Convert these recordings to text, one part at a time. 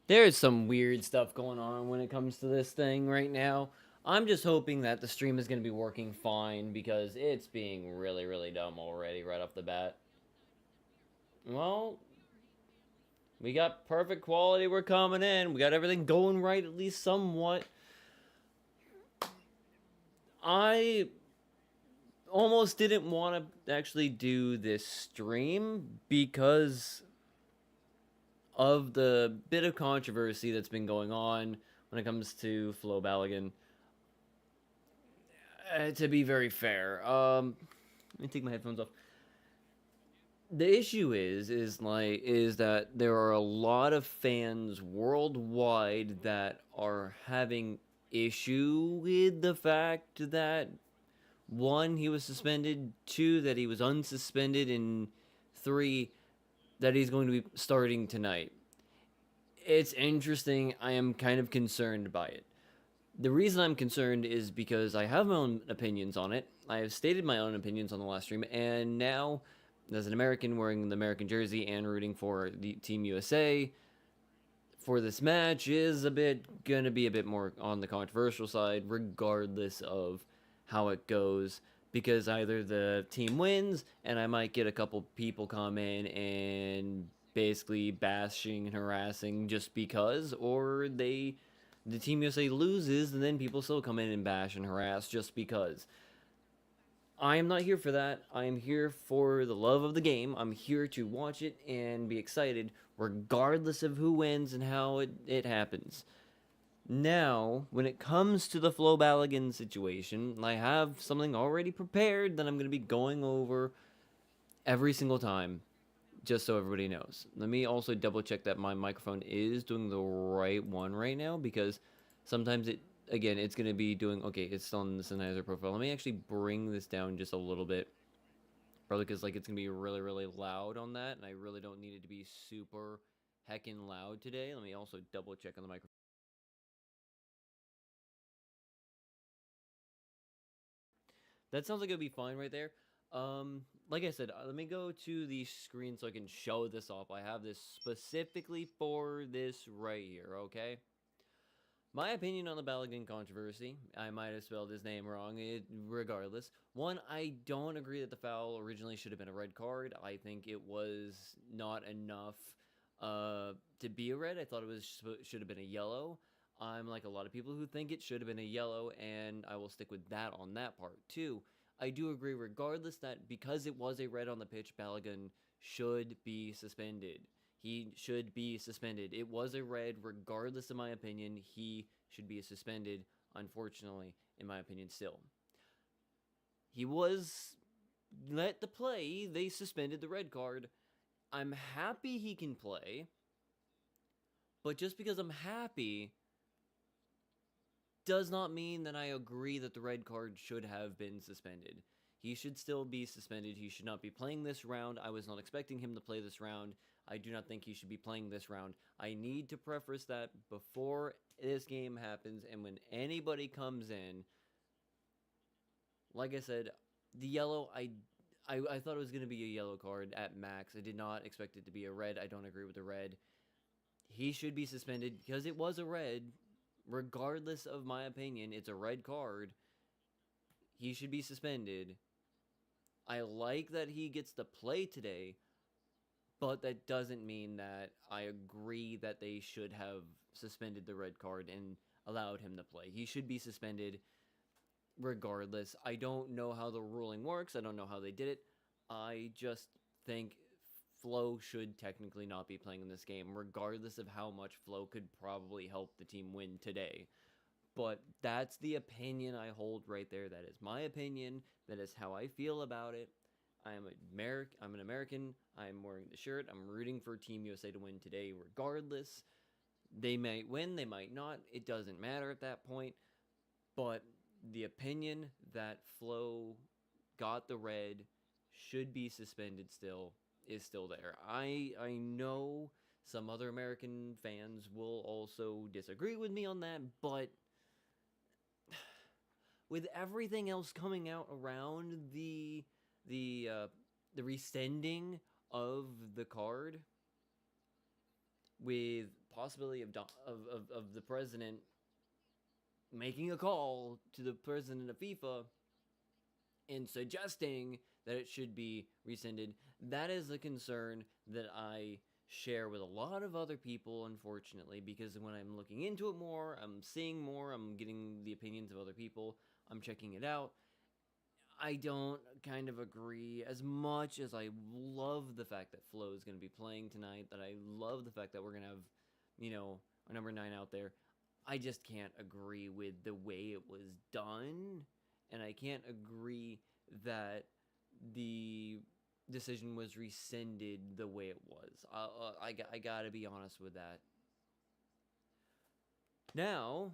There's some weird stuff going on when it comes to this thing right now. I'm just hoping that the stream is going to be working fine because it's being really, really dumb already right off the bat. Well, we got perfect quality. We're coming in. We got everything going right, at least somewhat. I almost didn't want to actually do this stream because of the bit of controversy that's been going on when it comes to Flo Balogun. To be very fair, let me take my headphones off. The issue is that there are a lot of fans worldwide that are having issue with the fact that one, he was suspended, two, that he was unsuspended, and three, that he's going to be starting tonight. It's interesting. I am kind of concerned by it. The reason I'm concerned is because I have my own opinions on it. I have stated my own opinions on the last stream, and now, as an American wearing the American jersey and rooting for the Team USA for this match, is gonna be a bit more on the controversial side, regardless of how it goes. Because either the team wins, and I might get a couple people come in and basically bashing and harassing just because, or the Team USA loses, and then people still come in and bash and harass just because. I am not here for that. I am here for the love of the game. I'm here to watch it and be excited, regardless of who wins and how it happens. Now, when it comes to the Flo Balogun situation, I have something already prepared that I'm going to be going over every single time, just so everybody knows. Let me also double check that my microphone is doing the right one right now, because sometimes it's going to be doing, okay, it's on the Sennheiser profile. Let me actually bring this down just a little bit, probably because it's going to be really, really loud on that, and I really don't need it to be super heckin' loud today. Let me also double check on the microphone. That sounds like it'll be fine right there. Like I said, let me go to the screen so I can show this off. I have this specifically for this right here, okay? My opinion on the Balogun controversy, I might have spelled his name wrong, regardless. One, I don't agree that the foul originally should have been a red card. I think it was not enough to be a red. I thought should have been a yellow. I'm like a lot of people who think it should have been a yellow, and I will stick with that on that part. Two, I do agree, regardless, that because it was a red on the pitch, Balogun should be suspended. He should be suspended. It was a red, regardless of my opinion. He should be suspended, unfortunately, in my opinion, still. He was let to play. They suspended the red card. I'm happy he can play, but just because I'm happy does not mean that I agree that the red card should have been suspended. He should still be suspended. He should not be playing this round. I was not expecting him to play this round. I do not think he should be playing this round. I need to preface that before this game happens, and when anybody comes in, like I said, the yellow, I thought it was going to be a yellow card at max. I did not expect it to be a red. I don't agree with the red. He should be suspended because it was a red. Regardless of my opinion, it's a red card. He should be suspended. I like that he gets to play today, but that doesn't mean that I agree that they should have suspended the red card and allowed him to play. He should be suspended regardless. I don't know how the ruling works. I don't know how they did it. I just think Flo should technically not be playing in this game, regardless of how much Flo could probably help the team win today. But that's the opinion I hold right there. That is my opinion. That is how I feel about it. I'm an American. I'm wearing the shirt. I'm rooting for Team USA to win today, regardless. They might win, they might not. It doesn't matter at that point. But the opinion that Flo got the red, should be suspended still, is still there. I know some other American fans will also disagree with me on that, but with everything else coming out around the rescinding of the card, with possibility of the president making a call to the president of FIFA and suggesting that it should be rescinded. That is a concern that I share with a lot of other people, unfortunately, because when I'm looking into it more, I'm seeing more, I'm getting the opinions of other people, I'm checking it out. I don't kind of agree as much as I love the fact that Flo is going to be playing tonight, that I love the fact that we're going to have, our number 9 out there. I just can't agree with the way it was done, and I can't agree that the decision was rescinded the way it was. I gotta be honest with that. Now,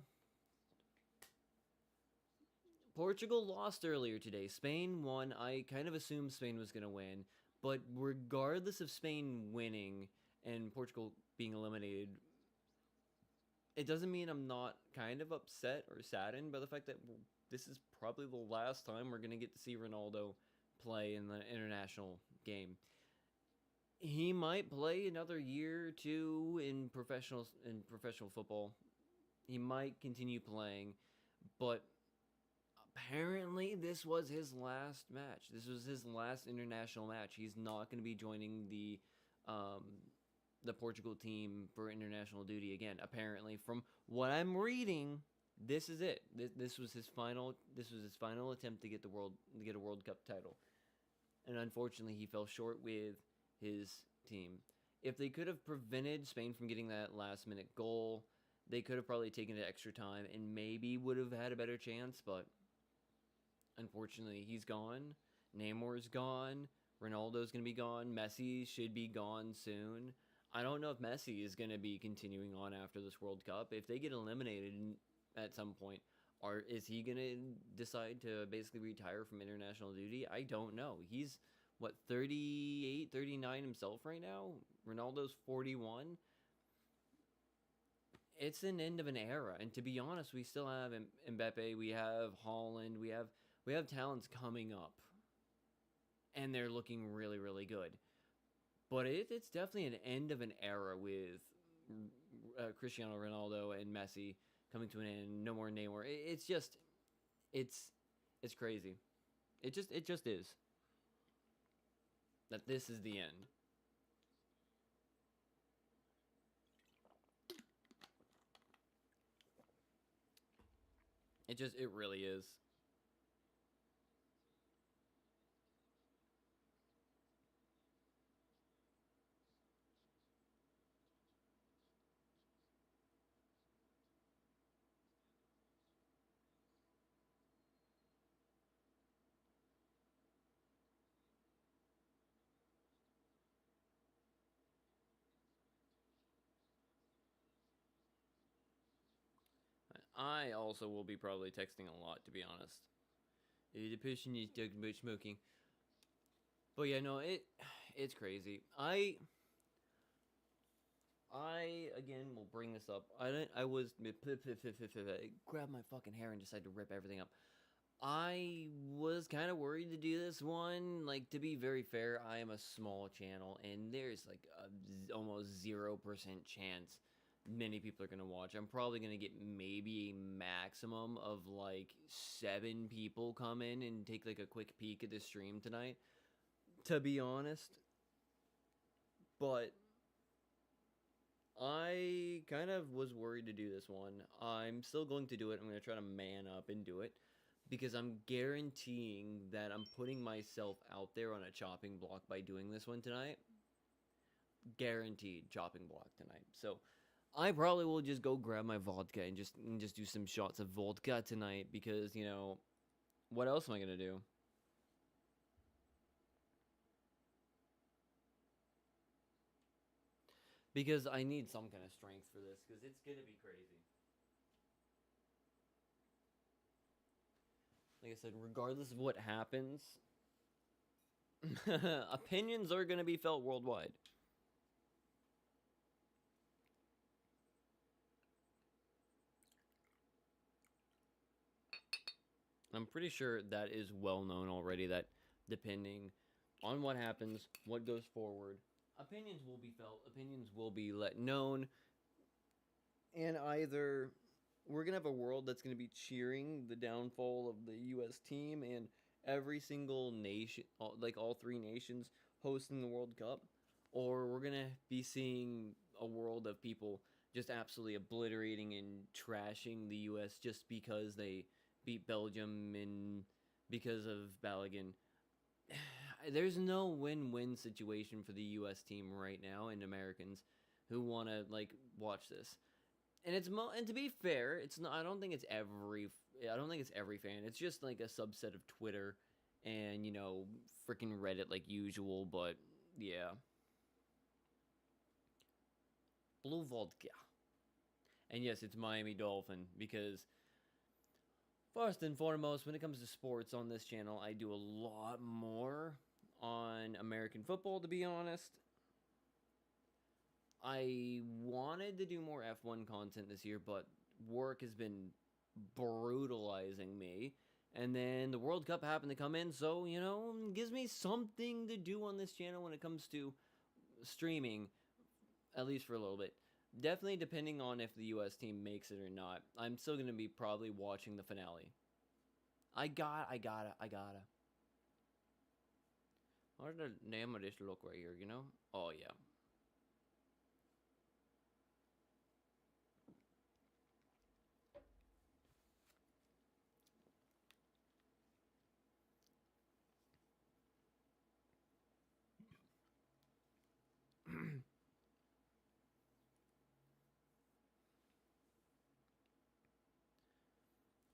Portugal lost earlier today. Spain won. I kind of assumed Spain was going to win. But regardless of Spain winning and Portugal being eliminated, it doesn't mean I'm not kind of upset or saddened by the fact that this is probably the last time we're going to get to see Ronaldo play in the international game. He might play another year or two in professional football. He might continue playing, but apparently this was his last match. This was his last international match. He's not going to be joining the Portugal team for international duty again. Apparently, from what I'm reading, this is it. This was his final. This was his final attempt to get a World Cup title, and unfortunately, he fell short with his team. If they could have prevented Spain from getting that last minute goal, they could have probably taken it extra time and maybe would have had a better chance, but unfortunately, he's gone. Neymar's gone. Ronaldo's going to be gone. Messi should be gone soon. I don't know if Messi is going to be continuing on after this World Cup. If they get eliminated at some point, or is he going to decide to basically retire from international duty? I don't know. He's, what, 38, 39 himself right now? Ronaldo's 41. It's an end of an era. And to be honest, we still have Mbappe, we have Holland, we have talents coming up, and they're looking really, really good. But it's definitely an end of an era with Cristiano Ronaldo and Messi coming to an end. No more Neymar. It's just, it's crazy. It just is that this is the end. It really is. I also will be probably texting a lot, to be honest. The person is talking about smoking. But yeah, no, it's crazy. I again will bring this up. I was grab my fucking hair and decide to rip everything up. I was kind of worried to do this one. Like, to be very fair, I am a small channel, and there's like almost 0% chance many people are gonna watch. I'm probably gonna get maybe a maximum of like 7 people come in and take like a quick peek at the stream tonight. To be honest, but I kind of was worried to do this one. I'm still going to do it. I'm going to try to man up and do it because I'm guaranteeing that I'm putting myself out there on a chopping block by doing this one tonight. Guaranteed chopping block tonight. So I probably will just go grab my vodka and just do some shots of vodka tonight because, what else am I going to do? Because I need some kind of strength for this because it's going to be crazy. Like I said, regardless of what happens, opinions are going to be felt worldwide. I'm pretty sure that is well known already that depending on what happens, what goes forward, opinions will be felt, opinions will be let known, and either we're gonna have a world that's gonna be cheering the downfall of the U.S. team and every single nation, like all three nations, hosting the World Cup, or we're gonna be seeing a world of people just absolutely obliterating and trashing the U.S. just because they beat Belgium and because of Balogun. There's no win-win situation for the U.S. team right now and Americans who want to like watch this. And and to be fair, it's not. I don't think it's every. I don't think it's every fan. It's just like a subset of Twitter, and freaking Reddit like usual. But yeah, blue vodka. And yes, it's Miami Dolphin because first and foremost, when it comes to sports on this channel, I do a lot more on American football. To be honest, I wanted to do more F1 content this year, but work has been brutalizing me. And then the World Cup happened to come in, so, gives me something to do on this channel when it comes to streaming, at least for a little bit. Definitely depending on if the US team makes it or not. I'm still going to be probably watching the finale. I gotta. What's the name of this look right here? Oh, yeah.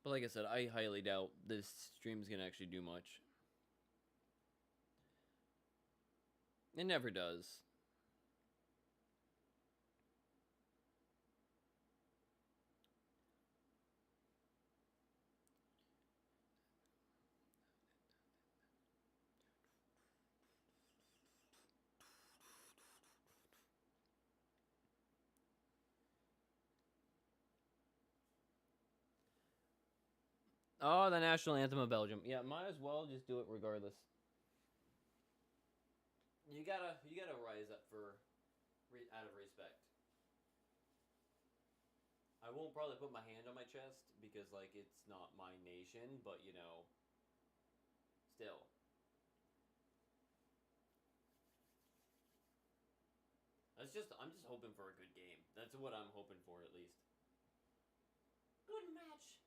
But like I said, I highly doubt this stream's gonna actually do much. It never does. Oh, the national anthem of Belgium. Yeah, might as well just do it regardless. You gotta rise up for out of respect. I won't probably put my hand on my chest because like it's not my nation, but still. I'm just hoping for a good game. That's what I'm hoping for at least. Good match.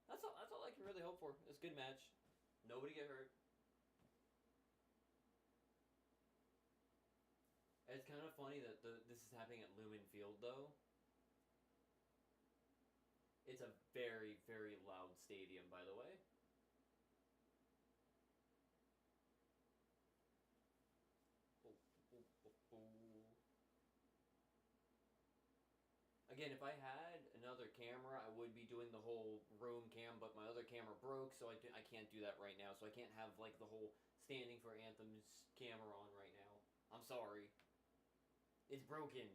That's all I can really hope for. It's a good match. Nobody get hurt. It's kind of funny that this is happening at Lumen Field though. It's a very, very loud stadium, by the way. Again, if I had another camera, I would be doing the whole roam cam, but my other camera broke, so I can't do that right now. So I can't have like the whole standing for Anthem's camera on right now. I'm sorry. It's broken.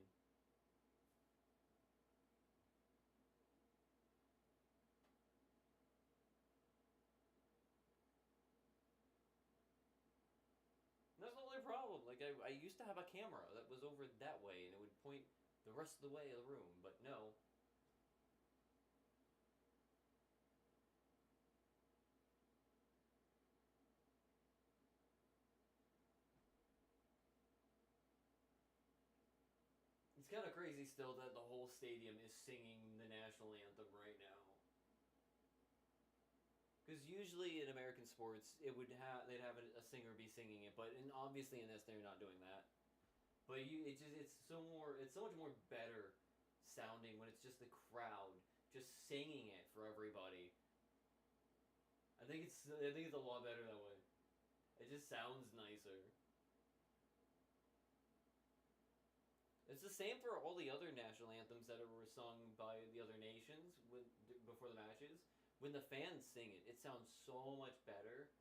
That's the only problem. Like I used to have a camera that was over that way, and it would point the rest of the way of the room, but no. It's kind of crazy still that the whole stadium is singing the national anthem right now. Because usually in American sports, they'd have a singer be singing it, but obviously in this they're not doing that. But it's so much more better sounding when it's just the crowd just singing it for everybody. I think it's a lot better that way. It just sounds nicer. It's the same for all the other national anthems that were sung by the other nations before the matches. When the fans sing it, it sounds so much better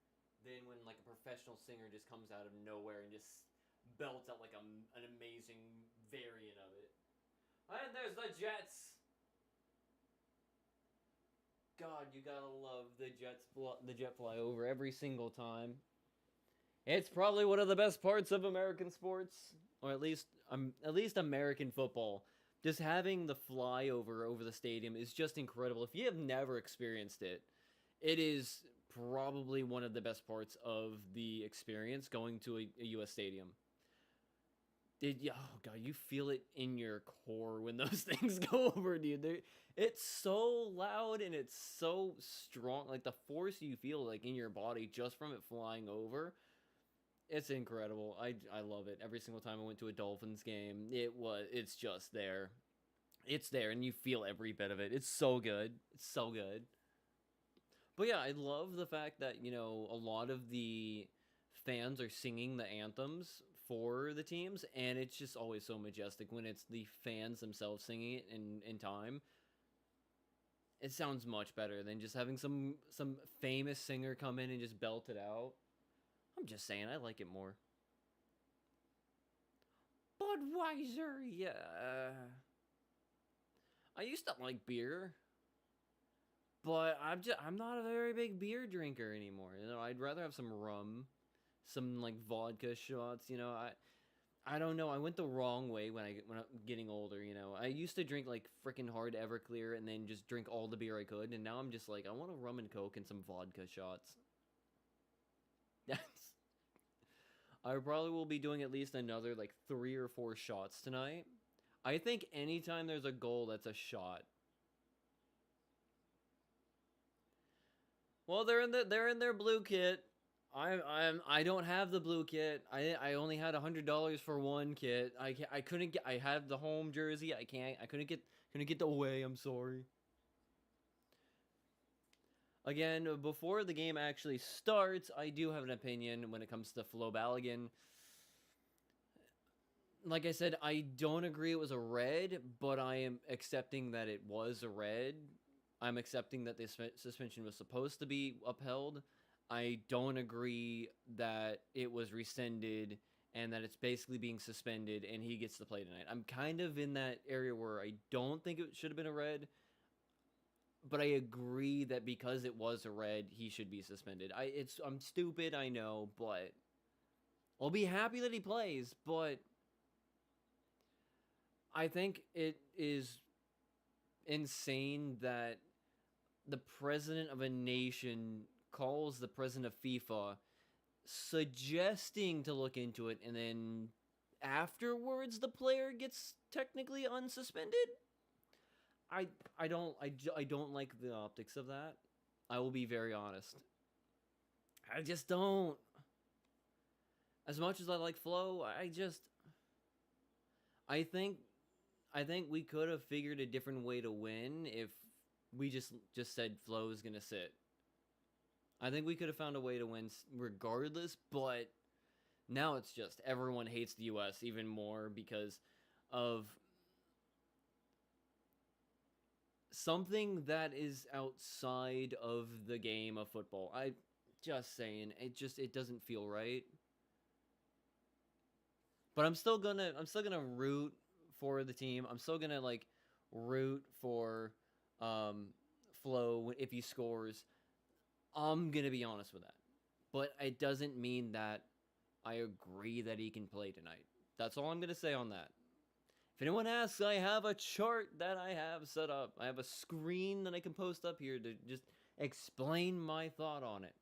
than when like a professional singer just comes out of nowhere and just belts out like an amazing variant of it. And there's the Jets. God, you gotta love the jet fly over every single time. It's probably one of the best parts of American sports, or at least American football. Just having the flyover over the stadium is just incredible. If you have never experienced it, it is probably one of the best parts of the experience going to a US stadium. Oh god, you feel it in your core when those things go over, dude. It's so loud and it's so strong. Like the force you feel like in your body just from it flying over, it's incredible. I love it. Every single time I went to a Dolphins game, it's just there. It's there and you feel every bit of it. It's so good. It's so good. But yeah, I love the fact that, a lot of the fans are singing the anthems for the teams, and it's just always so majestic when it's the fans themselves singing it in time. It sounds much better than just having some famous singer come in and just belt it out. I'm just saying, I like it more. Budweiser, yeah. I used to like beer, but I'm not a very big beer drinker anymore. I'd rather have some rum, some like vodka shots. I don't know. I went the wrong way when I'm getting older. I used to drink like freaking hard Everclear and then just drink all the beer I could, and now I'm just like I want a rum and coke and some vodka shots. That's. I probably will be doing at least another like 3 or 4 shots tonight. I think anytime there's a goal, that's a shot. Well, they're in their blue kit. I don't have the blue kit. I only had $100 for one kit. I couldn't get. I had the home jersey. I couldn't get the away. I'm sorry. Again, before the game actually starts, I do have an opinion when it comes to Flo Balogun. Like I said, I don't agree it was a red, but I am accepting that it was a red. I'm accepting that the suspension was supposed to be upheld. I don't agree that it was rescinded and that it's basically being suspended and he gets to play tonight. I'm kind of in that area where I don't think it should have been a red, but I agree that because it was a red, he should be suspended. I'm stupid, I know, but I'll be happy that he plays, but I think it is insane that the president of a nation calls the president of FIFA suggesting to look into it, and then afterwards the player gets technically unsuspended. I don't like the optics of that. I will be very honest. I just don't. As much as I like Flo, I think I think we could have figured a different way to win if we just said Flo's gonna sit. I think we could have found a way to win regardless, but now it's just everyone hates the US even more because of something that is outside of the game of football. I just saying, it doesn't feel right. But I'm still gonna root for the team. I'm still gonna like root for Flo if he scores. I'm gonna be honest with that. But it doesn't mean that I agree that he can play tonight. That's all I'm gonna say on that. If anyone asks, I have a chart that I have set up. I have a screen that I can post up here to just explain my thought on it.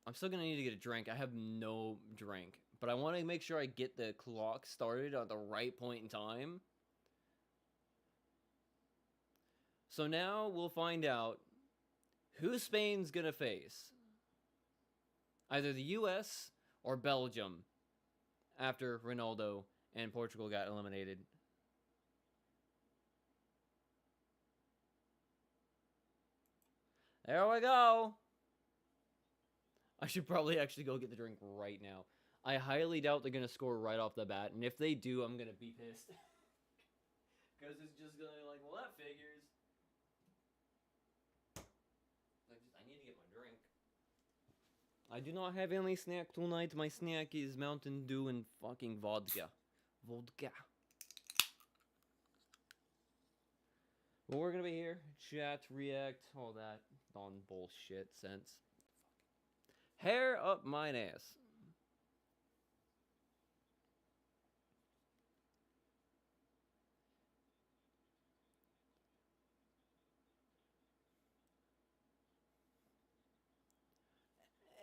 I'm still gonna need to get a drink. I have no drink, but I want to make sure I get the clock started at the right point in time. So now we'll find out who Spain's gonna face. Either the US or Belgium after Ronaldo and Portugal got eliminated. There we go. I should probably actually go get the drink right now. I highly doubt they're going to score right off the bat, and if they do, I'm going to be pissed. Because it's just going to be like, well, that figures. I need to get my drink. I do not have any snack tonight. My snack is Mountain Dew and fucking vodka. Vodka. Well, we're going to be here. Chat, react, all that non-bullshit sense. Hair up mine ass.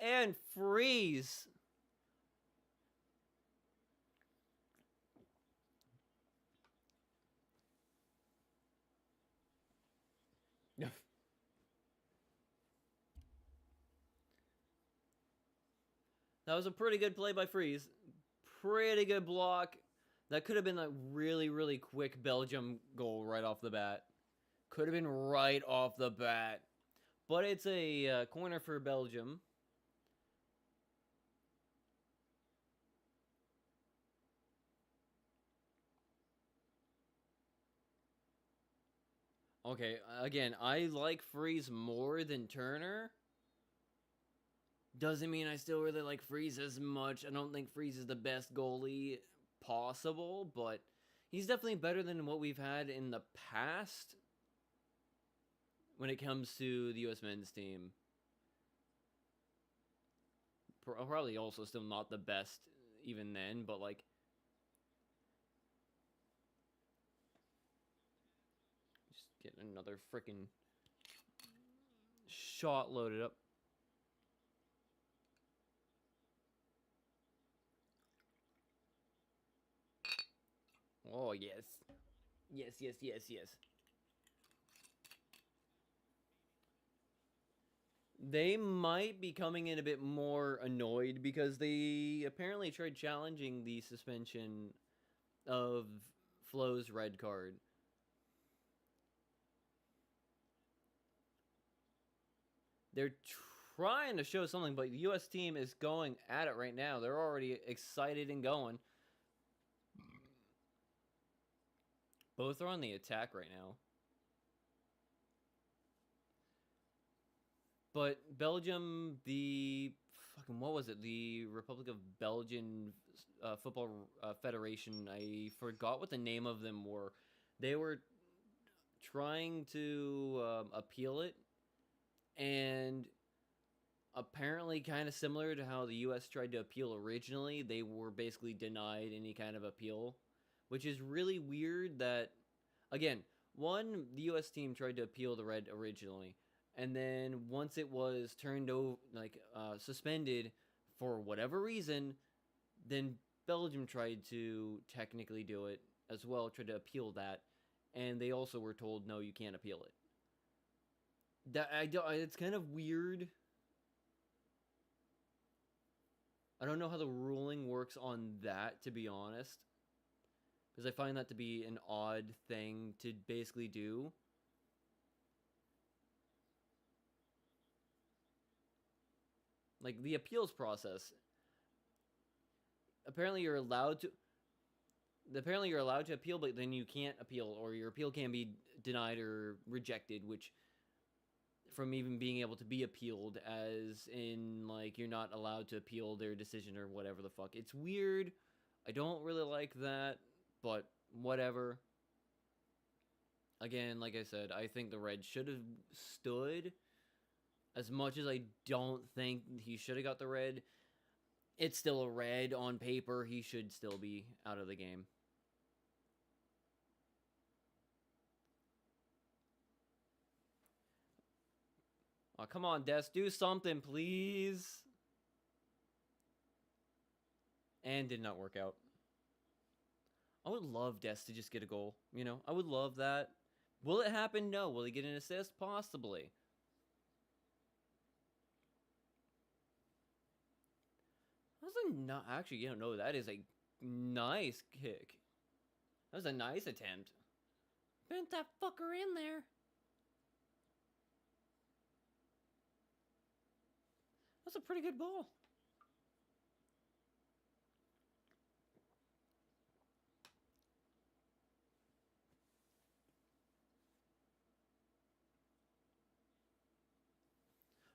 And freeze. That was a pretty good play by Freeze. Pretty good block. That could have been a really, really quick Belgium goal right off the bat. Could have been right off the bat. But it's a corner for Belgium. Okay, again, I like Freeze more than Turner. Doesn't mean I still really like Freeze as much. I don't think Freeze is the best goalie possible, but he's definitely better than what we've had in the past when it comes to the U.S. men's team. Probably also still not the best even then, but like, just get another freaking shot loaded up. Oh, yes. Yes, yes, yes, yes. They might be coming in a bit more annoyed because they apparently tried challenging the suspension of Flo's red card. They're trying to show something, but the U.S. team is going at it right now. They're already excited and going. Both are on the attack right now. But Belgium, the fucking what was it? The Republic of Belgian Football Federation. I forgot what the name of them were. They were trying to appeal it, and apparently, kind of similar to how the U.S. tried to appeal originally, they were basically denied any kind of appeal, which is really weird. That again, one, the U.S. team tried to appeal the red originally, and then once it was turned over, like suspended for whatever reason, then Belgium tried to technically do it as well, tried to appeal that, and they also were told no, you can't appeal it. That I don't. It's kind of weird. I don't know how the ruling works on that, to be honest, because I find that to be an odd thing to basically do. Like the appeals process, apparently you're allowed to. Apparently you're allowed to appeal, but then you can't appeal, or your appeal can be denied or rejected, which from even being able to be appealed, as in like you're not allowed to appeal their decision or whatever the fuck. It's weird. I don't really like that, but whatever. Again, like I said, I think the Reds should have stood. As much as I don't think he should have got the red, it's still a red on paper. He should still be out of the game. Oh, come on, Des. Do something, please. And did not work out. I would love Des to just get a goal. You know, I would love that. Will it happen? No. Will he get an assist? Possibly. That was a not actually. You don't know that is a nice kick. That was a nice attempt. Bent that fucker in there. That's a pretty good ball.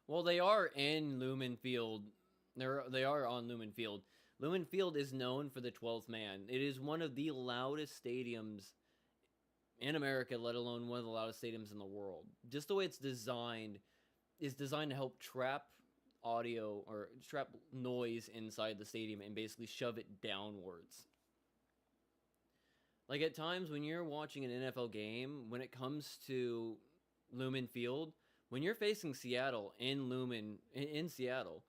Well, they are in Lumen Field. They are on Lumen Field. Lumen Field is known for the 12th man. It is one of the loudest stadiums in America, let alone one of the loudest stadiums in the world. Just the way it's designed is designed to help trap audio or trap noise inside the stadium and basically shove it downwards. Like at times when you're watching an NFL game, when it comes to Lumen Field, when you're facing Seattle in Seattle,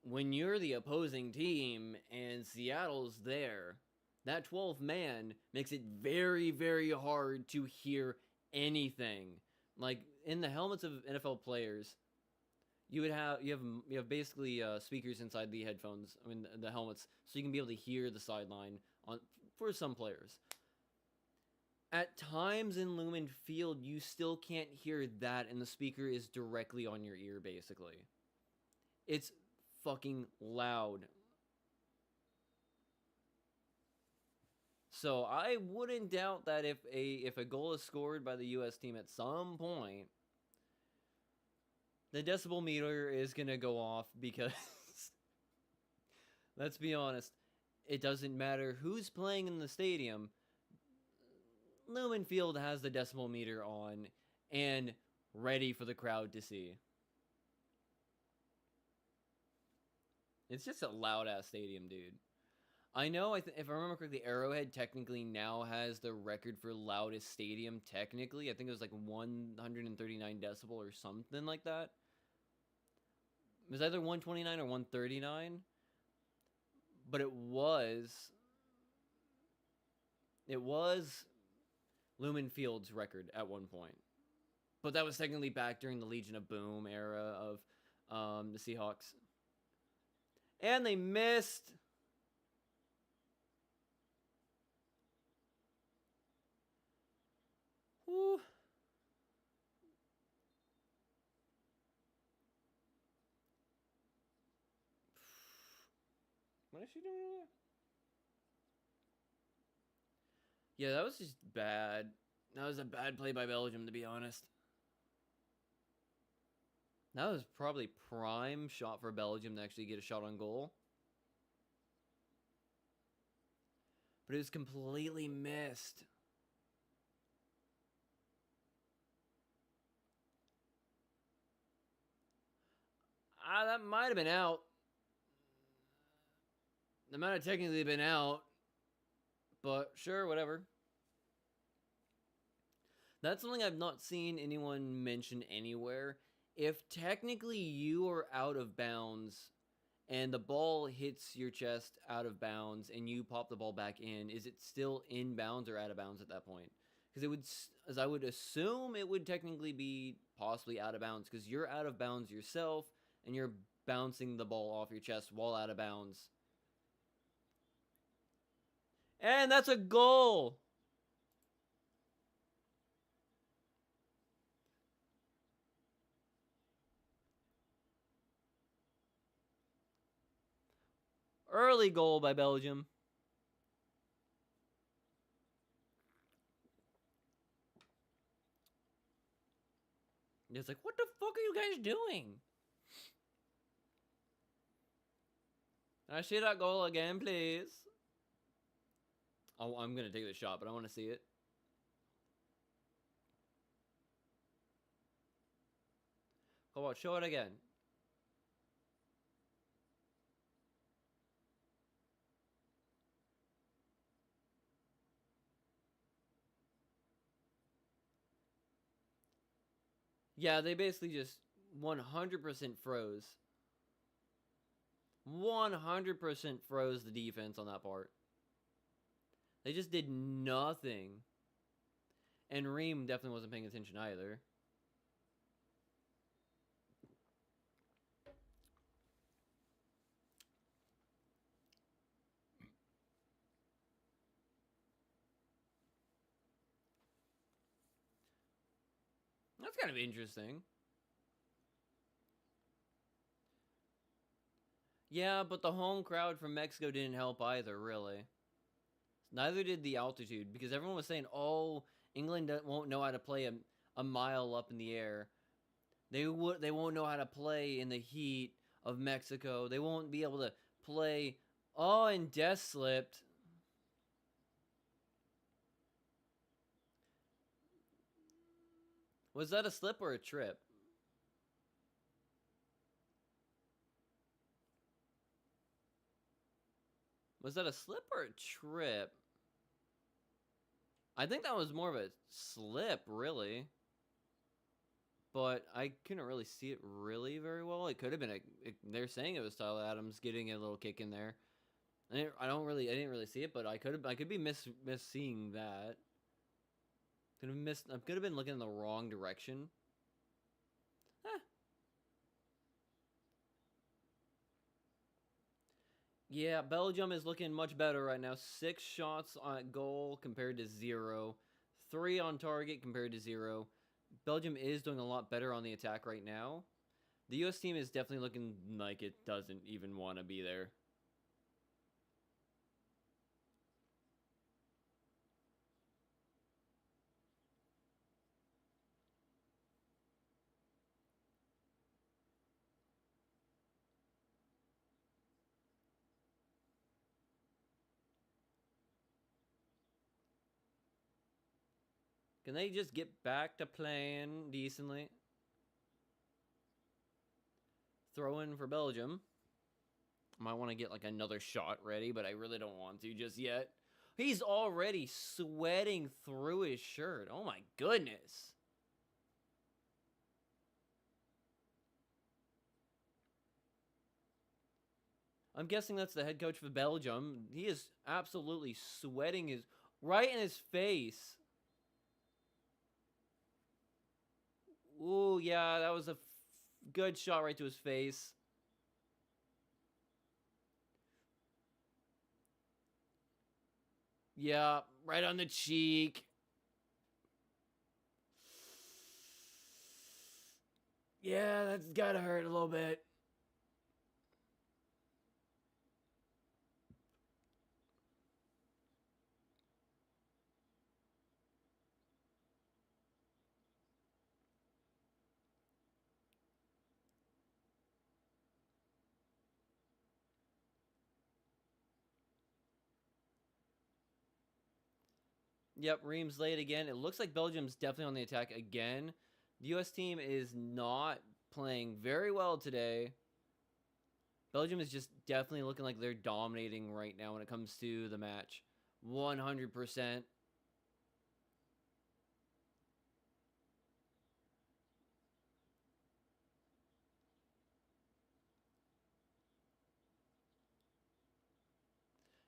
when you're the opposing team and Seattle's there, that 12th man makes it very, very hard to hear anything. Like in the helmets of NFL players, you have basically speakers inside the headphones, I mean the helmets, so you can be able to hear the sideline on for some players. At times in Lumen Field, you still can't hear that, and the speaker is directly on your ear, basically. It's fucking loud. So I wouldn't doubt that if a goal is scored by the U.S. team at some point, the decibel meter is gonna go off because let's be honest, it doesn't matter who's playing in the stadium. Lumen Field has the decibel meter on and ready for the crowd to see. It's just a loud ass stadium, dude. I know, if I remember correctly, Arrowhead technically now has the record for loudest stadium. Technically, I think it was like 139 decibel or something like that. It was either 129 or 139, but it was Lumen Field's record at one point. But that was technically back during the Legion of Boom era of the Seahawks. And they missed. Whew. What is she doing over there? Yeah, that was just bad. That was a bad play by Belgium, to be honest. That was probably prime shot for Belgium to actually get a shot on goal. But it was completely missed. That might have been out. That might have technically been out. But sure, whatever. That's something I've not seen anyone mention anywhere. If technically you are out of bounds and the ball hits your chest out of bounds and you pop the ball back in, is it still in bounds or out of bounds at that point? Because it would, as I would assume, it would technically be possibly out of bounds because you're out of bounds yourself and you're bouncing the ball off your chest while out of bounds. And that's a goal! Early goal by Belgium. It's like, what the fuck are you guys doing? I see that goal again, please. Oh, I'm going to take the shot, but I want to see it. Come on, show it again. Yeah, they basically just 100% froze. 100% froze the defense on that part. They just did nothing. And Reem definitely wasn't paying attention either. That's kind of interesting. Yeah, but the home crowd from Mexico didn't help either, really. Neither did the altitude, because everyone was saying, oh, England won't know how to play a mile up in the air. They won't know how to play in the heat of Mexico. They won't be able to play. Oh, and Death slipped. Was that a slip or a trip? Was that a slip or a trip? I think that was more of a slip, really. But I couldn't really see it really very well. It could have been they're saying it was Tyler Adams getting a little kick in there. I didn't really see it, but I could be miss seeing that. I could have been looking in the wrong direction. Eh. Yeah, Belgium is looking much better right now. 6 shots on goal compared to 0. 3 on target compared to 0. Belgium is doing a lot better on the attack right now. The U.S. team is definitely looking like it doesn't even want to be there. Can they just get back to playing decently? Throw in for Belgium. Might want to get like another shot ready, but I really don't want to just yet. He's already sweating through his shirt. Oh my goodness. I'm guessing that's the head coach for Belgium. He is absolutely sweating his right in his face. Ooh, yeah, that was a good shot right to his face. Yeah, right on the cheek. Yeah, that's gotta hurt a little bit. Yep, Reams late again. It looks like Belgium's definitely on the attack again. The U.S. team is not playing very well today. Belgium is just definitely looking like they're dominating right now when it comes to the match. 100%.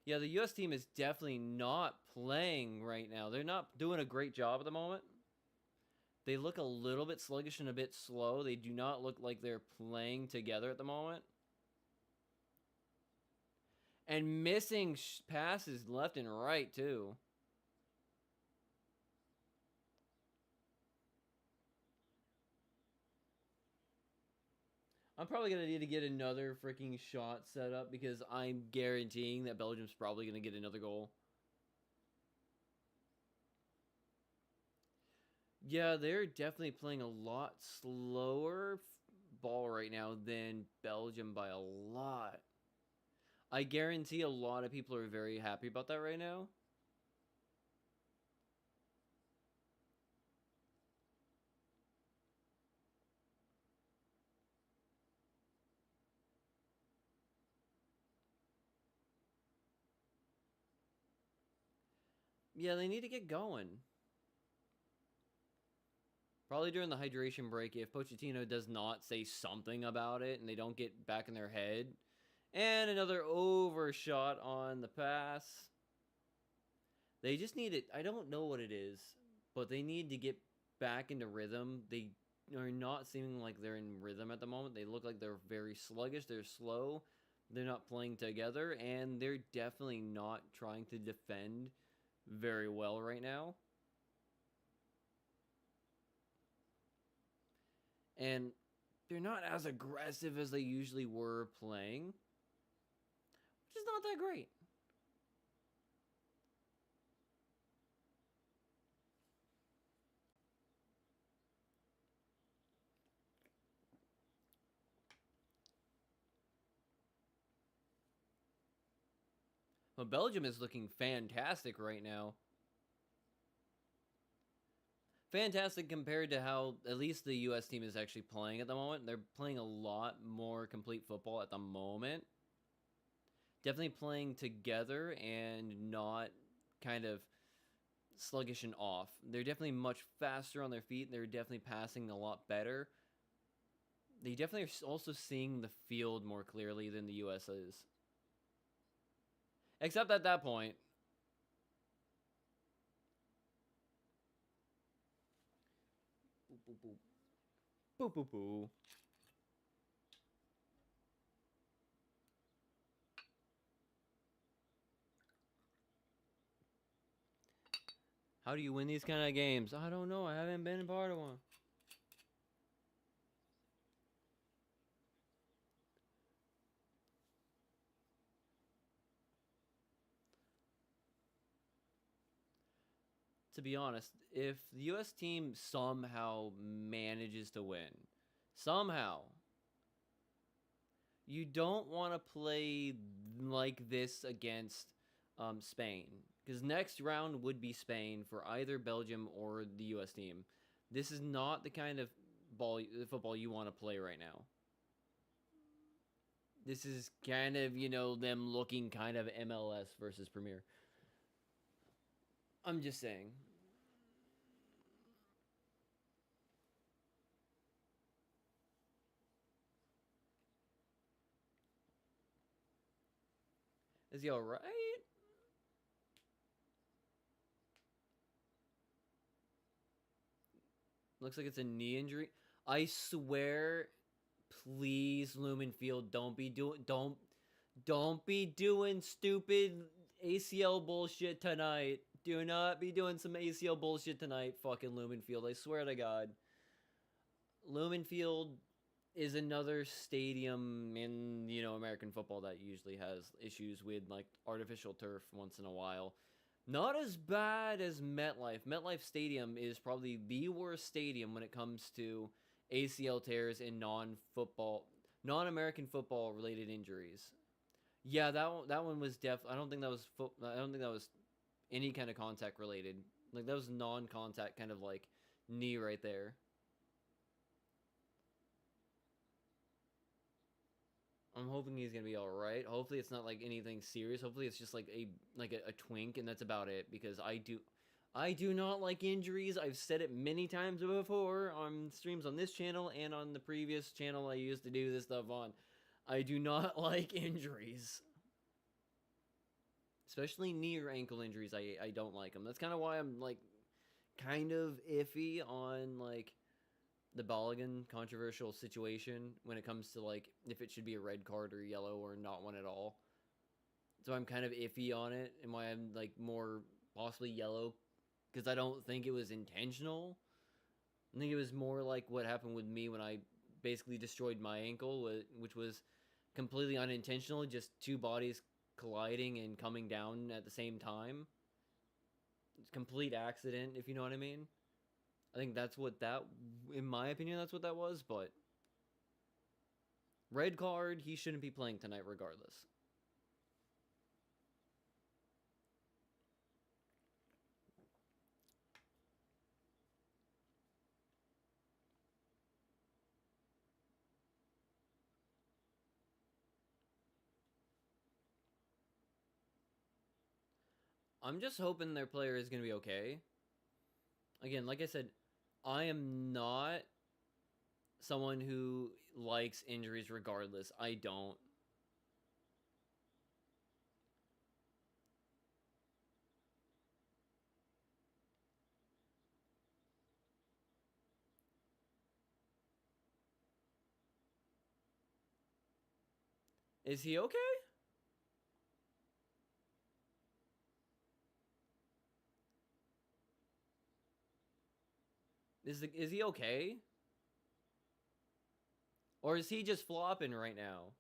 Yeah, the U.S. team is definitely not playing right now. They're not doing a great job at the moment. They look a little bit sluggish and a bit slow. They do not look like they're playing together at the moment. And missing passes left and right, too. I'm probably going to need to get another freaking shot set up because I'm guaranteeing that Belgium's probably going to get another goal. Yeah, they're definitely playing a lot slower ball right now than Belgium by a lot. I guarantee a lot of people are very happy about that right now. Yeah, they need to get going. Probably during the hydration break, if Pochettino does not say something about it and they don't get back in their head. And another overshot on the pass. They just need it. I don't know what it is, but they need to get back into rhythm. They are not seeming like they're in rhythm at the moment. They look like they're very sluggish. They're slow. They're not playing together, and they're definitely not trying to defend very well right now. And they're not as aggressive as they usually were playing, which is not that great. But Belgium is looking fantastic right now. Fantastic compared to how at least the U.S. team is actually playing at the moment. They're playing a lot more complete football at the moment. definitely playing together and not kind of sluggish and off. They're definitely much faster on their feet. They're definitely passing a lot better. They definitely are also seeing the field more clearly than the US is. Except at that point. Boop, boop, boop. Boop, boop, boop. How do you win these kind of games? I don't know. I haven't been a part of one. To be honest, if the US team somehow manages to win, somehow, you don't want to play like this against Spain. Because next round would be Spain for either Belgium or the US team. This is not the kind of football you want to play right now. This is kind of, them looking kind of MLS versus Premier. I'm just saying. Is he alright? Looks like it's a knee injury. I swear, please, Lumenfield, don't be doing stupid ACL bullshit tonight. Do not be doing some ACL bullshit tonight, fucking Lumenfield. I swear to God. Lumenfield is another stadium in, American football that usually has issues with like artificial turf once in a while. Not as bad as MetLife. MetLife Stadium is probably the worst stadium when it comes to ACL tears and non-American football related injuries. Yeah, that one was I don't think that was I don't think that was any kind of contact related. Like that was non-contact kind of like knee right there. I'm hoping he's gonna be all right. Hopefully it's not like anything serious. Hopefully it's just like a twink and that's about it. Because I do not like injuries. I've said it many times before on streams on this channel and on the previous channel I used to do this stuff on. I do not like injuries, especially knee or ankle injuries. I don't like them. That's kind of why I'm like kind of iffy on like the Balogun controversial situation when it comes to like if it should be a red card or yellow or not one at all. So I'm kind of iffy on it and why I'm like more possibly yellow because I don't think it was intentional. I think it was more like what happened with me when I basically destroyed my ankle, which was completely unintentional, just two bodies colliding and coming down at the same time. It's complete accident, if you know what I mean. I think that's what that, in my opinion, that's what that was. But red card, he shouldn't be playing tonight regardless. I'm just hoping their player is going to be okay. Again, like I said, I am not someone who likes injuries regardless. I don't. Is he okay? Is he okay? Or is he just flopping right now?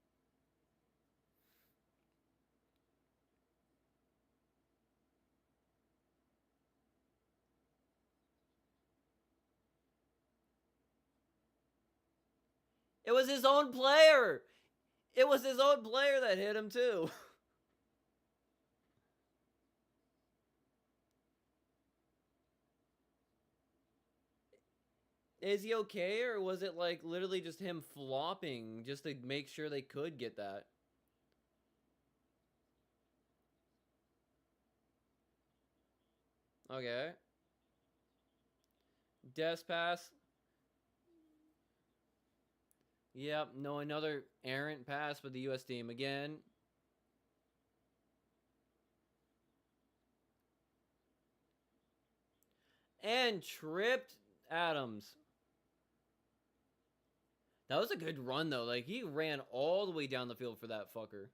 It was his own player. It was his own player that hit him too. Is he okay, or was it like literally just him flopping just to make sure they could get that? Okay. Death pass. Yep. No, another errant pass with the U.S. team again. And tripped Adams. That was a good run, though. Like, he ran all the way down the field for that fucker.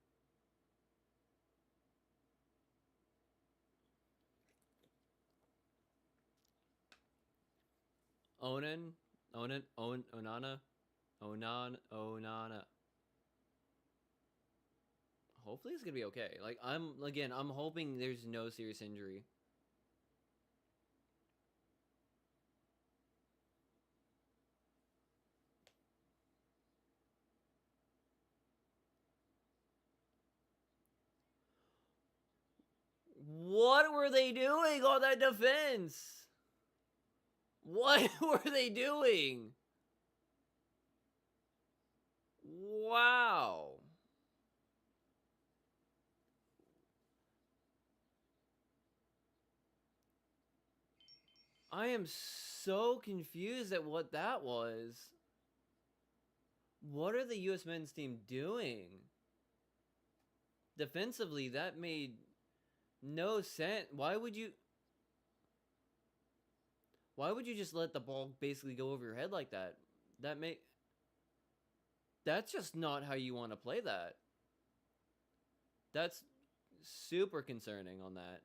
Onana. Onana. Hopefully it's gonna be okay. Like, I'm hoping there's no serious injury. What were they doing on that defense? What were they doing? Wow. I am so confused at what that was. What are the U.S. men's team doing? Defensively, that made no sense. Why would you just let the ball basically go over your head like that? That may That's just not how you want to play that. That's super concerning on that.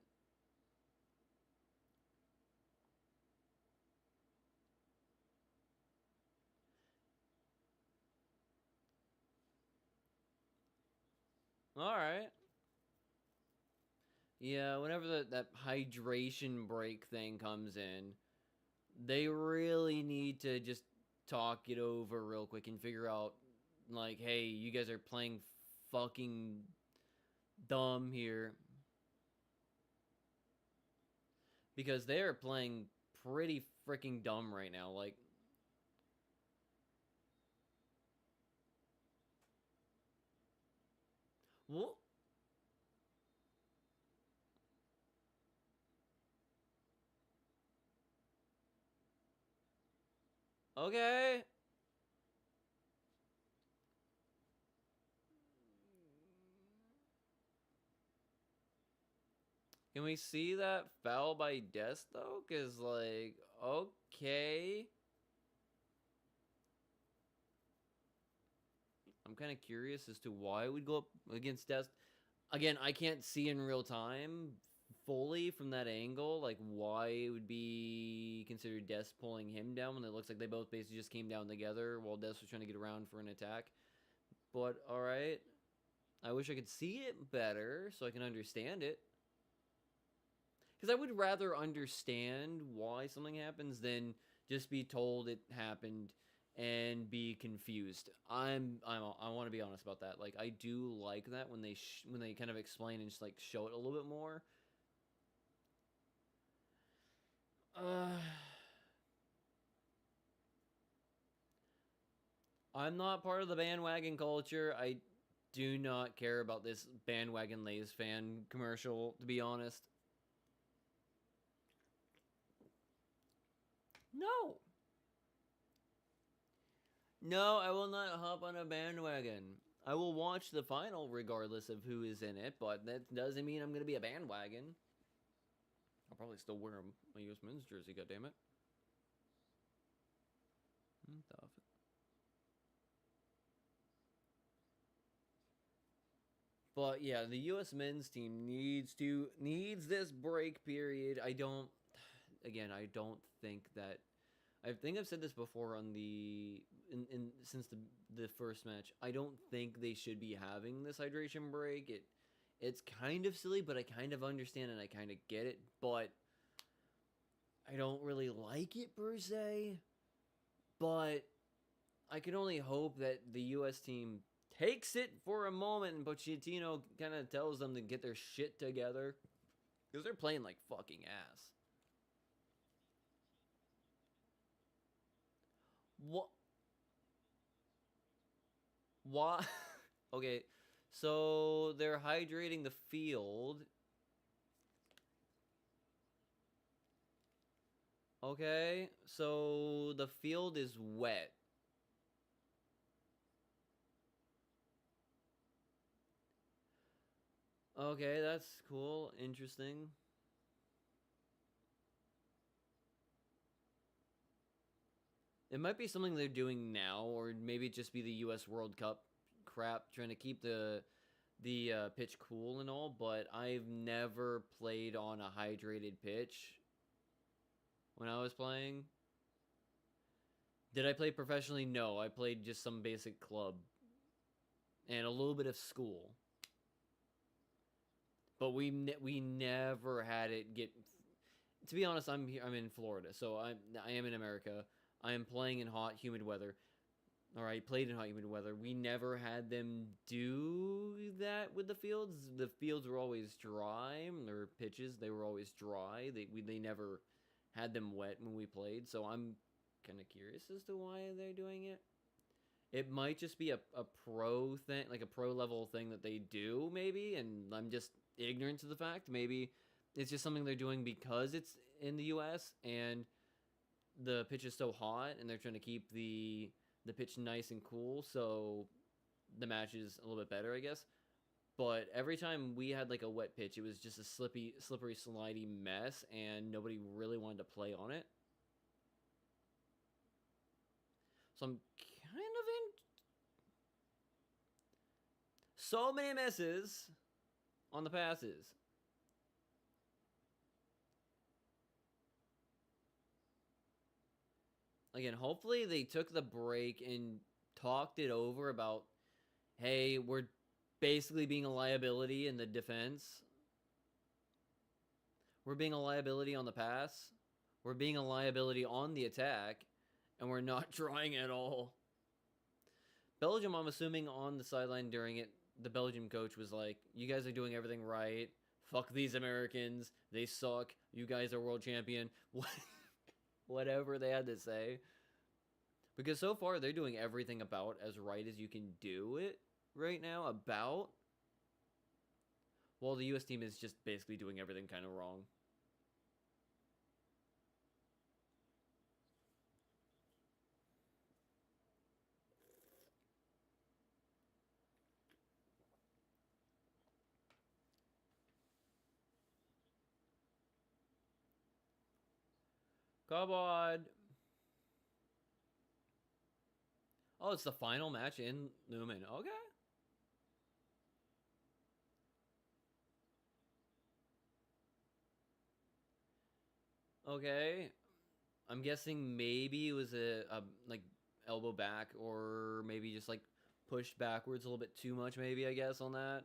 All right. Yeah, whenever that hydration break thing comes in, they really need to just talk it over real quick and figure out, like, hey, you guys are playing fucking dumb here. Because they are playing pretty freaking dumb right now. Like, what? Okay. Can we see that foul by Des though? Cause like, okay. I'm kind of curious as to why we'd go up against Des. Again, I can't see in real time fully from that angle, like why it would be considered Des pulling him down when it looks like they both basically just came down together while Des was trying to get around for an attack. But all right, I wish I could see it better so I can understand it. Because I would rather understand why something happens than just be told it happened and be confused. I want to be honest about that. Like, I do like that when they kind of explain and just like show it a little bit more. Uh, I'm not part of the bandwagon culture. I do not care about this bandwagon Lay's fan commercial, to be honest. No. No, I will not hop on a bandwagon. I will watch the final regardless of who is in it, but that doesn't mean I'm going to be a bandwagon. I'll probably still wear my US men's jersey, goddammit. But yeah, the US men's team needs this break period. I don't think that I think I've said this before on since the first match. I don't think they should be having this hydration break. It's kind of silly, but I kind of understand and I kind of get it, but I don't really like it per se. But I can only hope that the US team takes it for a moment and Pochettino kind of tells them to get their shit together because they're playing like fucking ass. What? Why? Okay, so they're hydrating the field. Okay, so the field is wet. Okay, that's cool. Interesting. It might be something they're doing now, or maybe just be the U.S. World Cup crap, trying to keep the pitch cool and all. But I've never played on a hydrated pitch when I was playing. Did I play professionally? No, I played just some basic club and a little bit of school. But we never had it get. To be honest, I'm here. I'm in Florida, so I am in America. I am playing in hot, humid weather. All right, played in hot, humid weather. We never had them do that with the fields. The fields were always dry. Their pitches, they were always dry. They never had them wet when we played. So I'm kind of curious as to why they're doing it. It might just be a pro thing, like a pro level thing that they do, maybe, and I'm just ignorant to the fact. Maybe it's just something they're doing because it's in the U.S. and the pitch is so hot, and they're trying to keep the pitch nice and cool, so the match is a little bit better, I guess. But every time we had like a wet pitch, it was just a slippery, slidey mess, and nobody really wanted to play on it. So I'm kind of in so many misses on the passes. Again, hopefully they took the break and talked it over about, hey, we're basically being a liability in the defense. We're being a liability on the pass. We're being a liability on the attack, and we're not trying at all. Belgium, I'm assuming on the sideline during it, the Belgium coach was like, "You guys are doing everything right. Fuck these Americans. They suck. You guys are world champion." Whatever they had to say. Because so far they're doing everything about as right as you can do it right now. About. While the US team is just basically doing everything kind of wrong. Come on. Oh, it's the final match in Lumen. Okay. Okay. I'm guessing maybe it was a like elbow back, or maybe just like pushed backwards a little bit too much, maybe, I guess, on that.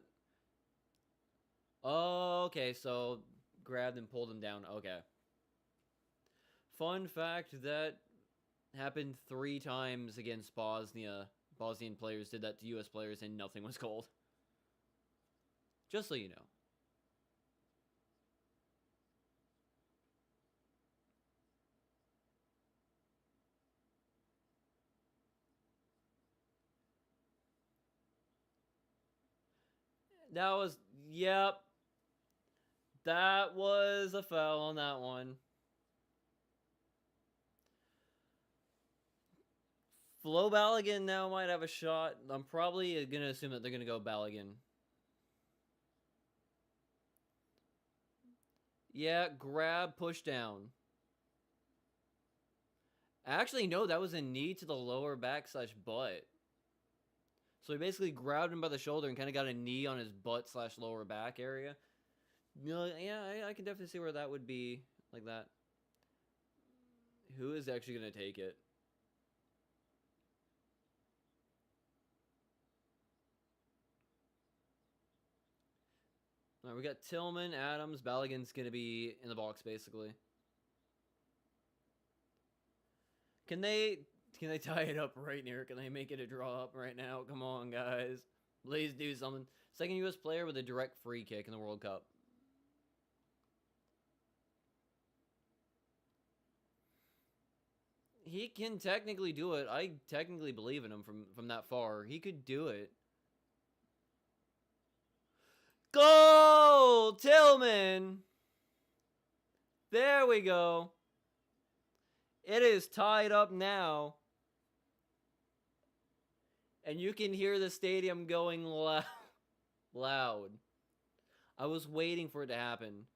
Oh, okay, so grabbed and pulled him down. Okay. Fun fact that happened 3 times against Bosnia. Bosnian players did that to US players and nothing was called. Just so you know. That was, yep, that was a foul on that one. Flo Balogun now might have a shot. I'm probably going to assume that they're going to go Balogun. Yeah, grab, push down. Actually, no, that was a knee to the lower back slash butt. So he basically grabbed him by the shoulder and kind of got a knee on his butt slash lower back area. Yeah, I can definitely see where that would be like that. Who is actually going to take it? All right, we got Tillman, Adams, Balogun's going to be in the box basically. Can they tie it up right near? Can they make it a draw up right now? Come on, guys. Please do something. Second U.S. player with a direct free kick in the World Cup. He can technically do it. I technically believe in him from that far. He could do it. Goal! Tillman! There we go. It is tied up now. And you can hear the stadium going loud. I was waiting for it to happen.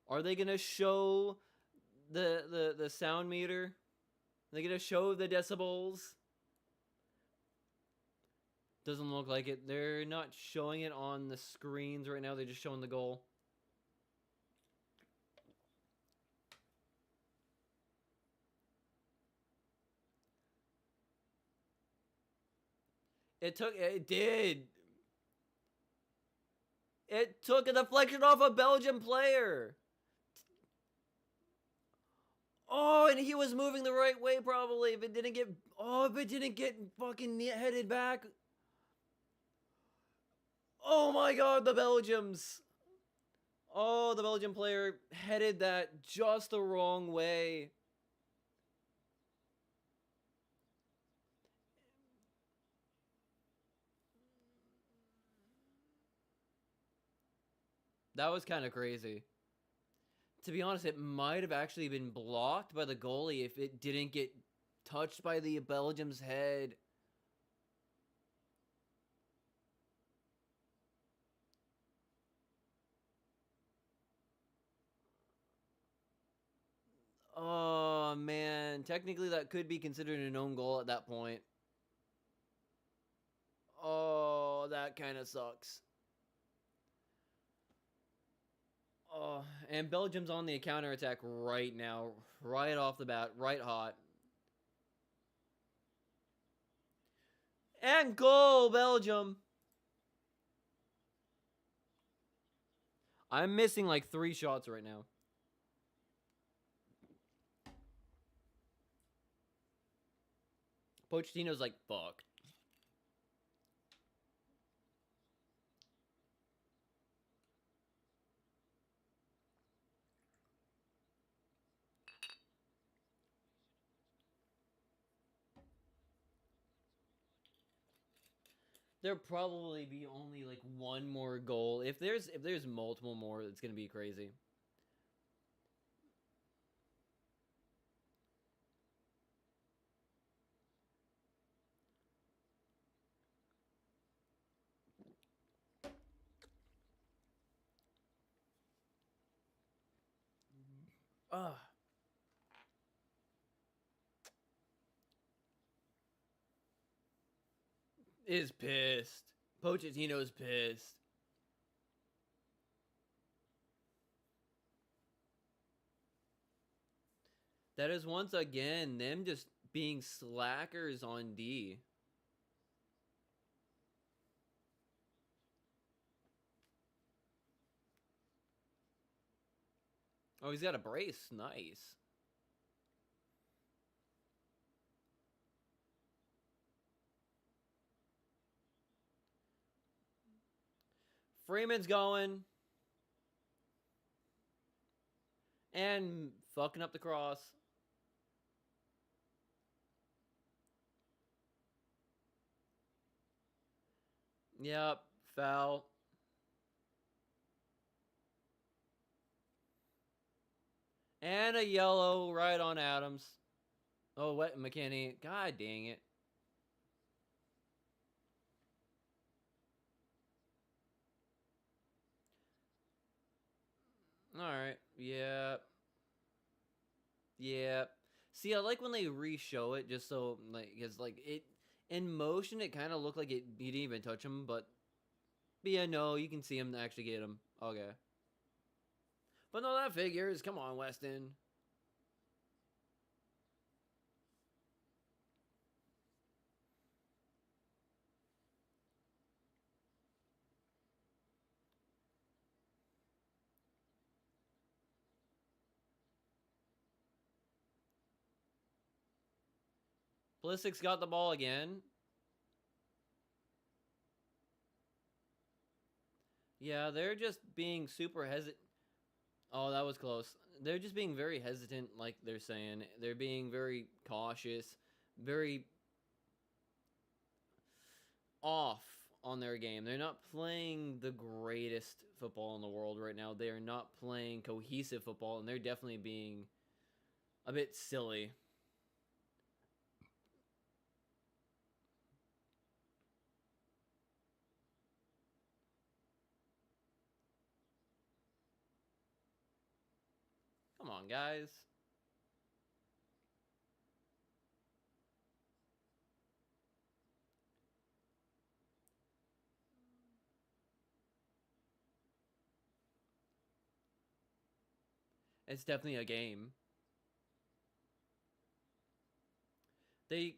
Are they gonna show the sound meter? Are they gonna show the decibels? Doesn't look like it. They're not showing it on the screens right now. They're just showing the goal. It did. It took a deflection off a Belgian player. Oh, and he was moving the right way probably. If it didn't get fucking headed back. Oh my god, the Belgians. Oh, the Belgian player headed that just the wrong way. That was kind of crazy. To be honest, it might have actually been blocked by the goalie if it didn't get touched by the Belgium's head. Oh, man. Technically, that could be considered an own goal at that point. Oh, that kind of sucks. Oh, and Belgium's on the counterattack right now. Right off the bat. Right hot. And goal, Belgium. I'm missing like 3 shots right now. Pochettino's like, fuck. There'll probably be only like one more goal. If there's multiple more, it's gonna be crazy. Ugh. Is pissed. Pochettino's pissed. That is once again them just being slackers on D. Oh, he's got a brace. Nice. Freeman's going. And fucking up the cross. Yep. Foul. And a yellow right on Adams. Oh, what? McKinney. God dang it. Alright. Yeah. Yeah. See, I like when they re-show it just so, like, because, like, it, in motion, it kind of looked like it, he didn't even touch him, but yeah, no, you can see him actually get him. Okay. But no, that figures. Come on, Weston. Plissik's got the ball again. Yeah, they're just being super hesitant. Oh, that was close. They're just being very hesitant, like they're saying. They're being very cautious, very off on their game. They're not playing the greatest football in the world right now. They are not playing cohesive football, and they're definitely being a bit silly. on, guys. It's definitely a game. They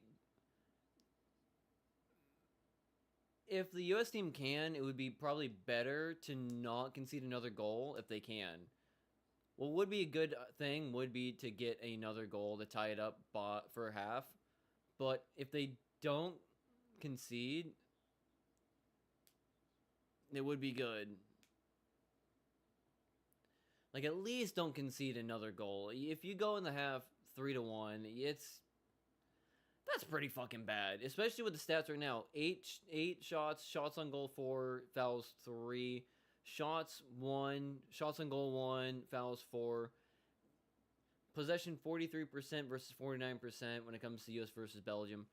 If the US team can, it would be probably better to not concede another goal if they can. What would be a good thing would be to get another goal to tie it up for half. But if they don't concede, it would be good. Like, at least don't concede another goal. If you go in the half 3-1, that's pretty fucking bad, especially with the stats right now. Eight shots on goal 4, fouls 3, shots 1, shots on goal 1, fouls 4. Possession 43% versus 49% when it comes to US versus Belgium.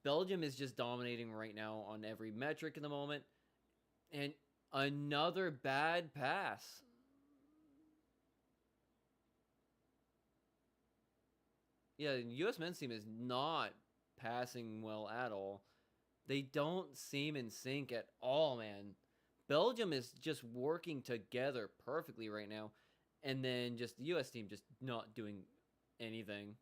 Belgium is just dominating right now on every metric in the moment. And another bad pass. Yeah, the US men's team is not passing well at all. They don't seem in sync at all, man. Belgium is just working together perfectly right now. And then just the US team just not doing anything.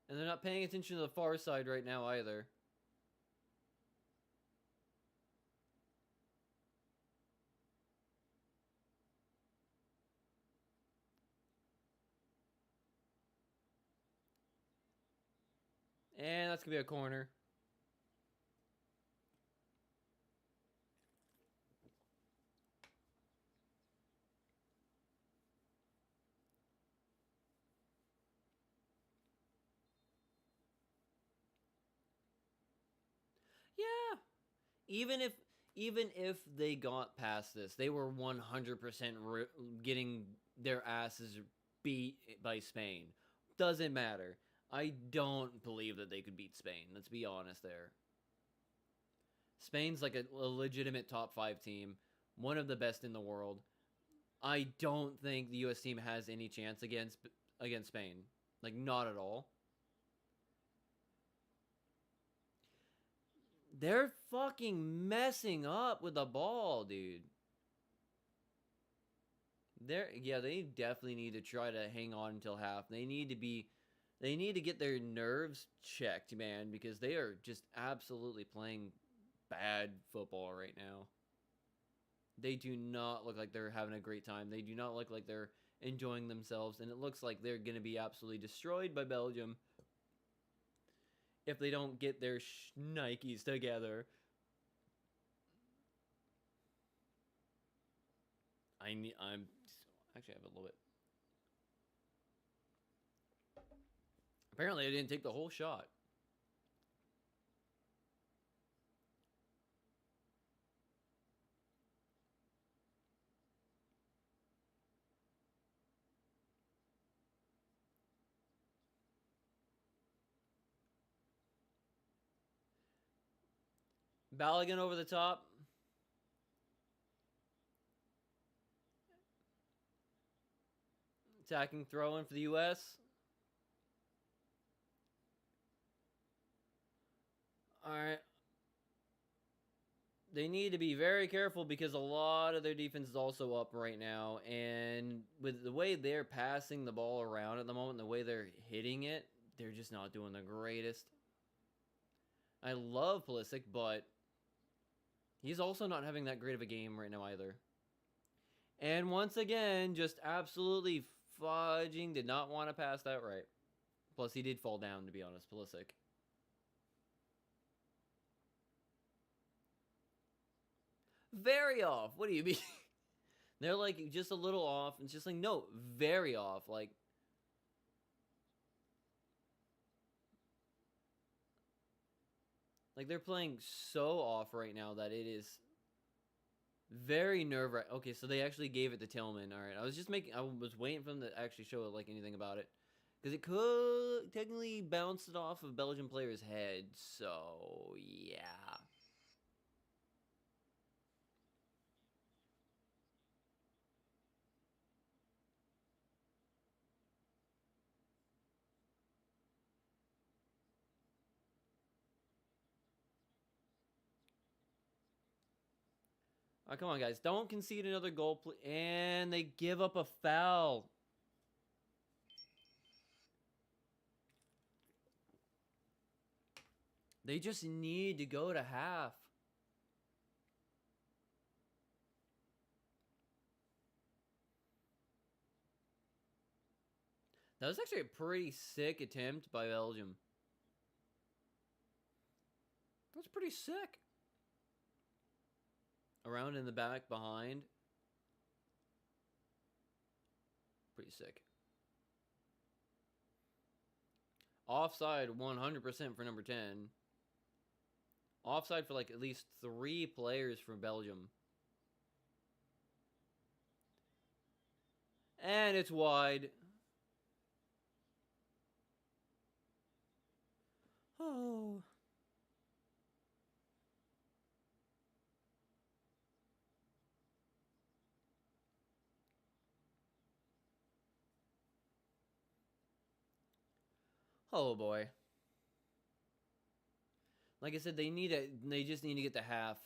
And they're not paying attention to the far side right now either. And that's going to be a corner. Yeah. Even if even if they got past this, they were 100% getting their asses beat by Spain. Doesn't matter. I don't believe that they could beat Spain. Let's be honest there. Spain's like a legitimate top 5 team, one of the best in the world. I don't think the US team has any chance against Spain. Like, not at all. They're fucking messing up with the ball, dude. They definitely need to try to hang on until half. They need to get their nerves checked, man, because they are just absolutely playing bad football right now. They do not look like they're having a great time. They do not look like they're enjoying themselves, and it looks like they're going to be absolutely destroyed by Belgium if they don't get their Nikes together. I'm actually I have a little bit. Apparently, I didn't take the whole shot. Balogun over the top. Attacking throw in for the US. Alright. They need to be very careful because a lot of their defense is also up right now. And with the way they're passing the ball around at the moment, the way they're hitting it, they're just not doing the greatest. I love Pulisic, but he's also not having that great of a game right now either. And once again, just absolutely fudging. Did not want to pass that right. Plus, he did fall down, to be honest, Pulisic. Very off. What do you mean? They're like just a little off. It's just like, no, very off. Like they're playing so off right now that it is Very nerve-wracking. Okay, so they actually gave it to Tillman. All right, I was waiting for them to actually show like anything about it, because it could technically bounce it off of Belgian player's head. So yeah. Oh, come on, guys, don't concede another goal, and they give up a foul. They just need to go to half. That was actually a pretty sick attempt by Belgium. That's pretty sick. Around in the back, behind. Pretty sick. Offside 100% for number 10. Offside for like at least 3 players from Belgium. And it's wide. Oh. Oh boy. Like I said, they just need to get the half.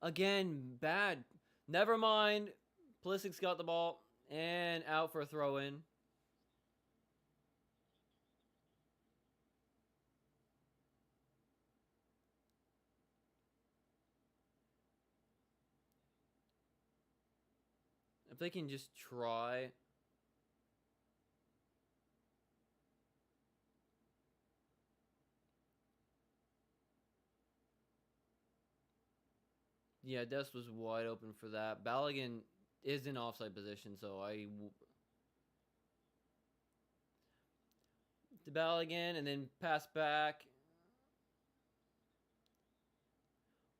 Again, bad. Never mind. Plissik's got the ball and out for a throw in. If they can just try. Yeah, Dest was wide open for that. Balogun is in offside position, so to Balogun and then pass back.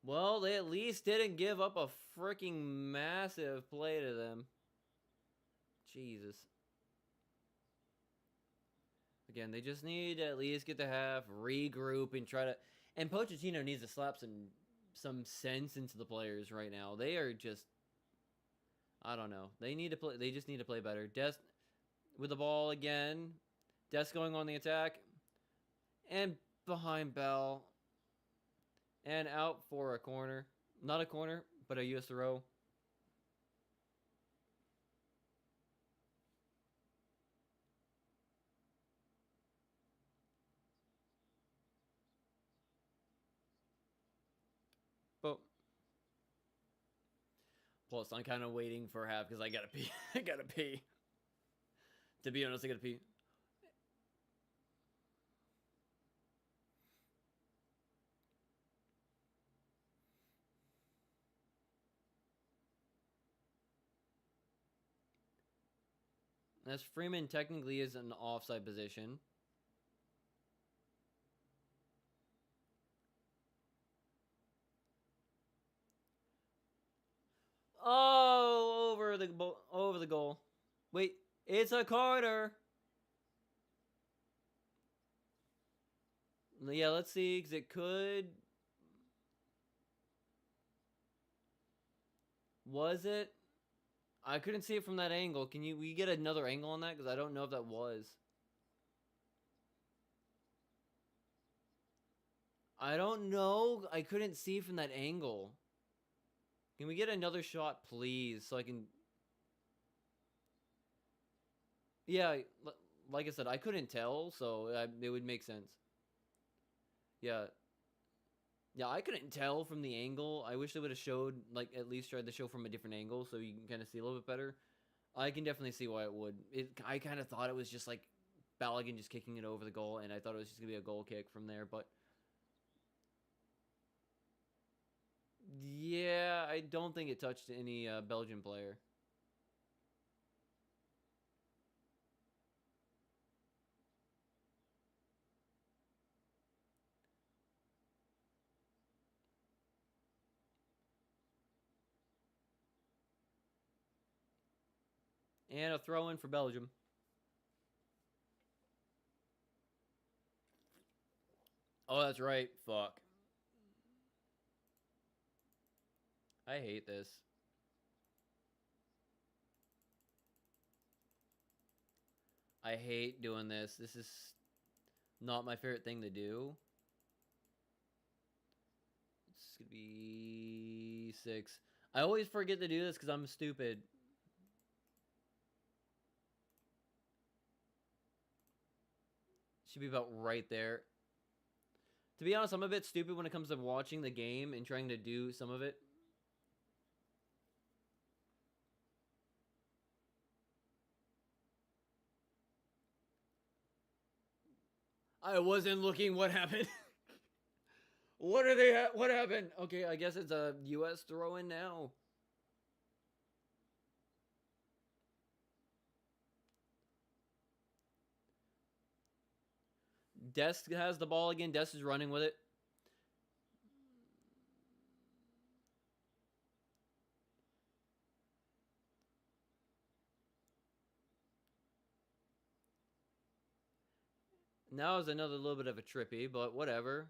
Well, they at least didn't give up a freaking massive play to them. Jesus. Again, they just need to at least get the half, regroup, and try to. And Pochettino needs to slap some sense into the players right now. They are just, I don't know. They need to play. They just need to play better. Des with the ball again. Des going on the attack, and behind Bell, and out for a corner. Not a corner, but a US row. But plus, I'm kind of waiting for half because I gotta pee. I gotta pee. To be honest, I gotta pee. As Freeman technically is an offside position. Oh, over the goal. Wait, it's a corner. Yeah, let's see, because it could. Was it? I couldn't see it from that angle. Can we get another angle on that? Because I don't know if that was. I don't know. I couldn't see from that angle. Can we get another shot, please, so I can? Yeah, like I said, I couldn't tell, so it would make sense. Yeah, yeah, I couldn't tell from the angle. I wish they would have showed, like, at least tried to show from a different angle so you can kind of see a little bit better. I can definitely see why it would. I kind of thought it was just like Balogun just kicking it over the goal, and I thought it was just gonna be a goal kick from there. But yeah, I don't think it touched any Belgian player. And a throw-in for Belgium. Oh, that's right. Fuck. I hate this. I hate doing this. This is not my favorite thing to do. It's gonna be 6. I always forget to do this because I'm stupid. Should be about right there. To be honest, I'm a bit stupid when it comes to watching the game and trying to do some of it. I wasn't looking. What happened? What are they? What happened? Okay, I guess it's a U.S. throw-in now. Dest has the ball again. Dest is running with it. Now is another little bit of a trippy, but whatever.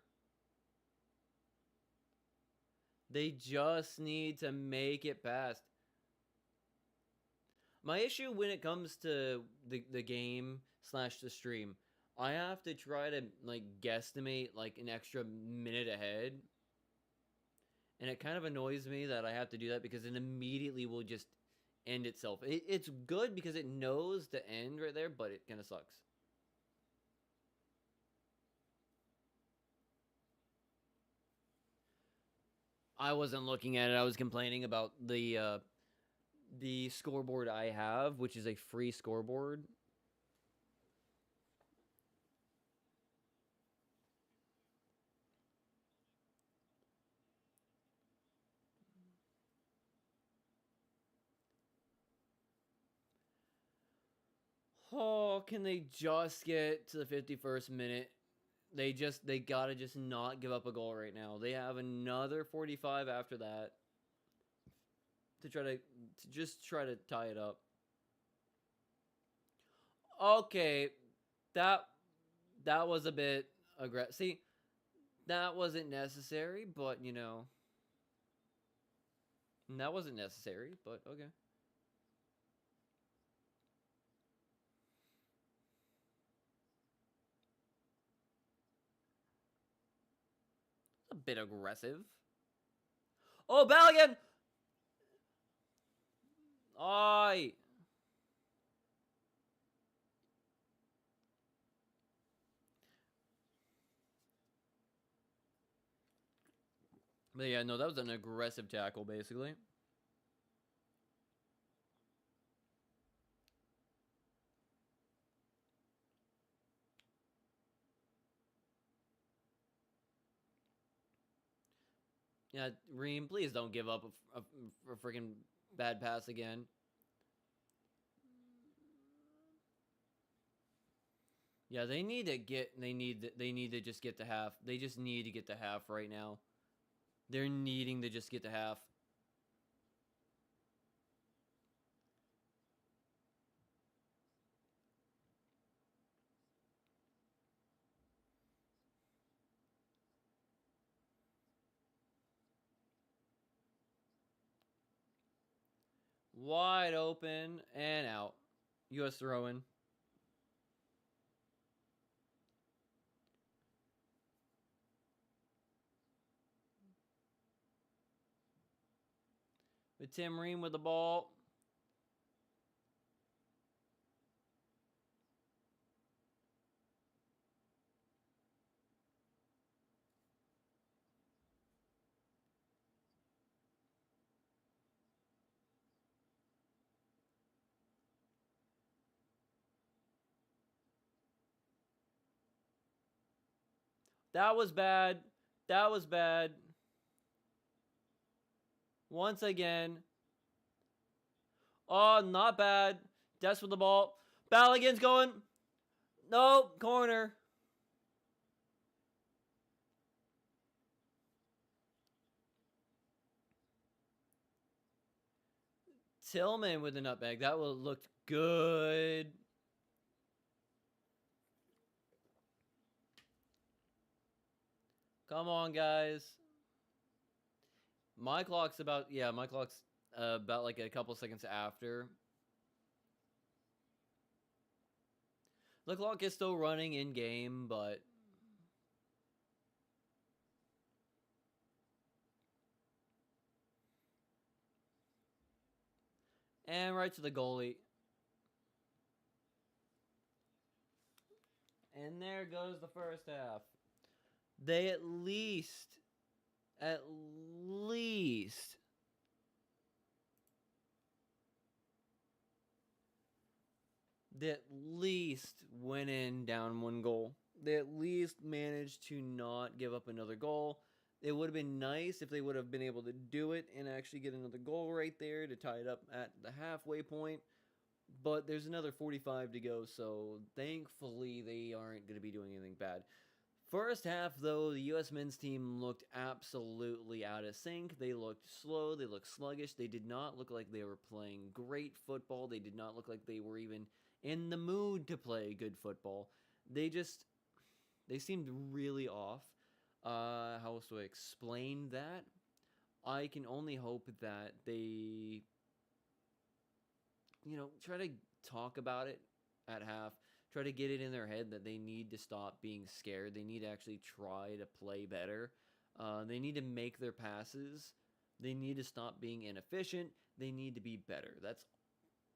They just need to make it past. My issue when it comes to the game slash the stream, I have to try to like guesstimate like an extra minute ahead. And it kind of annoys me that I have to do that because it immediately will just end itself. It's good because it knows the end right there, but it kind of sucks. I wasn't looking at it. I was complaining about the scoreboard I have, which is a free scoreboard. Oh, can they just get to the 51st minute? They gotta just not give up a goal right now. They have another 45 after that to just try to tie it up. Okay, that that was a bit aggressive. See, that wasn't necessary, but you know, that wasn't necessary, but okay. A bit aggressive. Oh, Baligan! Oi! But yeah, no, that was an aggressive tackle, basically. Yeah, Reem, please don't give up a freaking bad pass again. Yeah, they need to get. They need to just get to half. They just need to get to half right now. They're needing to just get to half. Wide open and out. U.S. throw-in. With Tim Ream with the ball. That was bad. That was bad. Once again. Oh, not bad. Des with the ball. Baligan's going. No, corner. Tillman with the nutmeg. That will looked good. Come on, guys. My clock's about, yeah, my clock's about like a couple seconds after. The clock is still running in game, but and right to the goalie. And there goes the first half. They at least they at least went in down 1 goal. They at least managed to not give up another goal. It would have been nice if they would have been able to do it and actually get another goal right there to tie it up at the halfway point. But there's another 45 to go, so thankfully they aren't going to be doing anything bad. First half, though, the U.S. men's team looked absolutely out of sync. They looked slow. They looked sluggish. They did not look like they were playing great football. They did not look like they were even in the mood to play good football. They seemed really off. How else do I explain that? I can only hope that they, try to talk about it at half. Try to get it in their head that they need to stop being scared. They need to actually try to play better. They need to make their passes. They need to stop being inefficient. They need to be better. That's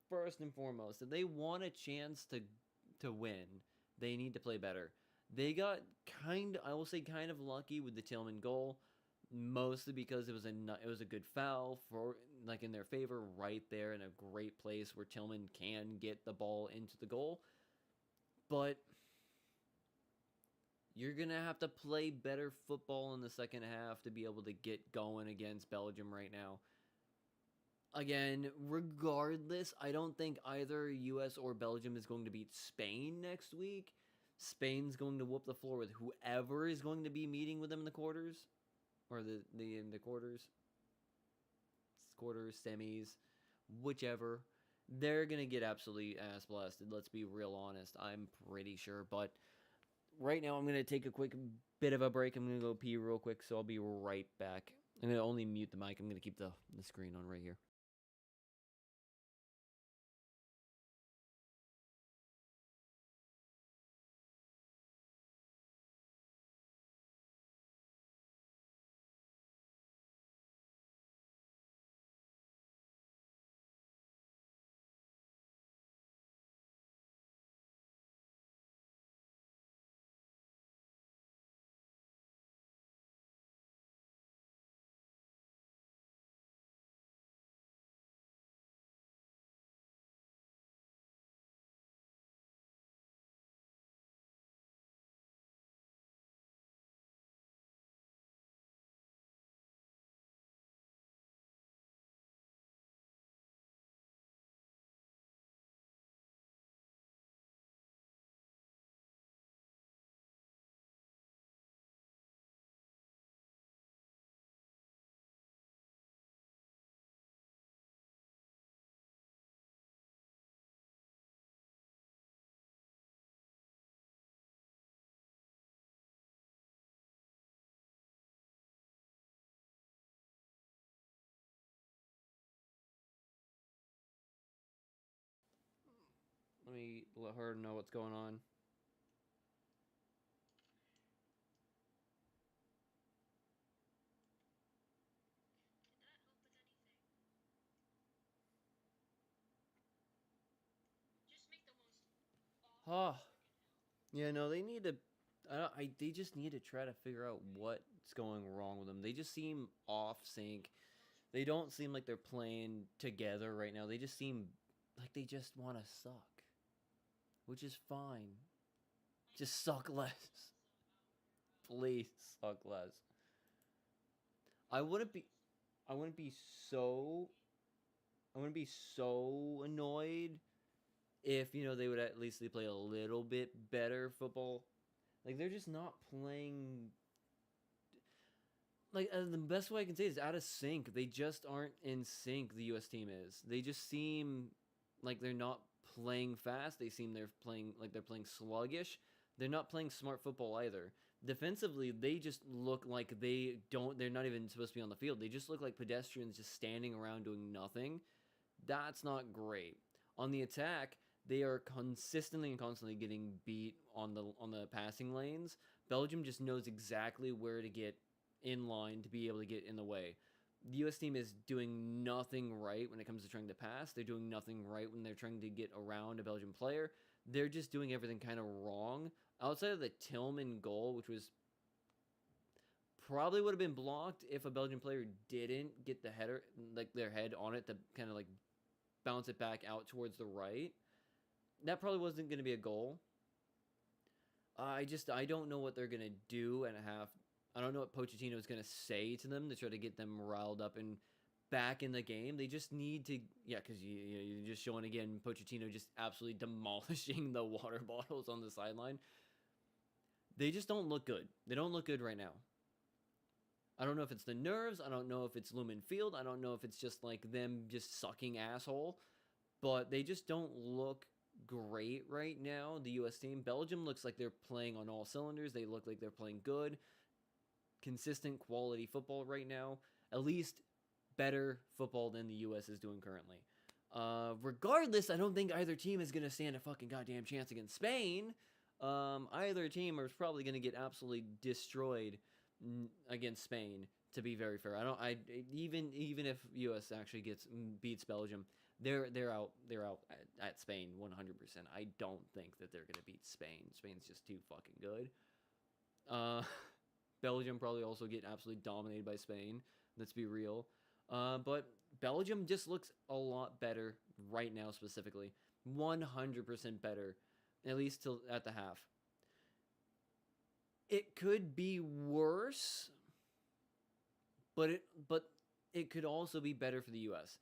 first and foremost. If they want a chance to win, they need to play better. They got I will say kind of lucky with the Tillman goal, mostly because it was a good foul for like in their favor right there in a great place where Tillman can get the ball into the goal. But you're going to have to play better football in the second half to be able to get going against Belgium right now. Again, regardless, I don't think either US or Belgium is going to beat Spain next week. Spain's going to whoop the floor with whoever is going to be meeting with them in the quarters. Or in the quarters, semis, whichever. They're going to get absolutely ass blasted. Let's be real honest. I'm pretty sure. But right now, I'm going to take a quick bit of a break. I'm going to go pee real quick, so I'll be right back. I'm going to only mute the mic. I'm going to keep the screen on right here. Let me let her know what's going on. Oh, yeah, no, they need to. They just need to try to figure out what's going wrong with them. They just seem off sync. They don't seem like they're playing together right now. They just seem like they just want to suck, which is fine. Just suck less. Please suck less. I wouldn't be. I wouldn't be so. I wouldn't be so annoyed if they would at least play a little bit better football. Like they're just not playing. like the best way I can say is out of sync. They just aren't in sync. The U.S. team is. They just seem like they're not playing fast. They seem they're playing sluggish. They're not playing smart football either. Defensively, they just look like they don't. They're not even supposed to be on the field. They just look like pedestrians just standing around doing nothing. That's not great. On the attack, they are consistently and constantly getting beat on the passing lanes. Belgium just knows exactly where to get in line to be able to get in the way. The US team is doing nothing right when it comes to trying to pass. They're doing nothing right when they're trying to get around a Belgian player. They're just doing everything kind of wrong. Outside of the Tillman goal, which was probably would have been blocked if a Belgian player didn't get the header, like their head on it to kind of like bounce it back out towards the right. That probably wasn't going to be a goal. I don't know what they're going to do and a half. I don't know what Pochettino is going to say to them to try to get them riled up and back in the game. They just need to, yeah, because you're just showing again Pochettino just absolutely demolishing the water bottles on the sideline. They just don't look good. They don't look good right now. I don't know if it's the nerves. I don't know if it's Lumen Field. I don't know if it's just like them just sucking asshole. But they just don't look great right now, the U.S. team. Belgium looks like they're playing on all cylinders. They look like they're playing good, consistent quality football right now. At least better football than the U.S. is doing currently. Regardless, I don't think either team is going to stand a fucking goddamn chance against Spain. Either team is probably going to get absolutely destroyed against Spain. To be very fair, even if U.S. actually beats Belgium, they're out at Spain 100%. I don't think that they're gonna beat Spain. Spain's just too fucking good. Uh, Belgium probably also get absolutely dominated by Spain. Let's be real. But Belgium just looks a lot better right now, specifically 100% better, at least till at the half. It could be worse, but it could also be better for the U.S.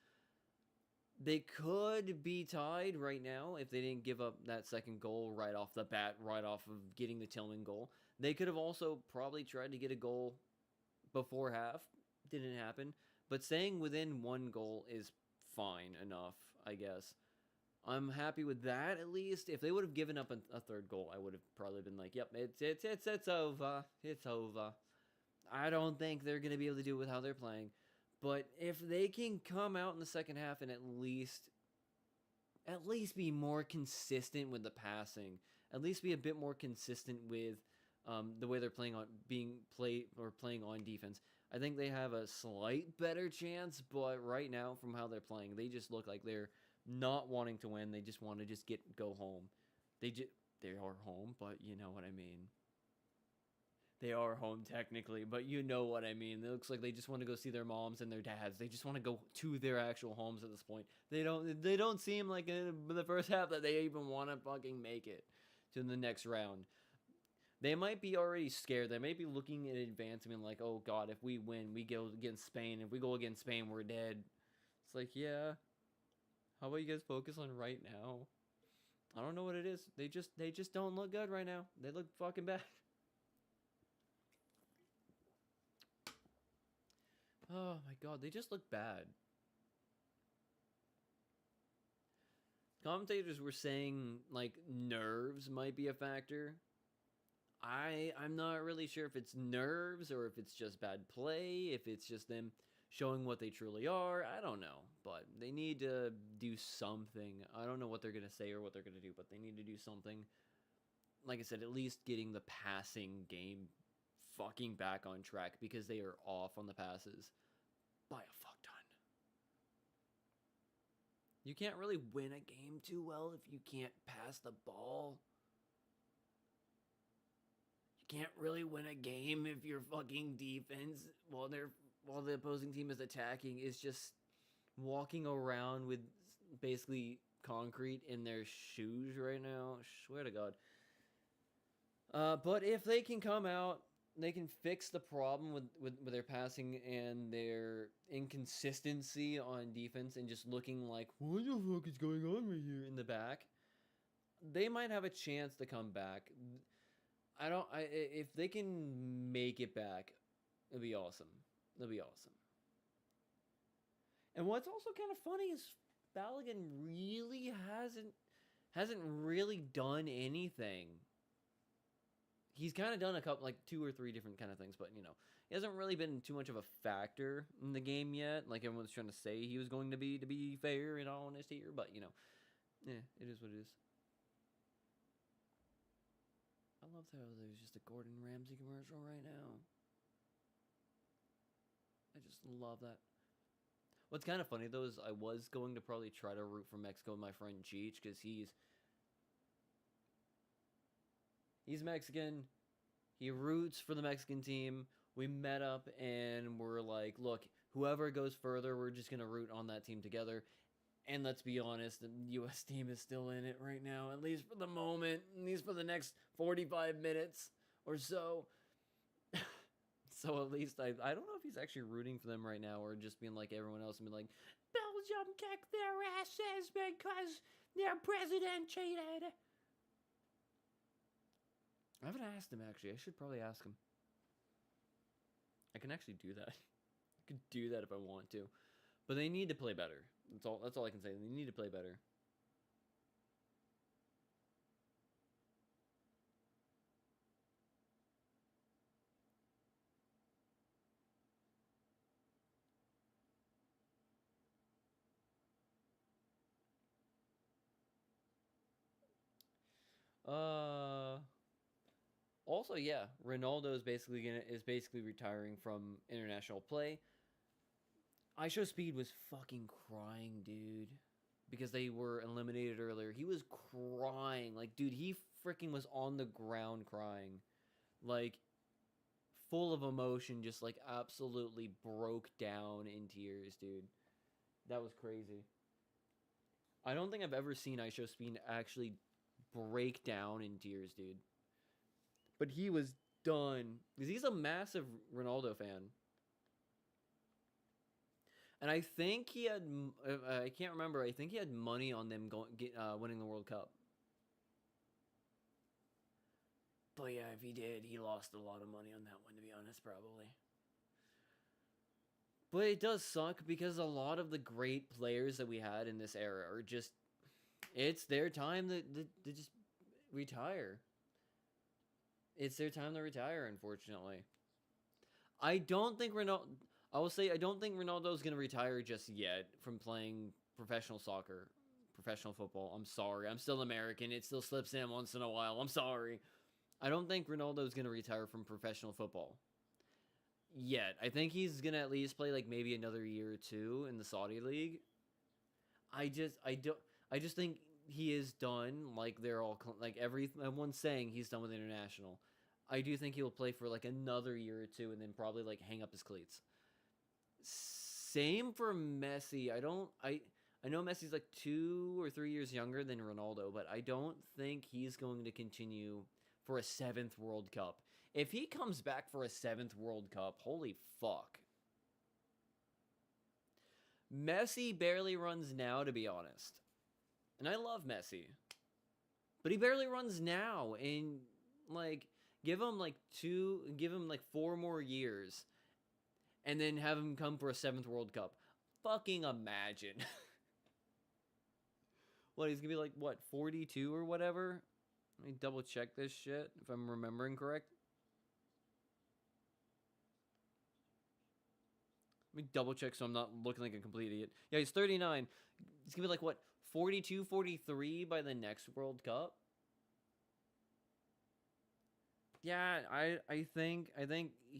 They could be tied right now if they didn't give up that second goal right off the bat, right off of getting the Tillman goal. They could have also probably tried to get a goal before half. Didn't happen. But staying within one goal is fine enough, I guess. I'm happy with that at least. If they would have given up a third goal, I would have probably been like, "Yep, it's over. It's over." I don't think they're going to be able to do it with how they're playing. But if they can come out in the second half and at least be more consistent with the passing, at least be a bit more consistent with the way they're playing on defense, I think they have a slight better chance. But right now, from how they're playing, they just look like they're not wanting to win. They just want to go home. They are home, but you know what I mean. They are home technically, but you know what I mean. It looks like they just want to go see their moms and their dads. They just want to go to their actual homes at this point. They don't seem like in the first half that they even want to fucking make it to the next round. They might be already scared. They might be looking in advance and being like, "Oh God, if we win, we go against Spain. If we go against Spain, we're dead." It's like, yeah. How about you guys focus on right now? I don't know what it is. They just don't look good right now. They look fucking bad. Oh my God, they just look bad. Commentators were saying like nerves might be a factor. I'm not really sure if it's nerves or if it's just bad play, if it's just them showing what they truly are. I don't know, but they need to do something. I don't know what they're going to say or what they're going to do, but they need to do something. Like I said, at least getting the passing game fucking back on track because they are off on the passes by a fuck ton. You can't really win a game too well if you can't pass the ball. You can't really win a game if your fucking defense while the opposing team is attacking is just walking around with basically concrete in their shoes right now. Swear to God. But if they can come out, they can fix the problem with their passing and their inconsistency on defense and just looking like, what the fuck is going on right here in the back? They might have a chance to come back. If they can make it back, It'll be awesome. It'll be awesome. And what's also kind of funny is Balogun really hasn't really done anything. He's kind of done a couple, like 2 or 3 different kind of things, but he hasn't really been too much of a factor in the game yet. Like everyone's trying to say he was going to be fair and honest here, but it is what it is. I love how there's just a Gordon Ramsay commercial right now. I just love that. What's kind of funny though is I was going to probably try to root for Mexico with my friend Cheech because he's Mexican. He roots for the Mexican team. We met up and we're like, look, whoever goes further, we're just gonna root on that team together. And let's be honest, the U.S. team is still in it right now, at least for the moment, at least for the next 45 minutes or so. So at least I don't know if he's actually rooting for them right now or just being like everyone else and being like, Belgium kicked their asses because their president cheated. I haven't asked him actually. I should probably ask him. I can actually do that. I could do that if I want to. But they need to play better. That's all I can say. They need to play better. Uh Also, yeah, Ronaldo is basically retiring from international play. IShowSpeed was fucking crying, dude, because they were eliminated earlier. He was crying, like, dude, he freaking was on the ground crying, like, full of emotion, just like absolutely broke down in tears, dude. That was crazy. I don't think I've ever seen IShowSpeed actually break down in tears, dude. But he was done because he's a massive Ronaldo fan. And I think he had, I can't remember, I think he had money on them winning the World Cup. But yeah, if he did, he lost a lot of money on that one, to be honest, probably. But it does suck because a lot of the great players that we had in this era are just, it's their time to just retire. It's their time to retire, unfortunately. I don't think Ronaldo. I will say I don't think Ronaldo's gonna retire just yet from playing professional soccer, professional football. I'm sorry. I'm still American. It still slips in once in a while. I'm sorry. I don't think Ronaldo's gonna retire from professional football yet. I think he's gonna at least play like maybe another year or two in the Saudi league. I just think he is done. Like they're all like everyone's saying he's done with international. I do think he'll play for like another year or two and then probably like hang up his cleats. Same for Messi. I know Messi's like 2 or 3 years younger than Ronaldo, but I don't think he's going to continue for a 7th World Cup. If he comes back for a 7th World Cup, holy fuck. Messi barely runs now, to be honest. And I love Messi. But he barely runs now. And, like, give him, like, 4 more years. And then have him come for a 7th World Cup. Fucking imagine. What, he's gonna be, like, what, 42 or whatever? Let me double check this shit, if I'm remembering correct. Let me double check so I'm not looking like a complete idiot. Yeah, he's 39. He's gonna be like, what, 42, 43 by the next World Cup? Yeah, I think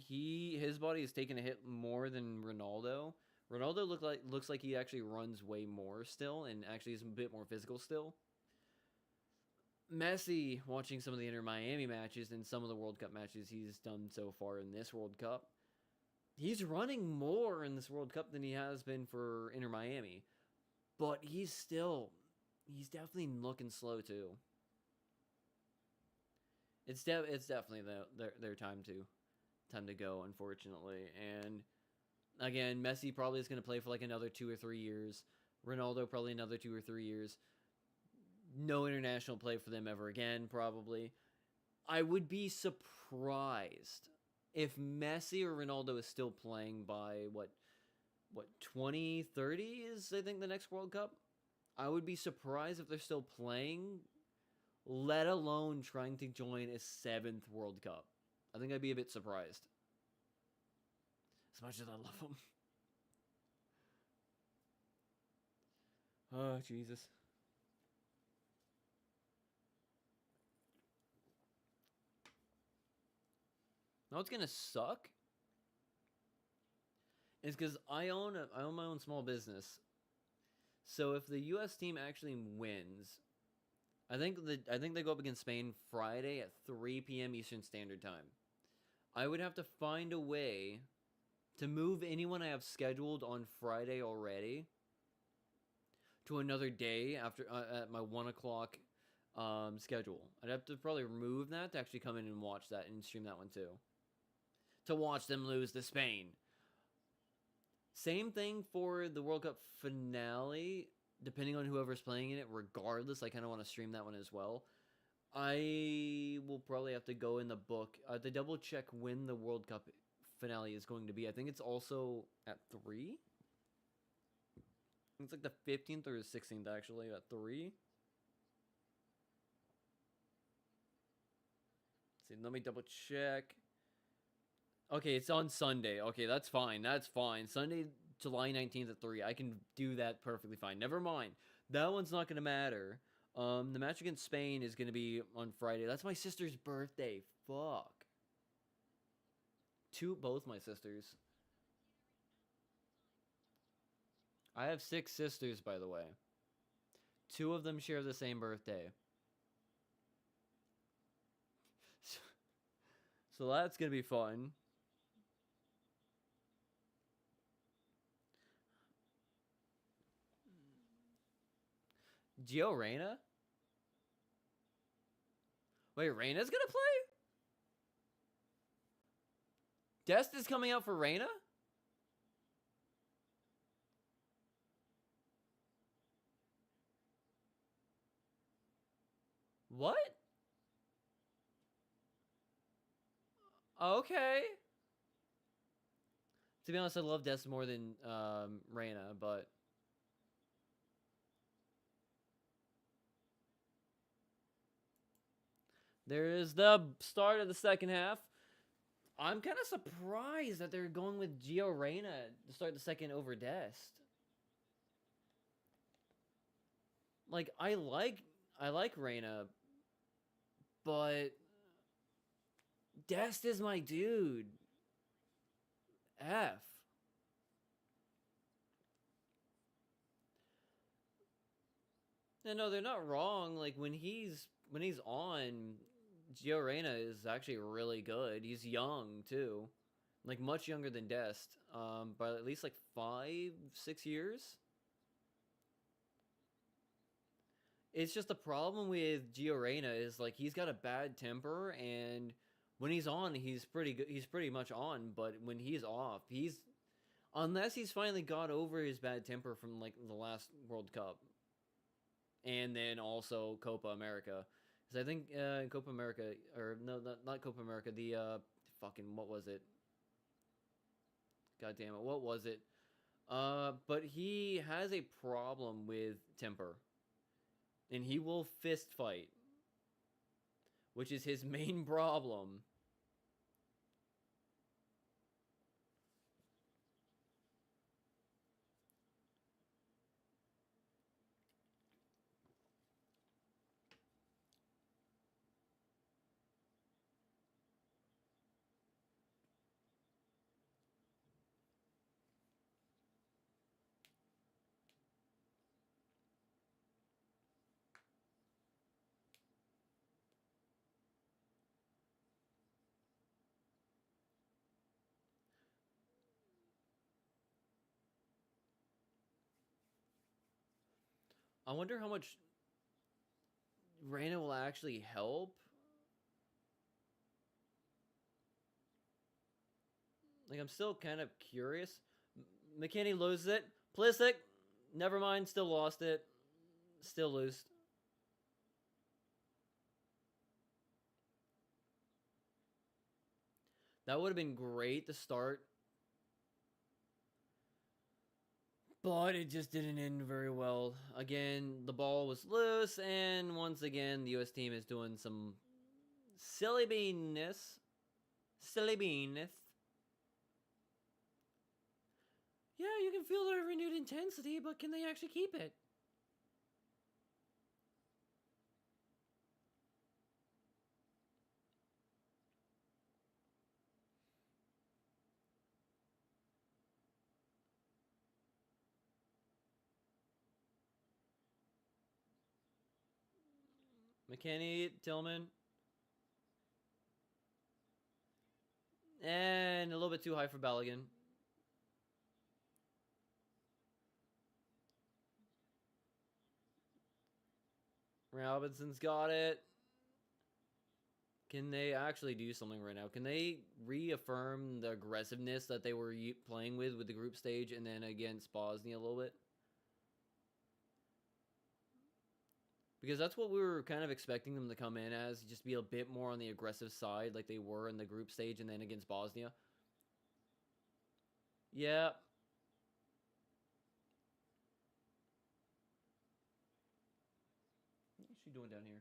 his body is taking a hit more than Ronaldo. Ronaldo looks like he actually runs way more still and actually is a bit more physical still. Messi, watching some of the Inter Miami matches and some of the World Cup matches he's done so far in this World Cup, he's running more in this World Cup than he has been for Inter Miami. But he's definitely looking slow too. It's definitely their time to go, unfortunately. And again, Messi probably is going to play for like another 2 or 3 years. Ronaldo probably another 2 or 3 years. No international play for them ever again, probably. I would be surprised if Messi or Ronaldo is still playing by what 2030 is, I think, the next World Cup. I would be surprised if they're still playing, let alone trying to join a seventh World Cup. I think I'd be a bit surprised. As much as I love them. Oh, Jesus. Now it's gonna suck. Is because I own my own small business. So if the U.S. team actually wins, I think they go up against Spain Friday at 3 p.m. Eastern Standard Time. I would have to find a way to move anyone I have scheduled on Friday already to another day after at my 1 o'clock schedule. I'd have to probably remove that to actually come in and watch that and stream that one too. To watch them lose to Spain. Same thing for the World Cup finale. Depending on whoever's playing in it, regardless, I kind of want to stream that one as well. I will probably have to go in the book to double check when the World Cup finale is going to be. I think it's also at 3. It's like the 15th or the 16th, actually, at 3. Let's see, let me double check. Okay, it's on Sunday. Okay, that's fine. That's fine. Sunday, July 19th at 3. I can do that perfectly fine. Never mind. That one's not going to matter. The match against Spain is going to be on Friday. That's my sister's birthday. Fuck. Both my sisters. I have 6 sisters, by the way. 2 of them share the same birthday. So that's going to be fun. Gio Reyna? Wait, Reyna's going to play? Dest is coming out for Reyna? What? Okay. To be honest, I love Dest more than Reyna, but... There is the start of the second half. I'm kind of surprised that they're going with Gio Reyna to start the second over Dest. Like, I like Reyna, but Dest is my dude. F. No, they're not wrong. Like when he's on, Gio Reyna is actually really good. He's young too, like much younger than Dest, by at least like 5-6 years. It's just the problem with Gio Reyna is like he's got a bad temper, and when he's on, he's pretty good. He's pretty much on, but when he's off, unless he's finally got over his bad temper from like the last World Cup, and then also Copa America, because I think Copa America, or no, not Copa America, the fucking what was it? God damn it, what was it? But he has a problem with temper, and he will fist fight, which is his main problem. I wonder how much Reyna will actually help. Like, I'm still kind of curious. McKinney loses it. Pulisic, never mind, still lost it. Still lost. That would have been great to start, but it just didn't end very well. Again, the ball was loose, and once again, the U.S. team is doing some silly beanness. Silly beanness. Yeah, you can feel their renewed intensity, but can they actually keep it? McKinney, Tillman, and a little bit too high for Balogun. Robinson's got it. Can they actually do something right now? Can they reaffirm the aggressiveness that they were playing with the group stage and then against Bosnia a little bit? Because that's what we were kind of expecting them to come in as, just be a bit more on the aggressive side like they were in the group stage and then against Bosnia. Yeah. What's she doing down here?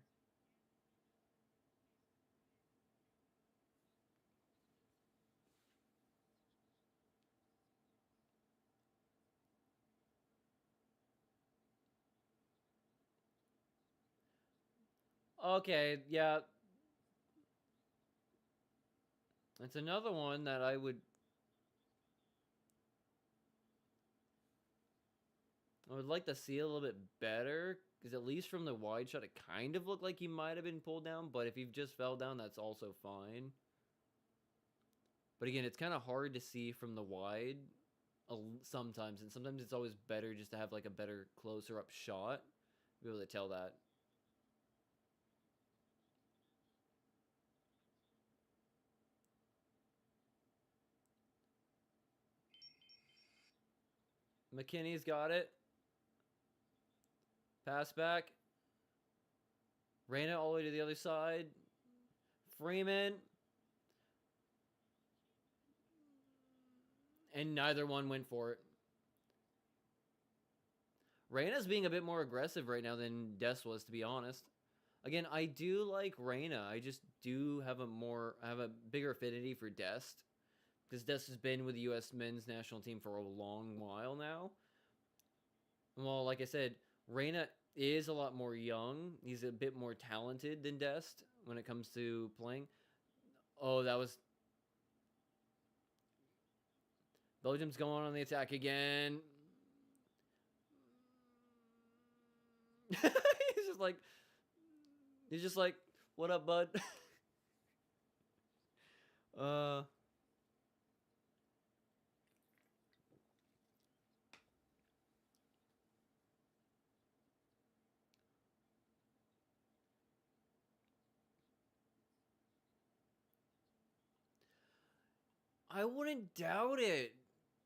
Okay, yeah. It's another one that I would like to see a little bit better, because at least from the wide shot, it kind of looked like he might have been pulled down. But if he just fell down, that's also fine. But again, it's kind of hard to see from the wide sometimes, and sometimes it's always better just to have like a better closer up shot, be able to tell that. McKinney's got it. Pass back. Ran it all the way to the other side. Freeman. And neither one went for it. Reyna's being a bit more aggressive right now than Des was, to be honest. Again, I do like Reyna. I just do have a bigger affinity for Dest, because Dest has been with the U.S. men's national team for a long while now. Well, like I said, Reyna is a lot more young. He's a bit more talented than Dest when it comes to playing. Oh, that was Belgium's going on the attack again. he's just like he's just like, what up, bud? uh I wouldn't doubt it.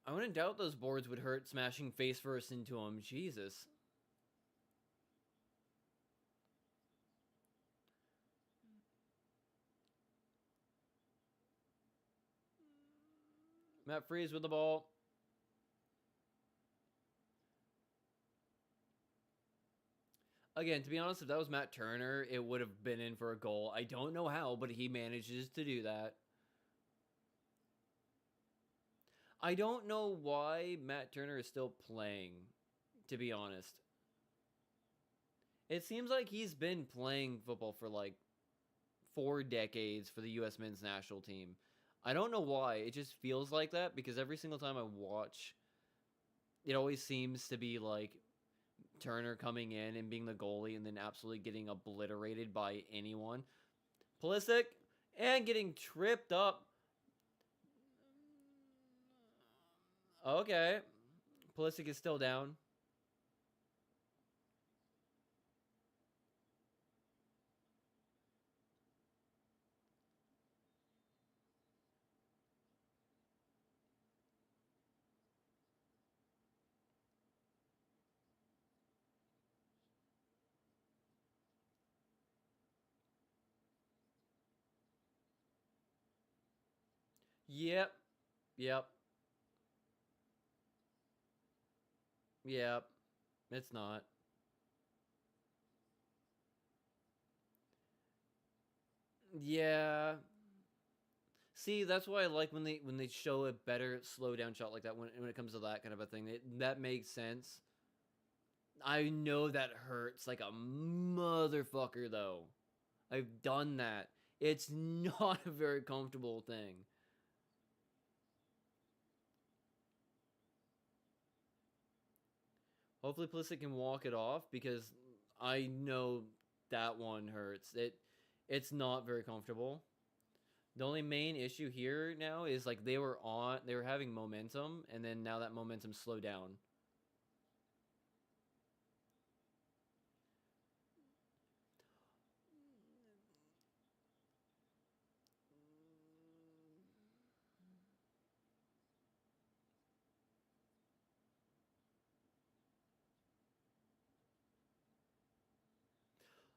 I wouldn't doubt those boards would hurt smashing face first into him. Jesus. Matt Freeze with the ball. Again, to be honest, if that was Matt Turner, it would have been in for a goal. I don't know how, but he manages to do that. I don't know why Matt Turner is still playing, to be honest. It seems like he's been playing football for like 4 decades for the U.S. men's national team. I don't know why. It just feels like that because every single time I watch, it always seems to be like Turner coming in and being the goalie and then absolutely getting obliterated by anyone. Pulisic and getting tripped up. Okay. Pulisic is still down. Yep. Yep. Yep. It's not. Yeah. See, that's why I like when they show a better slow down shot like that when it comes to that kind of a thing. That makes sense. I know that hurts like a motherfucker though. I've done that. It's not a very comfortable thing. Hopefully Pulisic can walk it off because I know that one hurts. It's not very comfortable. The only main issue here now is like they were having momentum and then now that momentum slowed down.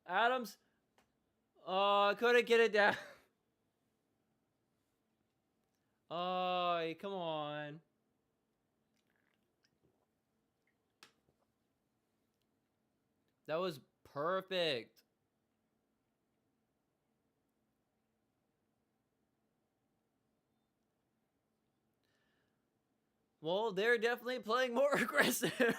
Adams, oh, couldn't get it down. Oh, come on. That was perfect. Well, they're definitely playing more aggressive.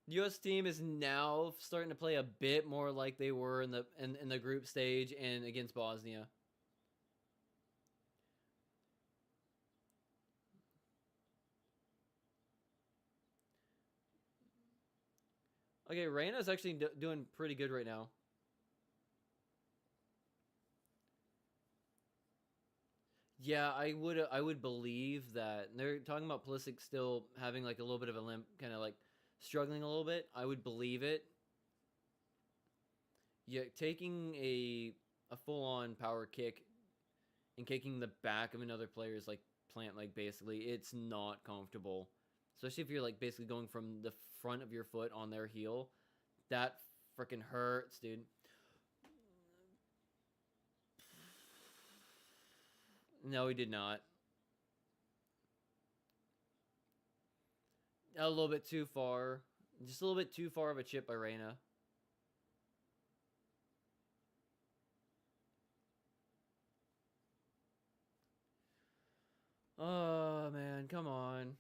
U.S. team is now starting to play a bit more like they were in the group stage and against Bosnia. Okay, Reyna's actually doing pretty good right now. Yeah, I would believe that. They're talking about Pulisic still having like a little bit of a limp, kind of like struggling a little bit. I would believe it. Yeah, taking a full on power kick and kicking the back of another player's like plant leg basically, it's not comfortable. Especially if you're like basically going from the front of your foot on their heel. That freaking hurts, dude. No, he did not. A little bit too far. Just a little bit too far of a chip by Reyna. Oh man, come on.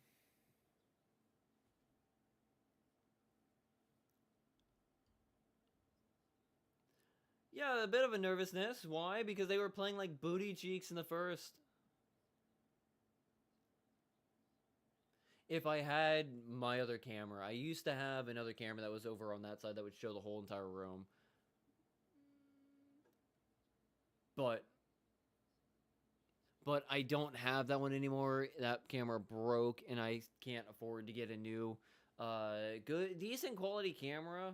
Yeah, a bit of a nervousness. Why? Because they were playing like booty cheeks in the first. If I had my other camera, I used to have another camera that was over on that side that would show the whole entire room. But I don't have that one anymore. That camera broke and I can't afford to get a new good decent quality camera.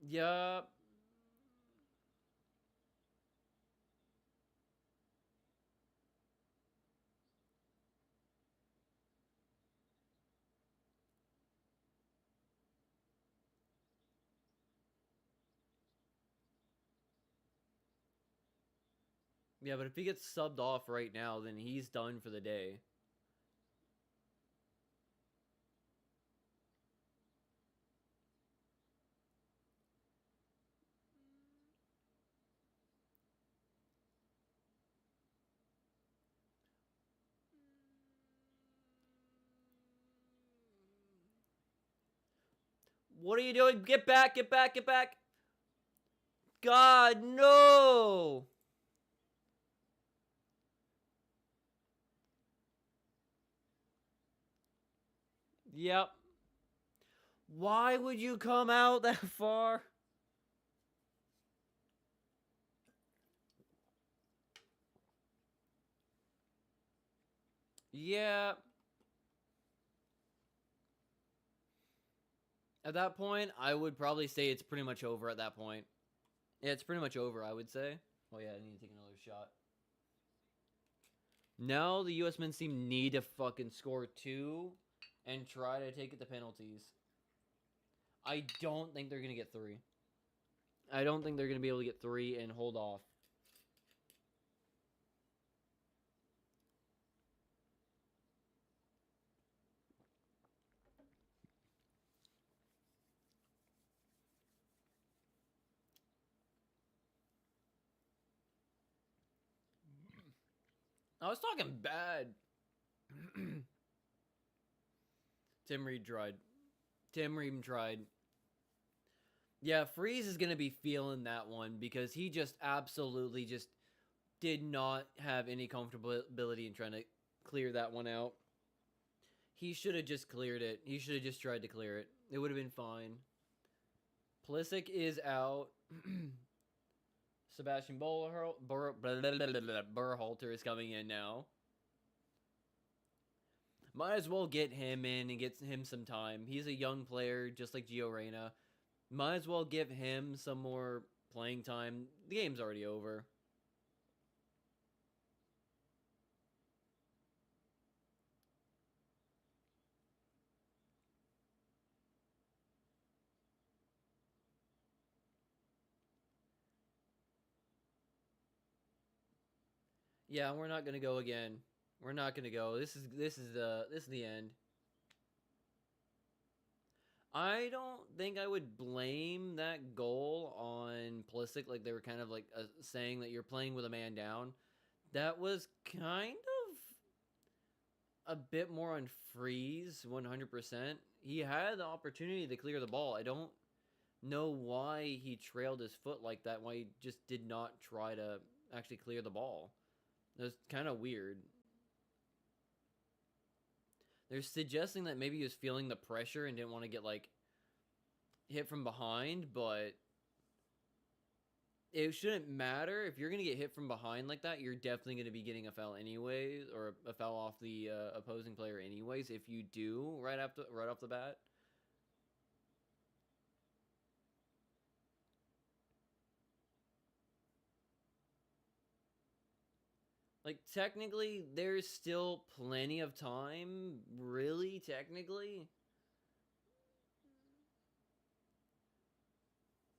Yeah. Yeah, but if he gets subbed off right now, then he's done for the day. What are you doing? Get back, get back, get back. God, no. Yep. Why would you come out that far? Yeah. At that point, I would probably say it's pretty much over at that point. Yeah, it's pretty much over, I would say. Oh, yeah, I need to take another shot. Now the U.S. men's team need to fucking score two and try to take it to penalties. I don't think they're going to get 3. I don't think they're going to be able to get 3 and hold off. I was talking bad. Tim Reed tried. Tim Reed tried. Yeah, Freeze is going to be feeling that one because he just absolutely just did not have any comfortability in trying to clear that one out. He should have just cleared it. He should have just tried to clear it. It would have been fine. Pulisic is out. Sebastian Berhalter is coming in now. Might as well get him in and get him some time. He's a young player, just like Gio Reyna. Might as well give him some more playing time. The game's already over. Yeah, we're not gonna go again. We're not gonna go. This is the end. I don't think I would blame that goal on Pulisic. Like they were kind of like saying that you're playing with a man down. That was kind of a bit more on Freeze 100%. He had the opportunity to clear the ball. I don't know why he trailed his foot like that. Why he just did not try to actually clear the ball. It was kind of weird. They're suggesting that maybe he was feeling the pressure and didn't want to get like hit from behind, but it shouldn't matter if you're gonna get hit from behind like that. You're definitely gonna be getting a foul anyways, or a foul off the opposing player anyways. If you do right off the bat. Like technically, there's still plenty of time. Really, technically.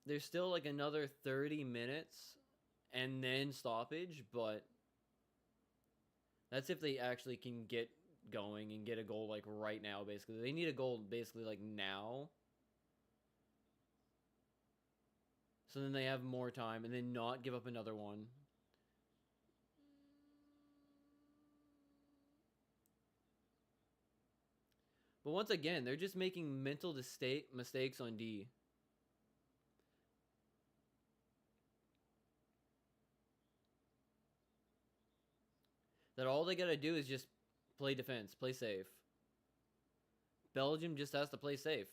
There's still like another 30 minutes and then stoppage, but that's if they actually can get going and get a goal like right now, basically. They need a goal basically like now. So then they have more time and then not give up another one. But once again, they're just making mental mistakes on D. That all they gotta do is just play defense, play safe. Belgium just has to play safe.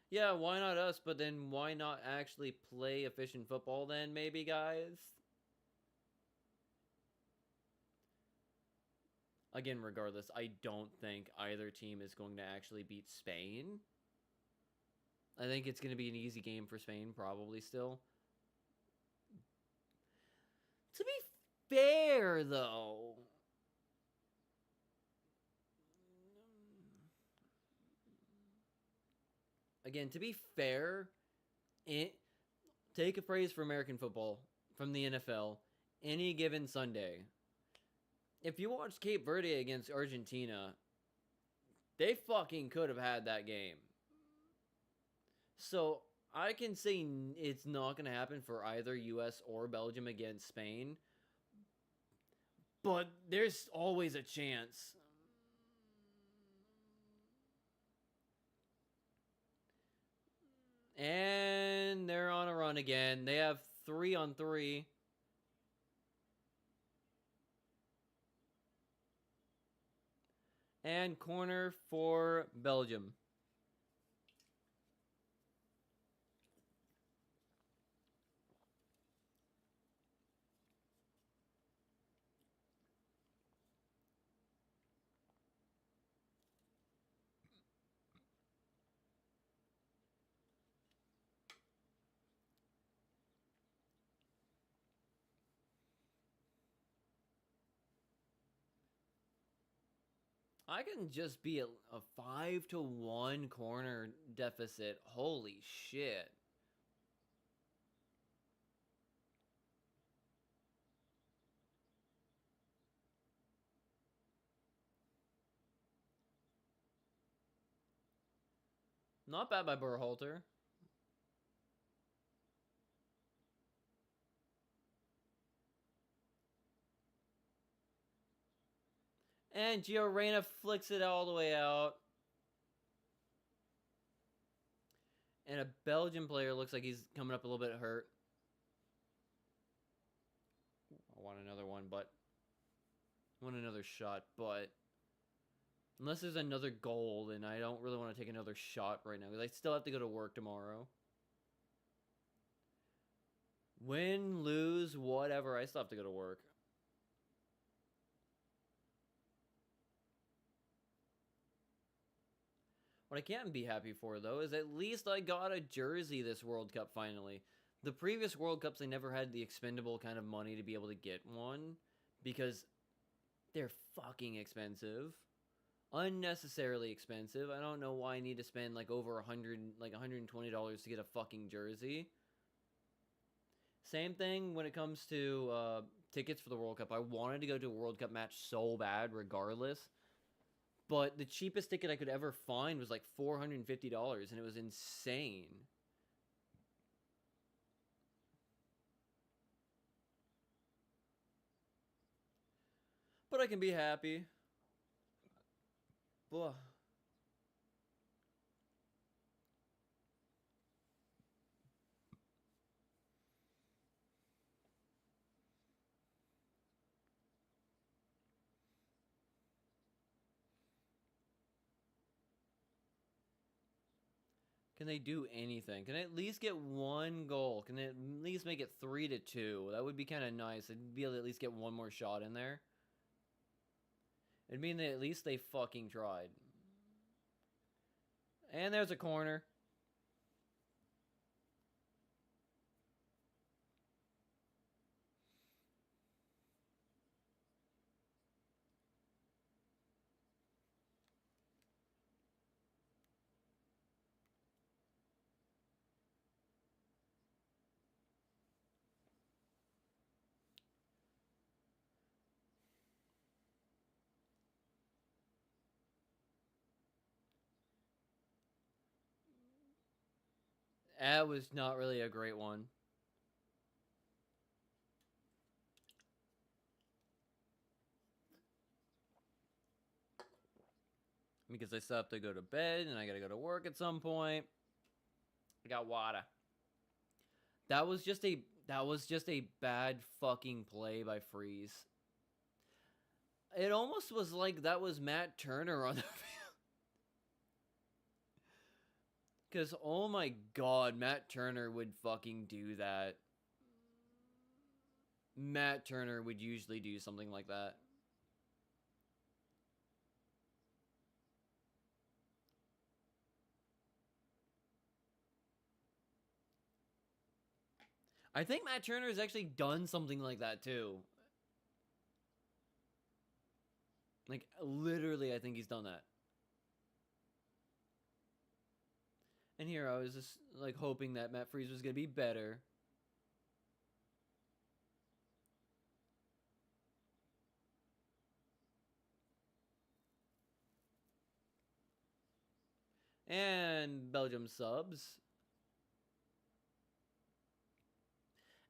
Yeah, why not us? But then why not actually play efficient football then, maybe, guys? Again, regardless, I don't think either team is going to actually beat Spain. I think it's going to be an easy game for Spain, probably still. To be fair, though, again, to be fair, take a phrase for American football from the NFL. Any given Sunday, if you watch Cape Verde against Argentina, they fucking could have had that game. So I can say it's not going to happen for either US or Belgium against Spain, but there's always a chance. And they're on a run again. They have 3-on-3. And corner for Belgium. I can just be a 5-1 corner deficit. Holy shit. Not bad by Berhalter. And Gio Reyna flicks it all the way out. And a Belgian player looks like he's coming up a little bit hurt. I want another one, but... I want another shot, but... Unless there's another goal, then I don't really want to take another shot right now. Because I still have to go to work tomorrow. Win, lose, whatever. I still have to go to work. What I can't be happy for, though, is at least I got a jersey this World Cup finally. The previous World Cups, I never had the expendable kind of money to be able to get one. Because they're fucking expensive. Unnecessarily expensive. I don't know why I need to spend like over $120 to get a fucking jersey. Same thing when it comes to tickets for the World Cup. I wanted to go to a World Cup match so bad, regardless. But the cheapest ticket I could ever find was like $450, and it was insane. But I can be happy. Ugh. Can they do anything? Can they at least get one goal? Can they at least make it 3-2? That would be kind of nice. I'd be able to at least get one more shot in there. It'd mean that at least they fucking tried. And there's a corner. That was not really a great one. Because I still have to go to bed and I gotta go to work at some point. I got water. That was just a bad fucking play by Freeze. It almost was like that was Matt Turner on the field. Because, oh my god, Matt Turner would fucking do that. Matt Turner would usually do something like that. I think Matt Turner has actually done something like that too. Like, literally, I think he's done that. And here I was just, like, hoping that Matt Freeze was going to be better. And Belgium subs.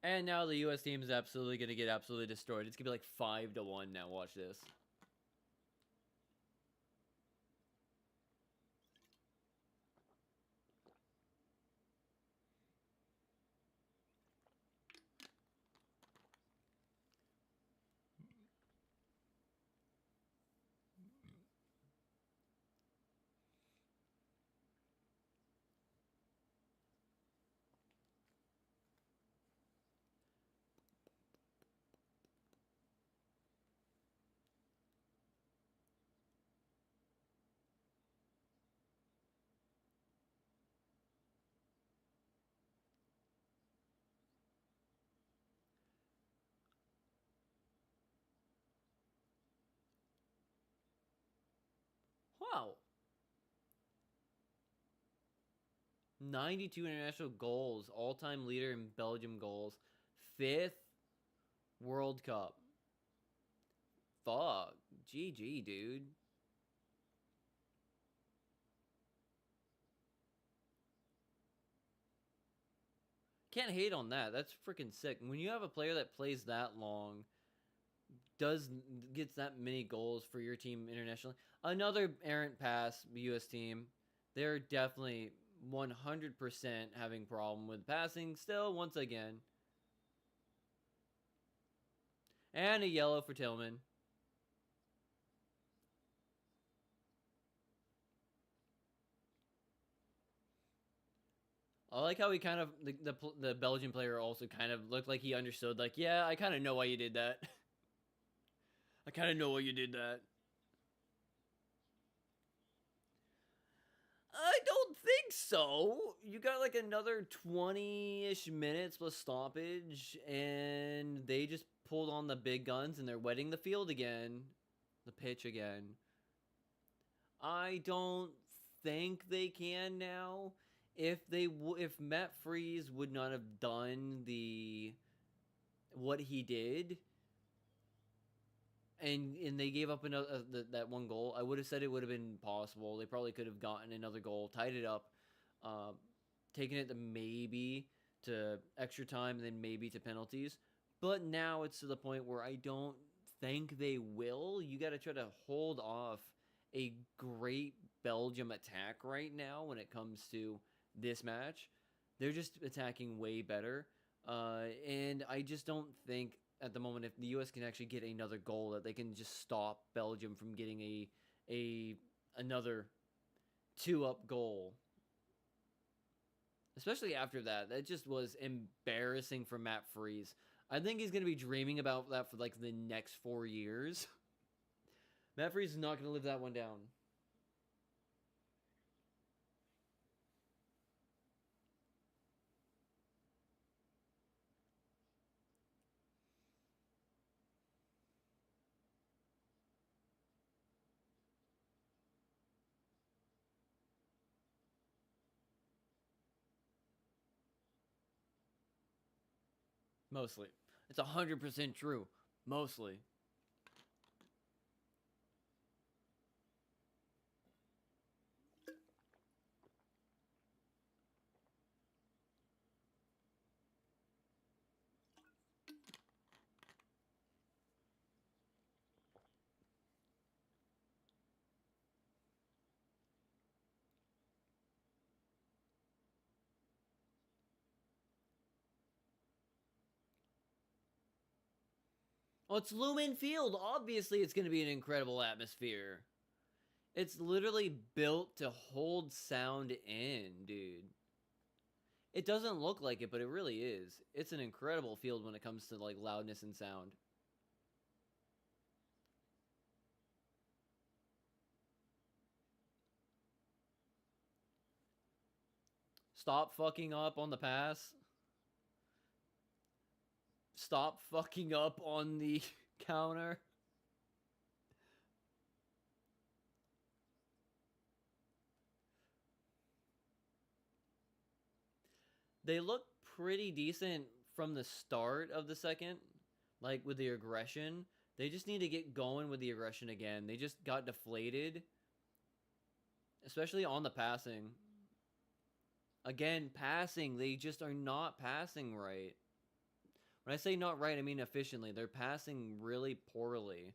And now the US team is absolutely going to get absolutely destroyed. It's going to be like 5-1 now. Watch this. 92 international goals, all-time leader in Belgium goals, fifth World Cup. Fuck, GG, dude. Can't hate on that. That's freaking sick. When you have a player that plays that long, does gets that many goals for your team internationally. Another errant pass, U.S. team. They're definitely 100% having problem with passing still once again. And a yellow for Tillman. I like how he kind of the Belgian player also kind of looked like he understood. Like, yeah, I kind of know why you did that. I kind of know why you did that. I don't think so. You got like another 20-ish minutes plus stoppage, and they just pulled on the big guns, and they're wetting the field again, the pitch again. I don't think they can now. If Matt Freeze would not have done the what he did, and they gave up another that one goal, I would have said it would have been possible. They probably could have gotten another goal, tied it up, uh, taken it to maybe to extra time, and then maybe to penalties. But now it's to the point where I don't think they will. You got to try to hold off a great Belgium attack right now when it comes to this match. They're just attacking way better. And I just don't think at the moment if the U.S. can actually get another goal that they can just stop Belgium from getting a another 2-up goal. Especially after that, that just was embarrassing for Matt Freeze. I think he's gonna be dreaming about that for like the next 4 years. Matt Freeze is not gonna live that one down. Mostly, it's 100% true. Mostly. Oh, it's Lumen Field. Obviously, it's going to be an incredible atmosphere. It's literally built to hold sound in, dude. It doesn't look like it, but it really is. It's an incredible field when it comes to like loudness and sound. Stop fucking up on the pass. Stop fucking up on the counter. They look pretty decent from the start of the second, like with the aggression. They just need to get going with the aggression again. They just got deflated, especially on the passing. Again, passing, they just are not passing right. When I say not right, I mean efficiently. They're passing really poorly.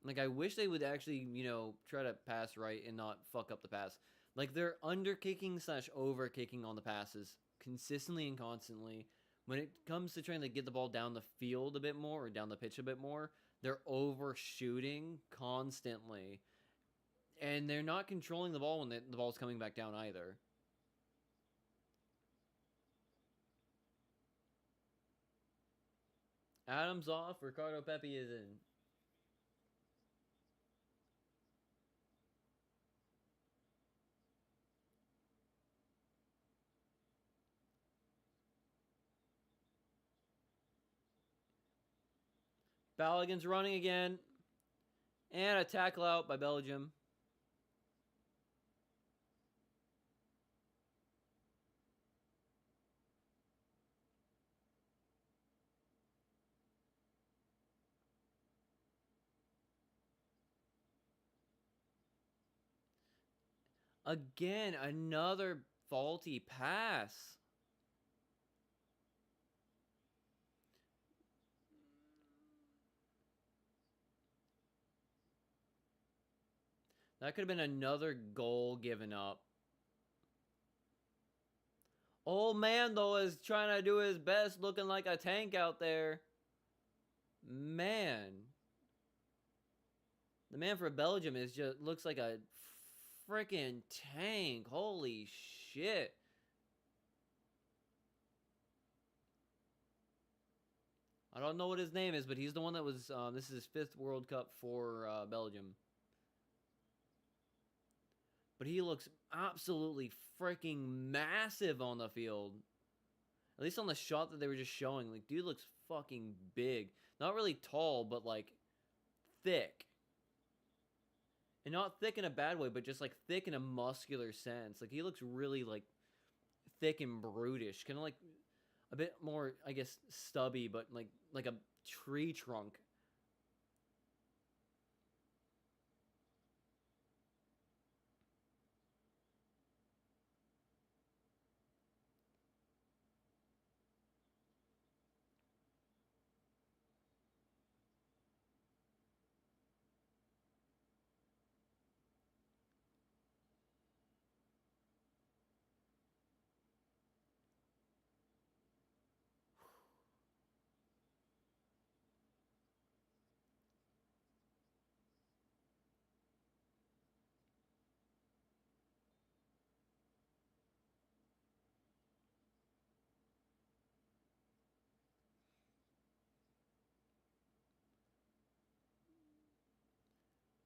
Like, I wish they would actually, try to pass right and not fuck up the pass. Like, they're under kicking slash over kicking on the passes consistently and constantly. When it comes to trying to get the ball down the field a bit more or down the pitch a bit more, they're overshooting constantly. And they're not controlling the ball when the ball's coming back down either. Adams off, Ricardo Pepi is in. Balogun's running again. And a tackle out by Belgium. Again, another faulty pass. That could have been another goal given up. Old man, though, is trying to do his best, looking like a tank out there. Man. The man for Belgium is just looks like a freaking tank. Holy shit. I don't know what his name is, but he's the one that was. This is his 5th World Cup for Belgium. But he looks absolutely freaking massive on the field. At least on the shot that they were just showing. Like, dude looks fucking big. Not really tall, but like thick. And not thick in a bad way, but just like thick in a muscular sense. Like, he looks really like thick and brutish. Kind of like a bit more, I guess, stubby, but like a tree trunk.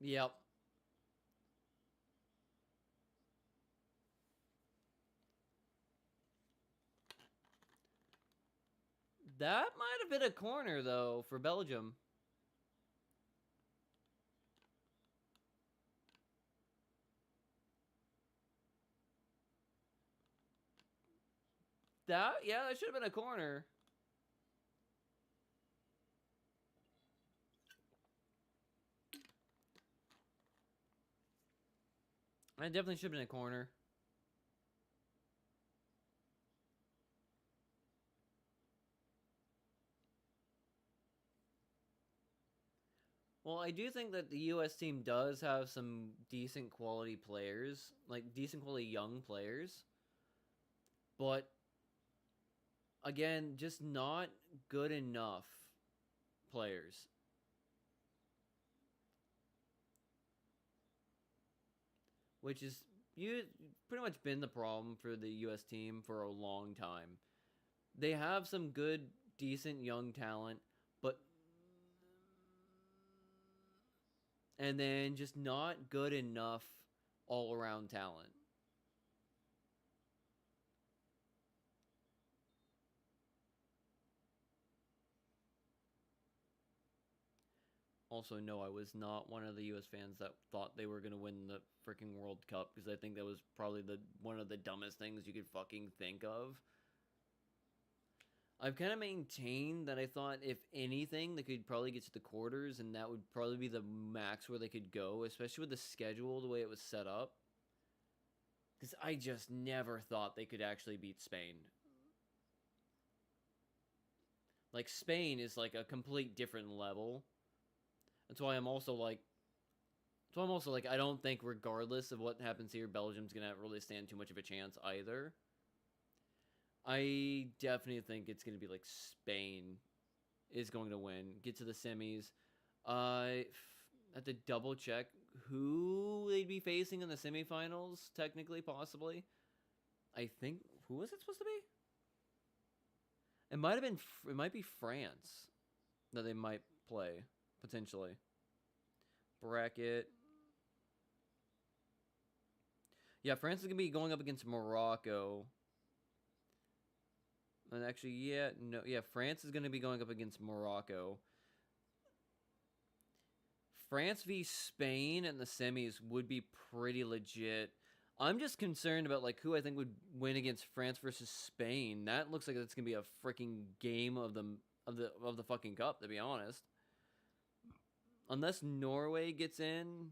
Yep. That might have been a corner, though, for Belgium. That should have been a corner. That definitely should have been a corner. Well, I do think that the U.S. team does have some decent quality players, like decent quality young players, but again, just not good enough players. Which is you pretty much been the problem for the U.S. team for a long time. They have some good, decent young talent, but and then just not good enough all around talent. Also, no, I was not one of the U.S. fans that thought they were gonna win the freaking World Cup because I think that was probably the one of the dumbest things you could fucking think of. I've kind of maintained that I thought if anything, they could probably get to the quarters, and that would probably be the max where they could go, especially with the schedule the way it was set up. Because I just never thought they could actually beat Spain. Like, Spain is like a complete different level. That's why I'm also like, I don't think, regardless of what happens here, Belgium's gonna really stand too much of a chance either. I definitely think it's gonna be like Spain is going to win, get to the semis. I have to double check who they'd be facing in the semifinals. Technically, possibly. I think who was it supposed to be? It might have been. It might be France that they might play potentially. Bracket. Yeah, France is gonna be going up against Morocco. And actually, yeah, no, yeah, France is gonna be going up against Morocco. France v Spain in the semis would be pretty legit. I'm just concerned about like who I think would win against France versus Spain. That looks like that's gonna be a freaking game of the fucking cup, to be honest. Unless Norway gets in.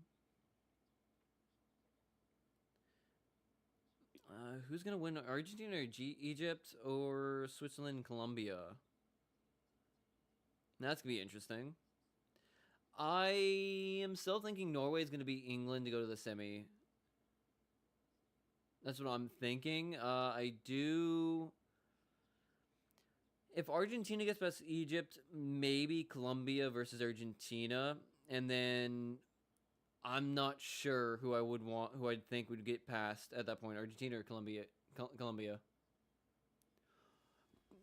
Who's gonna win? Argentina or Egypt or Switzerland and Colombia? That's gonna be interesting. I am still thinking Norway is gonna beat England to go to the semi. That's what I'm thinking. I do. If Argentina gets past Egypt, maybe Colombia versus Argentina, and then I'm not sure who I would want, who I'd think would get past at that point, Argentina or Colombia. Colombia.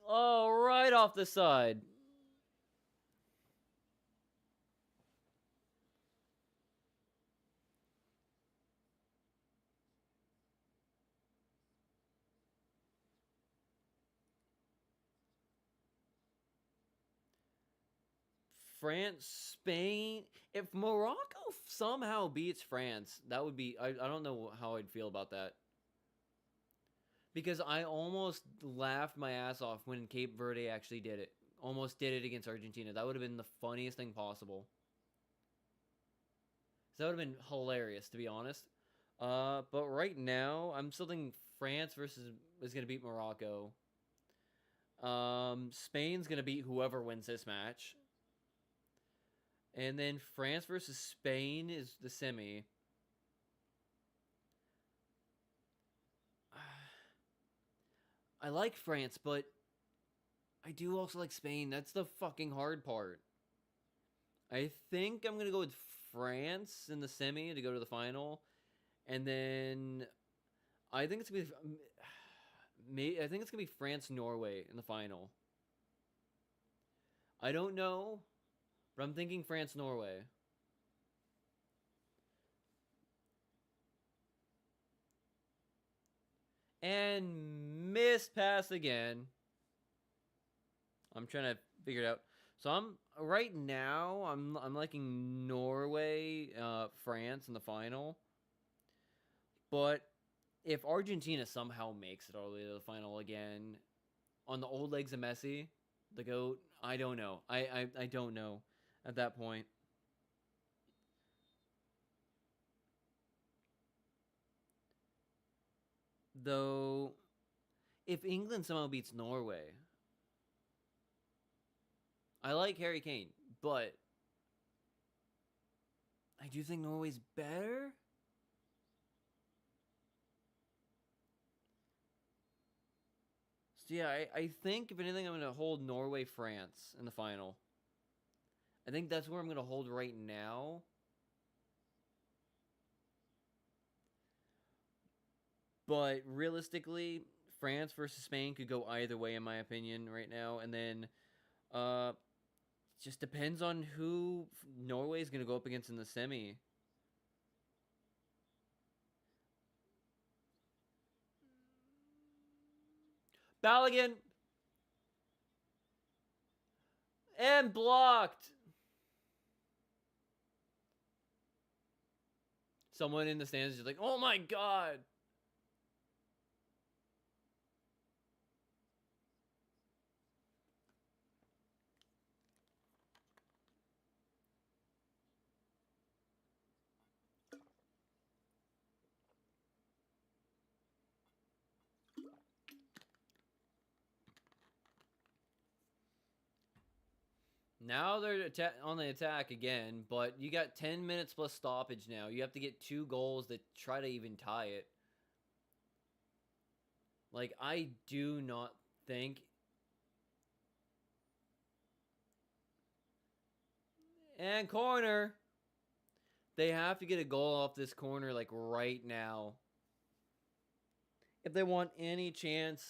Oh, right off the side. France, Spain. If Morocco somehow beats France, that would be. I don't know how I'd feel about that. Because I almost laughed my ass off when Cape Verde actually did it. Almost did it against Argentina. That would have been the funniest thing possible. So that would have been hilarious, to be honest. But right now, I'm still thinking France versus is going to beat Morocco. Spain's going to beat whoever wins this match. And then France versus Spain is the semi. I like France, but I do also like Spain. That's the fucking hard part. I think I'm gonna go with France in the semi to go to the final, and then I think it's gonna be, I think it's gonna be France Norway in the final. I don't know, but I'm thinking France Norway. And missed pass again. I'm trying to figure it out. So I'm right now. I'm liking Norway, France in the final. But if Argentina somehow makes it all the way to the final again, on the old legs of Messi, the goat, I don't know. I don't know at that point. Though, if England somehow beats Norway, I like Harry Kane, but I do think Norway's better. So yeah, I think if anything, I'm gonna hold Norway France in the final. I think that's where I'm gonna hold right now. But realistically, France versus Spain could go either way in my opinion right now. And then uh it just depends on who Norway's gonna go up against in the semi. Balogun and blocked. Someone in the stands is just like, oh my god. Now they're on the attack again, but you got 10 minutes plus stoppage now. You have to get 2 goals to try to even tie it. Like, I do not think. And corner. They have to get a goal off this corner, like, right now. If they want any chance.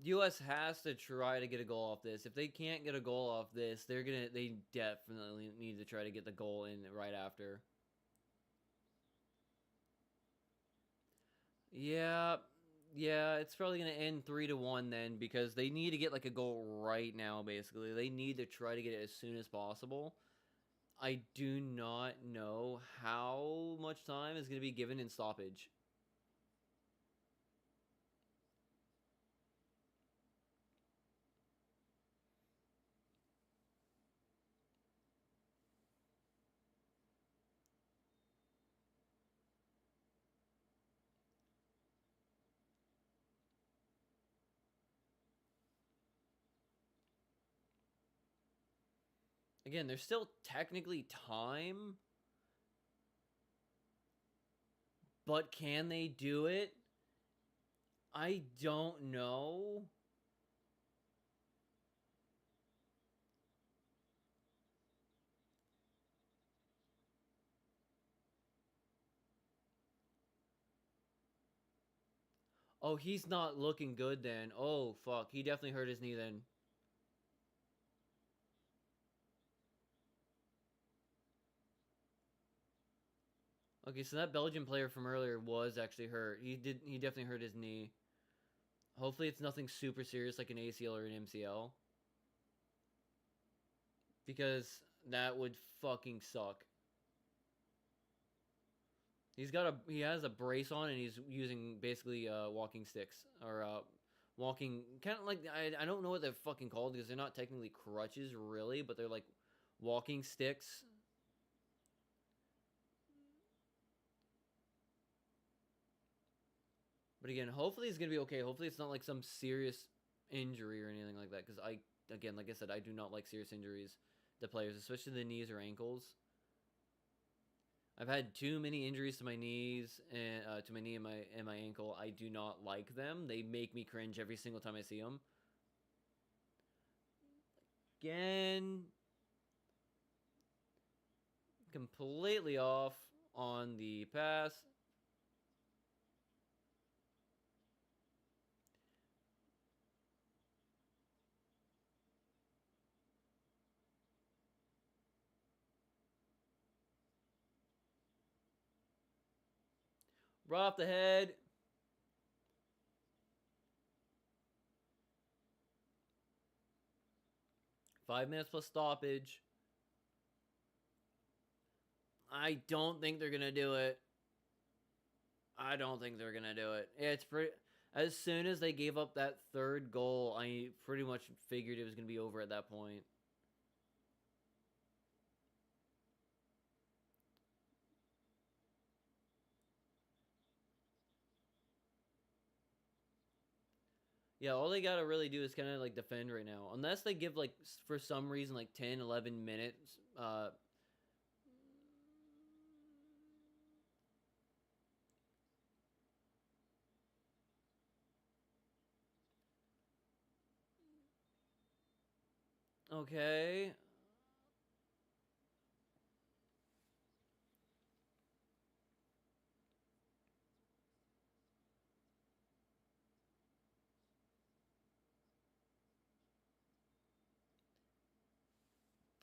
US has to try to get a goal off this. If they can't get a goal off this, they definitely need to try to get the goal in right after. Yeah, yeah, it's probably gonna end 3-1 then because they need to get like a goal right now. Basically, they need to try to get it as soon as possible. I do not know how much time is gonna be given in stoppage. Again, there's still technically time, but can they do it? I don't know. Oh, he's not looking good then. Oh, fuck. He definitely hurt his knee then. Okay, so that Belgian player from earlier was actually hurt. He definitely hurt his knee. Hopefully it's nothing super serious like an ACL or an MCL. Because that would fucking suck. He has a brace on and he's using basically walking sticks or walking kind of like I don't know what they're fucking called because they're not technically crutches really, but they're like walking sticks. But again, hopefully he's gonna be okay. Hopefully it's not like some serious injury or anything like that. Because again, like I said, I do not like serious injuries to players, especially the knees or ankles. I've had too many injuries to my knees and to my knee and my ankle. I do not like them. They make me cringe every single time I see them. Again, completely off on the pass. Right off the head. 5 minutes plus stoppage. I don't think they're gonna do it. I don't think they're gonna do it. It's pretty. As soon as they gave up that third goal, I pretty much figured it was gonna be over at that point. Yeah, all they gotta really do is kind of like defend right now, unless they give like for some reason like 10, 11 minutes. Okay,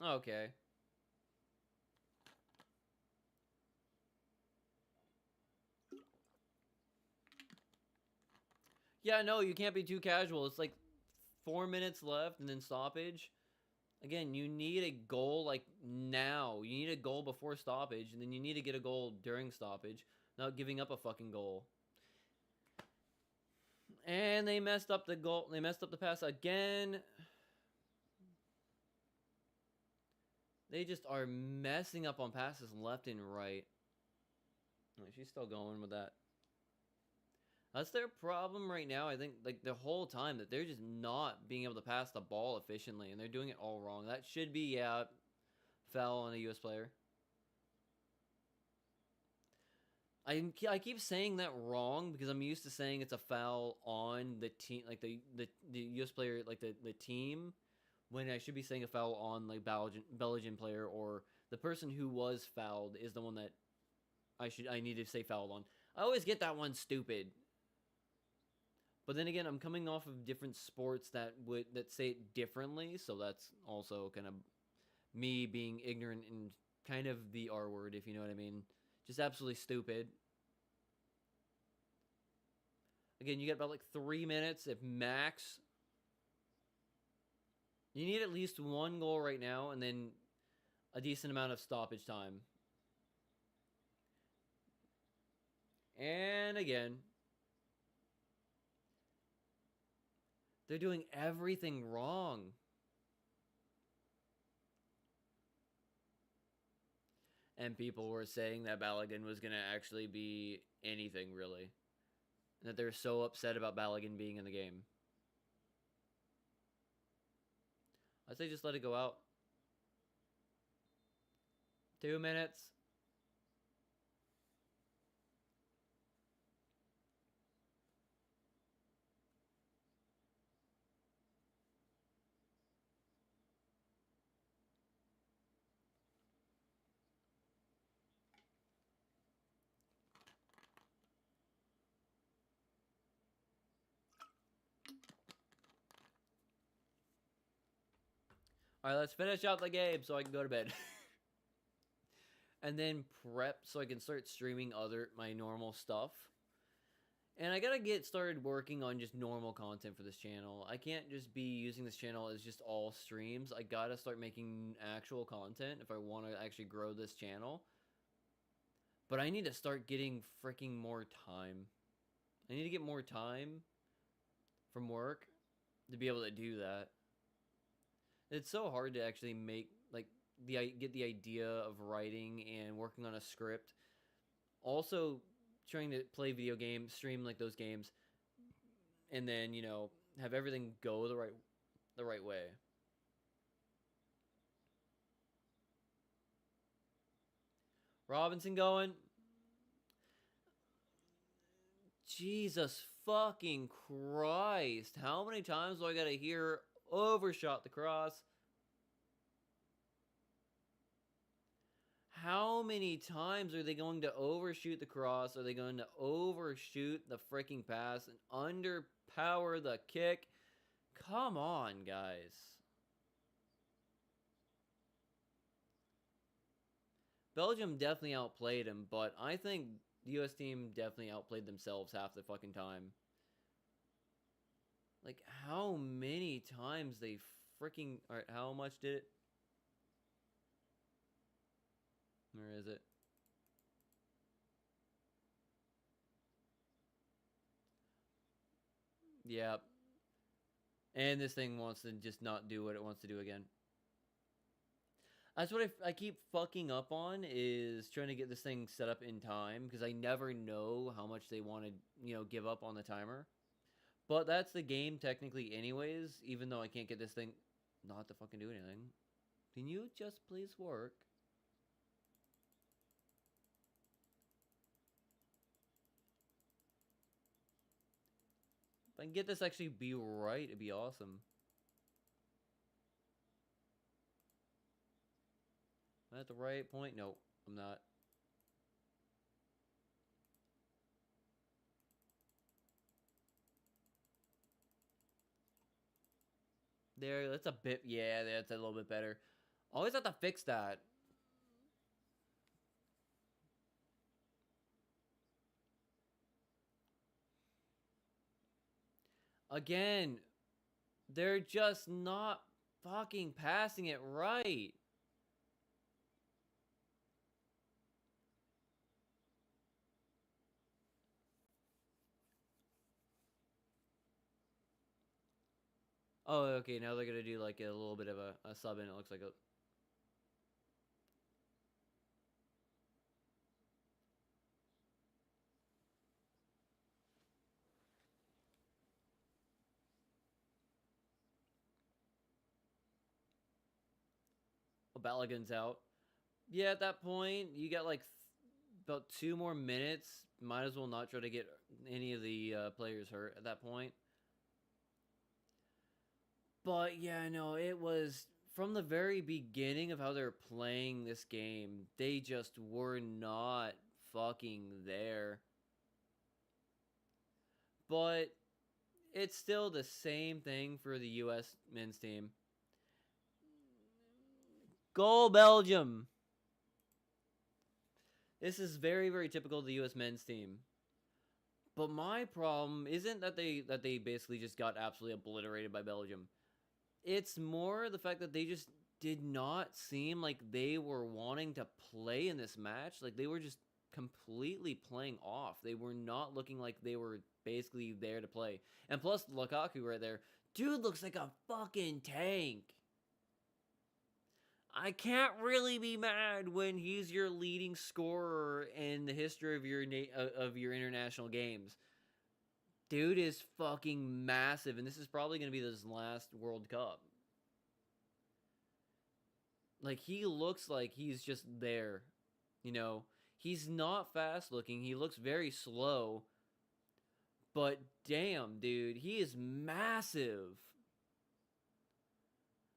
okay. Yeah, no, you can't be too casual. It's like 4 minutes left and then stoppage. Again, you need a goal like now. You need a goal before stoppage, and then you need to get a goal during stoppage, not giving up a fucking goal. And they messed up the goal. They messed up the pass again. They just are messing up on passes left and right. Oh, she's still going with that. That's their problem right now. I think like the whole time that they're just not being able to pass the ball efficiently, and they're doing it all wrong. That should be foul on a U.S. player. I keep saying that wrong because I'm used to saying it's a foul on the team, like the U.S. player, like the team, when I should be saying a foul on like Belgian player or the person who was fouled is the one that I need to say fouled on. I always get that one stupid. But then again, I'm coming off of different sports that say it differently, so that's also kind of me being ignorant and kind of the R word, if you know what I mean. Just absolutely stupid. Again, you get about like 3 minutes if max. You need at least one goal right now, and then a decent amount of stoppage time. And again, they're doing everything wrong. And people were saying that Balogun was going to actually be anything, really. And that they're so upset about Balogun being in the game. I'd say just let it go out. 2 minutes. All right, let's finish out the game so I can go to bed. And then prep so I can start streaming my normal stuff. And I gotta get started working on just normal content for this channel. I can't just be using this channel as just all streams. I gotta start making actual content if I want to actually grow this channel. But I need to start getting freaking more time. I need to get more time from work to be able to do that. It's so hard to actually make like get the idea of writing and working on a script. Also trying to play video games, stream like those games, and then, have everything go the right way. Robinson going. Jesus fucking Christ. How many times do I gotta hear overshot the cross? How many times are they going to overshoot the cross? Are they going to overshoot the freaking pass and underpower the kick? Come on, guys. Belgium definitely outplayed him, but I think the US team definitely outplayed themselves half the fucking time. Like, how many times they freaking... Alright, how much did it? Where is it? Yeah. And this thing wants to just not do what it wants to do again. That's what I keep fucking up on, is trying to get this thing set up in time, because I never know how much they want to, give up on the timer. But that's the game technically anyways, even though I can't get this thing not to fucking do anything. Can you just please work? If I can get this actually be right, it'd be awesome. Am I at the right point? No, I'm not. There, that's a bit... Yeah, that's a little bit better. Always have to fix that. Again, they're just not fucking passing it right. Oh, okay, now they're gonna do like a little bit of a sub in, it looks like a... Balogun's out. Yeah, at that point, you got like about 2 more minutes. Might as well not try to get any of the players hurt at that point. But yeah, no, it was from the very beginning of how they're playing this game, they just were not fucking there. But it's still the same thing for the US men's team. Goal, Belgium! This is very, very typical of the US men's team. But my problem isn't that they basically just got absolutely obliterated by Belgium. It's more the fact that they just did not seem like they were wanting to play in this match. Like, they were just completely playing off. They were not looking like they were basically there to play. And plus, Lukaku right there. Dude looks like a fucking tank. I can't really be mad when he's your leading scorer in the history of your international games. Dude is fucking massive, and this is probably going to be his last World Cup. Like he looks like he's just there, you know. He's not fast looking. He looks very slow, but damn, dude, he is massive.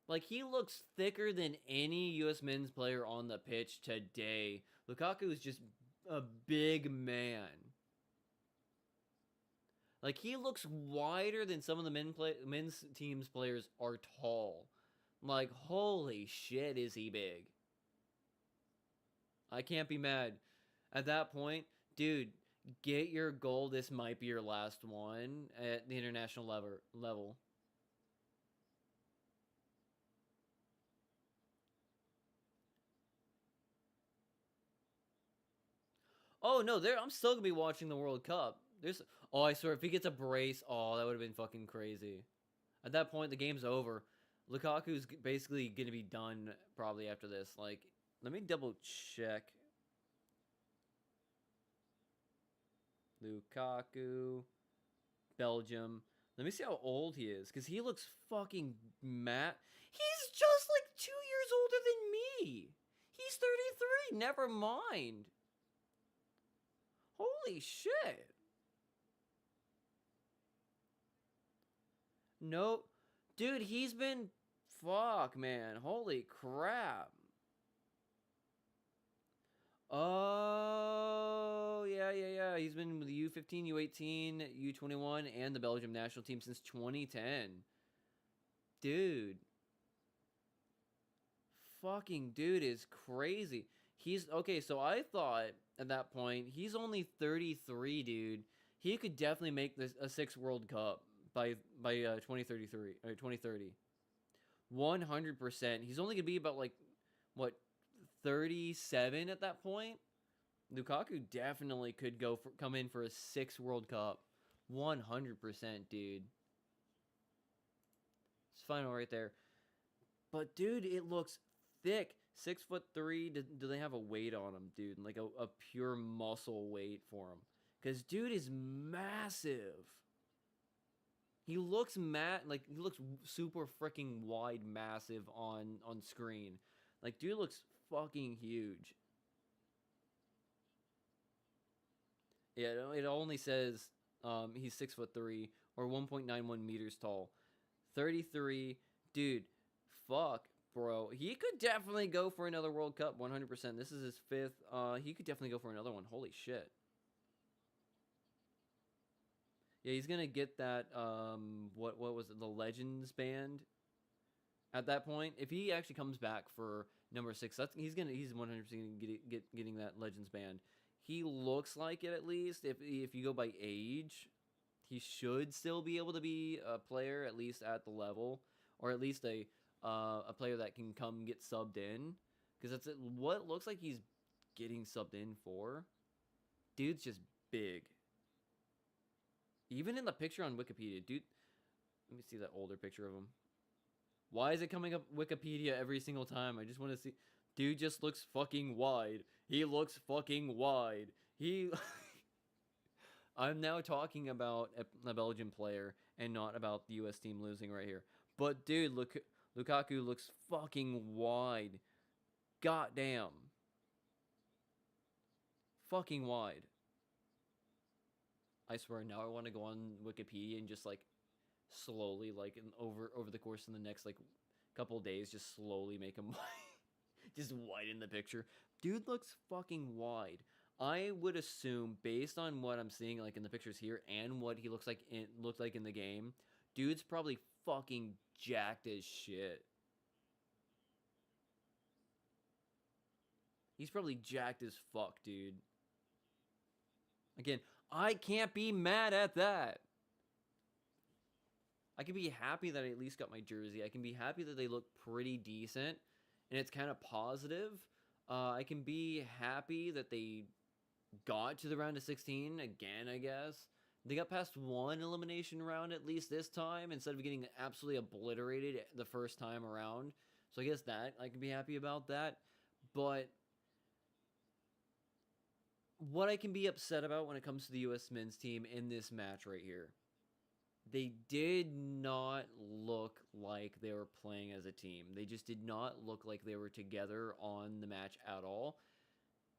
Like he looks thicker than any U.S. men's player on the pitch today. Lukaku is just a big man. Like he looks wider than some of the men's teams players are tall. Like holy shit, is he big? I can't be mad. At that point, dude, get your goal. This might be your last one at the international level. Oh no, there I'm still gonna be watching the World Cup. There's oh I swear if he gets a brace, oh that would have been fucking crazy. At that point the game's over. Lukaku's basically gonna be done probably after this. Like let me double check. Lukaku, Belgium. Let me see how old he is, because he looks fucking mad. He's just like 2 years older than me. He's 33. Never mind. Holy shit. No, dude, he's been. Fuck, man. Holy crap. Oh, yeah, yeah, yeah. He's been with the U15, U18, U21, and the Belgium national team since 2010. Dude, fucking dude is crazy. He's okay, so I thought at that point he's only 33, dude. He could definitely make this a six World Cup by 2033 or 2030. 100%. He's only gonna be about like what 37 at that point. Lukaku definitely could come in for a six World Cup. 100%, dude. It's final right there. But dude, it looks thick. 6'3". Do they have a weight on him, dude? Like a pure muscle weight for him? Because dude is massive. He looks like he looks super freaking wide, massive on screen. Like dude looks fucking huge. Yeah, it only says he's 6'3" or 1.91 meters tall. 33, dude. Fuck, bro. He could definitely go for another World Cup. 100%. This is his fifth. He could definitely go for another one. Holy shit. Yeah, he's gonna get that. What was it? The Legends band. At that point, if he actually comes back for number six, he's 100% getting that Legends band. He looks like it at least. If you go by age, he should still be able to be a player at least at the level, or at least a player that can come get subbed in, because that's what it looks like he's getting subbed in for. Dude's just big. Even in the picture on Wikipedia, dude. Let me see that older picture of him. Why is it coming up Wikipedia every single time? I just want to see. Dude just looks fucking wide. He looks fucking wide. He. I'm now talking about a Belgian player and not about the U.S. team losing right here. But dude, look, Lukaku looks fucking wide. Goddamn. Fucking wide. I swear now I want to go on Wikipedia and just like slowly, like over the course of the next like couple days, just slowly make him just widen the picture. Dude looks fucking wide. I would assume, based on what I'm seeing, like in the pictures here, and what he looked like in the game, dude's probably fucking jacked as shit. He's probably jacked as fuck, dude. Again, I can't be mad at that. I can be happy that I at least got my jersey. I can be happy that they look pretty decent, and it's kind of positive. I can be happy that they got to the round of 16 again, I guess. They got past one elimination round at least this time instead of getting absolutely obliterated the first time around. So I guess that I can be happy about that. But what I can be upset about when it comes to the US men's team in this match right here. they did not look like they were playing as a team. They just did not look like they were together on the match at all.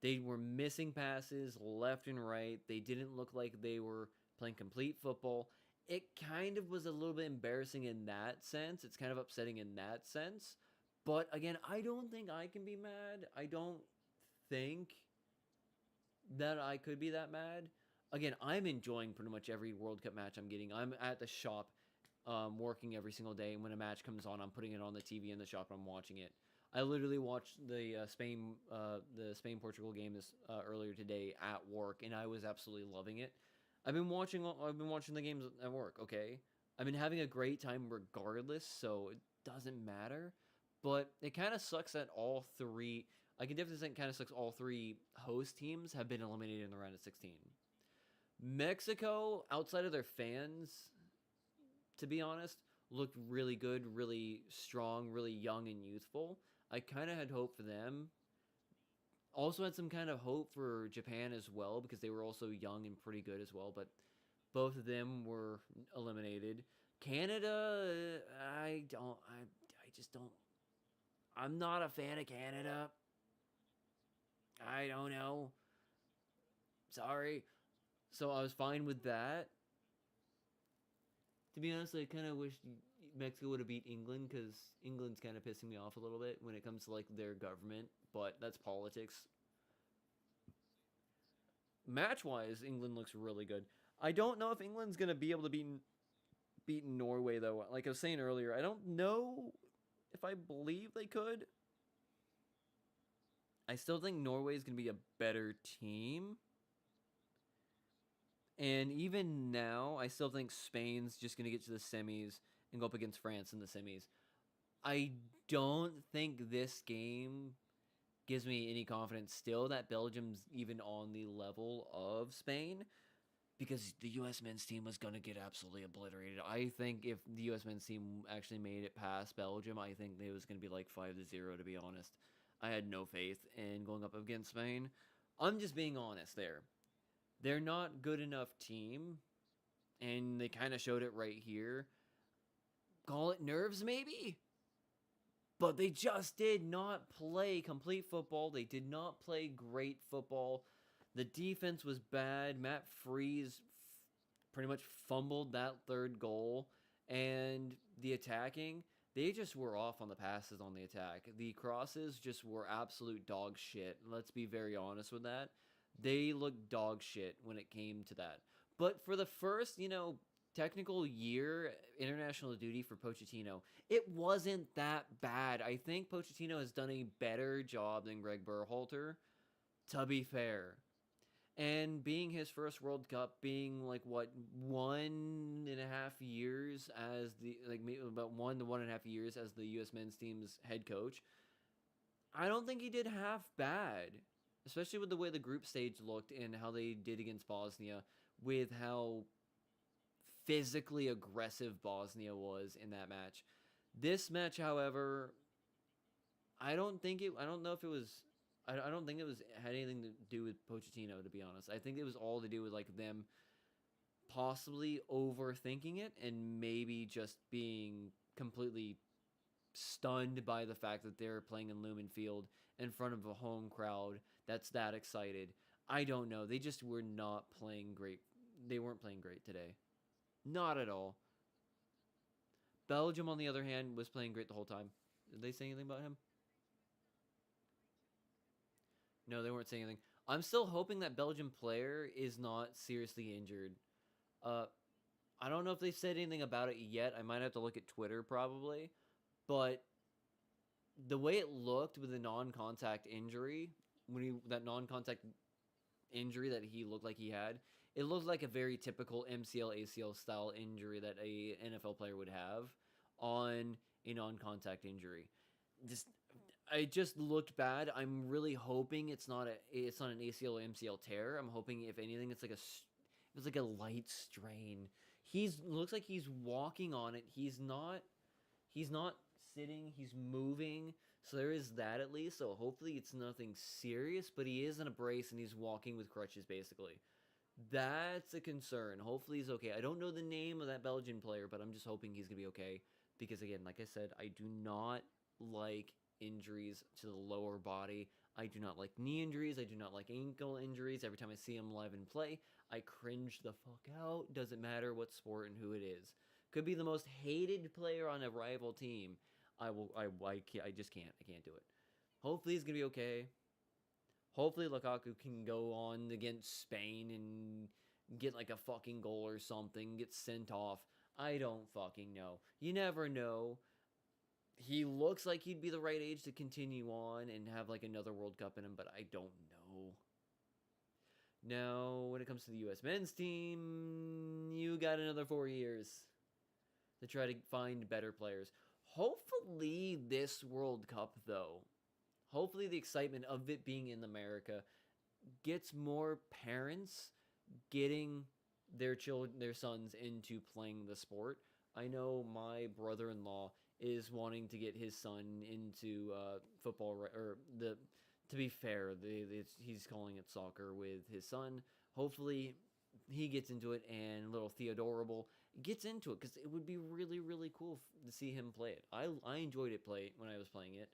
They were missing passes left and right. They didn't look like they were playing complete football. It kind of was a little bit embarrassing in that sense. It's kind of upsetting in that sense. But again, I don't think I can be mad. I don't think that I could be that mad. Again, I'm enjoying pretty much every World Cup match I'm getting. I'm at the shop working every single day, and when a match comes on, I'm putting it on the TV in the shop and I'm watching it. I literally watched the Spain Portugal game this earlier today at work, and I was absolutely loving it. I've been watching the games at work. Okay, I've been having a great time regardless, so it doesn't matter. But it kind of sucks that all three. I can definitely say it kind of sucks. All three host teams have been eliminated in the round of 16. Mexico, outside of their fans, to be honest, looked really good, really strong, really young and youthful. I kind of had hope for them. Also had some kind of hope for Japan as well because they were also young and pretty good as well, but both of them were eliminated. Canada, I just don't I'm not a fan of Canada. I don't know. Sorry. So I was fine with that. To be honest, I kind of wish Mexico would have beat England because England's kind of pissing me off a little bit when it comes to like their government, but that's politics. Match wise, England looks really good. I don't know if England's gonna be able to beat Norway though. Like I was saying earlier, I don't know if I believe they could. I still think Norway's gonna be a better team. And even now, I still think Spain's just going to get to the semis and go up against France in the semis. I don't think this game gives me any confidence still that Belgium's even on the level of Spain because the US men's team was going to get absolutely obliterated. I think if the US men's team actually made it past Belgium, I think it was going to be like 5-0 to be honest. I had no faith in going up against Spain. I'm just being honest there. They're not good enough team, and they kind of showed it right here. Call it nerves, maybe? But they just did not play complete football. They did not play great football. The defense was bad. Matt Freeze pretty much fumbled that third goal. And the attacking, they just were off on the passes on the attack. The crosses just were absolute dog shit. Let's be very honest with that. They looked dog shit when it came to that. But for the first, technical year international duty for Pochettino, it wasn't that bad. I think Pochettino has done a better job than Greg Berhalter, to be fair. And being his first World Cup, being like what 1.5 years as the like maybe about 1 to 1.5 years as the U.S. men's team's head coach, I don't think he did half bad, especially with the way the group stage looked and how they did against Bosnia, with how physically aggressive Bosnia was in that match. This match, however, I don't know if it was. I don't think it was had anything to do with Pochettino. To be honest, I think it was all to do with like them possibly overthinking it and maybe just being completely stunned by the fact that they're playing in Lumen Field in front of a home crowd that's that excited. I don't know. They just were not playing great. They weren't playing great today. Not at all. Belgium, on the other hand, was playing great the whole time. Did they say anything about him? No, they weren't saying anything. I'm still hoping that Belgian player is not seriously injured. Uh, I don't know if they said anything about it yet. I might have to look at Twitter probably. But the way it looked with the non-contact injury, when he that non-contact injury that he looked like he had, it looked like a very typical MCL ACL style injury that a NFL player would have on a non-contact injury. Just it just looked bad. I'm really hoping it's not an ACL or MCL tear. I'm hoping if anything it's like a light strain. He's looks like he's walking on it. He's not sitting, he's moving. So there is that at least. So hopefully it's nothing serious, but he is in a brace and he's walking with crutches basically. That's a concern. Hopefully he's okay. I don't know the name of that Belgian player, but I'm just hoping he's gonna be okay. Because again, like I said, I do not like injuries to the lower body. I do not like knee injuries. I do not like ankle injuries. Every time I see him live and play, I cringe the fuck out. Doesn't matter what sport and who it is. Could be the most hated player on a rival team. I will. I just can't. I can't do it. Hopefully he's gonna be okay. Hopefully Lukaku can go on against Spain and get like a fucking goal or something, get sent off. I don't fucking know. You never know. He looks like he'd be the right age to continue on and have like another World Cup in him, but I don't know. Now, when it comes to the US men's team, you got another 4 years to try to find better players. Hopefully, this World Cup, though, hopefully the excitement of it being in America gets more parents getting their children, their sons into playing the sport. I know my brother-in-law is wanting to get his son into football, or the. To be fair, he's calling it soccer with his son. Hopefully, he gets into it, and little Theodorable gets into it because it would be really, really cool to see him play it. I enjoyed it play when I was playing it.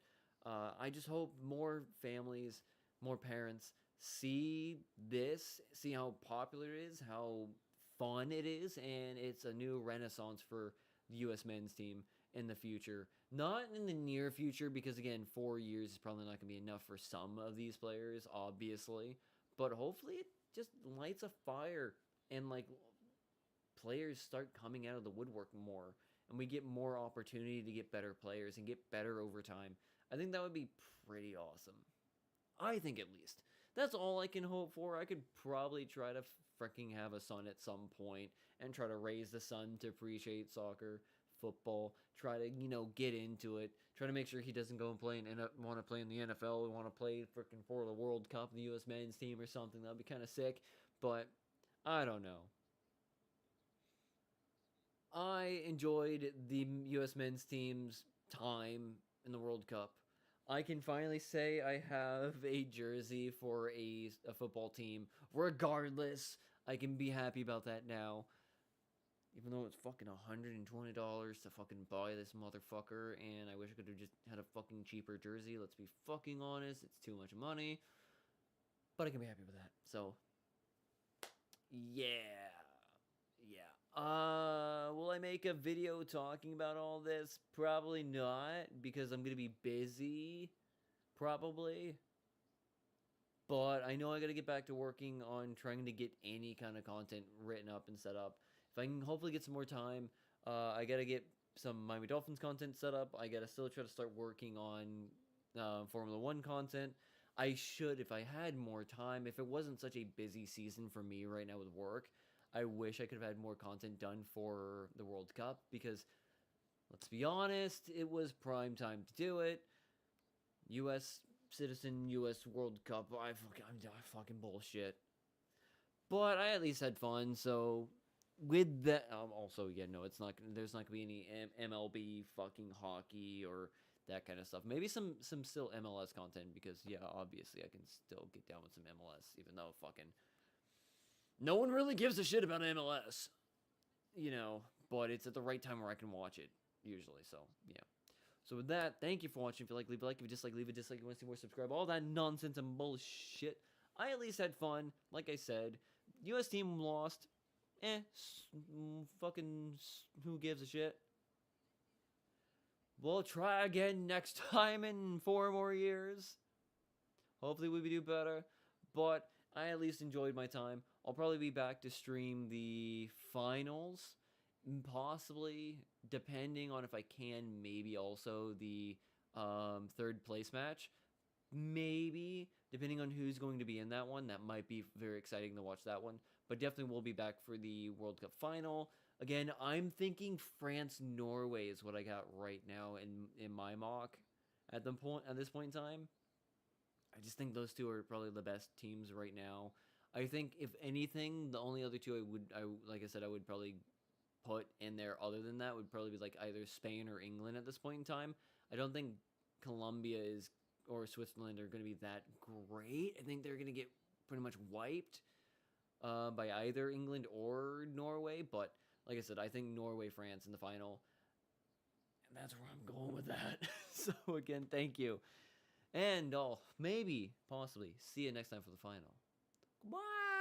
I just hope more families, more parents see this, see how popular it is, how fun it is, and it's a new renaissance for the U.S. men's team in the future. Not in the near future, because again, 4 years is probably not going to be enough for some of these players, obviously. But hopefully, it just lights a fire and like players start coming out of the woodwork more, and we get more opportunity to get better players and get better over time. I think that would be pretty awesome. I think at least. That's all I can hope for. I could probably try to freaking have a son at some point and try to raise the son to appreciate soccer, football, try to, get into it, try to make sure he doesn't go and play and want to play in the NFL, want to play freaking for the World Cup, the US men's team or something. That'd be kind of sick, but I don't know. I enjoyed the US men's team's time in the World Cup. I can finally say I have a jersey for a football team. Regardless, I can be happy about that now. Even though it's fucking $120 to fucking buy this motherfucker, and I wish I could have just had a fucking cheaper jersey. Let's be fucking honest, it's too much money. But I can be happy with that. So, yeah. Yeah. Will I make a video talking about all this? Probably not, because I'm gonna be busy. Probably. But I know I gotta get back to working on trying to get any kind of content written up and set up. If I can hopefully get some more time, I gotta get some Miami Dolphins content set up. I gotta still try to start working on Formula One content. I should, if I had more time, if it wasn't such a busy season for me right now with work, I wish I could have had more content done for the World Cup because, let's be honest, it was prime time to do it. U.S. citizen, U.S. World Cup. I'm fucking bullshit. But I at least had fun. So with that, also yeah, no, it's not. There's not gonna be any MLB fucking hockey or that kind of stuff. Maybe some still MLS content because yeah, obviously I can still get down with some MLS, even though fucking no one really gives a shit about MLS, But it's at the right time where I can watch it usually. So yeah. So with that, thank you for watching. If you like, leave a like. If you dislike, leave a dislike. If you want to see more, subscribe. All that nonsense and bullshit. I at least had fun. Like I said, U.S. team lost. Fucking who gives a shit? We'll try again next time in 4 more years. Hopefully we do better. But I at least enjoyed my time. I'll probably be back to stream the finals. Possibly, depending on if I can, maybe also the third place match. Maybe, depending on who's going to be in that one. That might be very exciting to watch that one. But definitely we'll be back for the World Cup final. Again, I'm thinking France-Norway is what I got right now in my mock at this point in time. I just think those two are probably the best teams right now. I think if anything, the only other two like I said, I would probably put in there other than that would probably be like either Spain or England at this point in time. I don't think Colombia is or Switzerland are going to be that great. I think they're going to get pretty much wiped. by either England or Norway. But like I said, I think Norway, France in the final, and that's where I'm going with that. So again, thank you, and I'll maybe, possibly, see you next time for the final. Bye.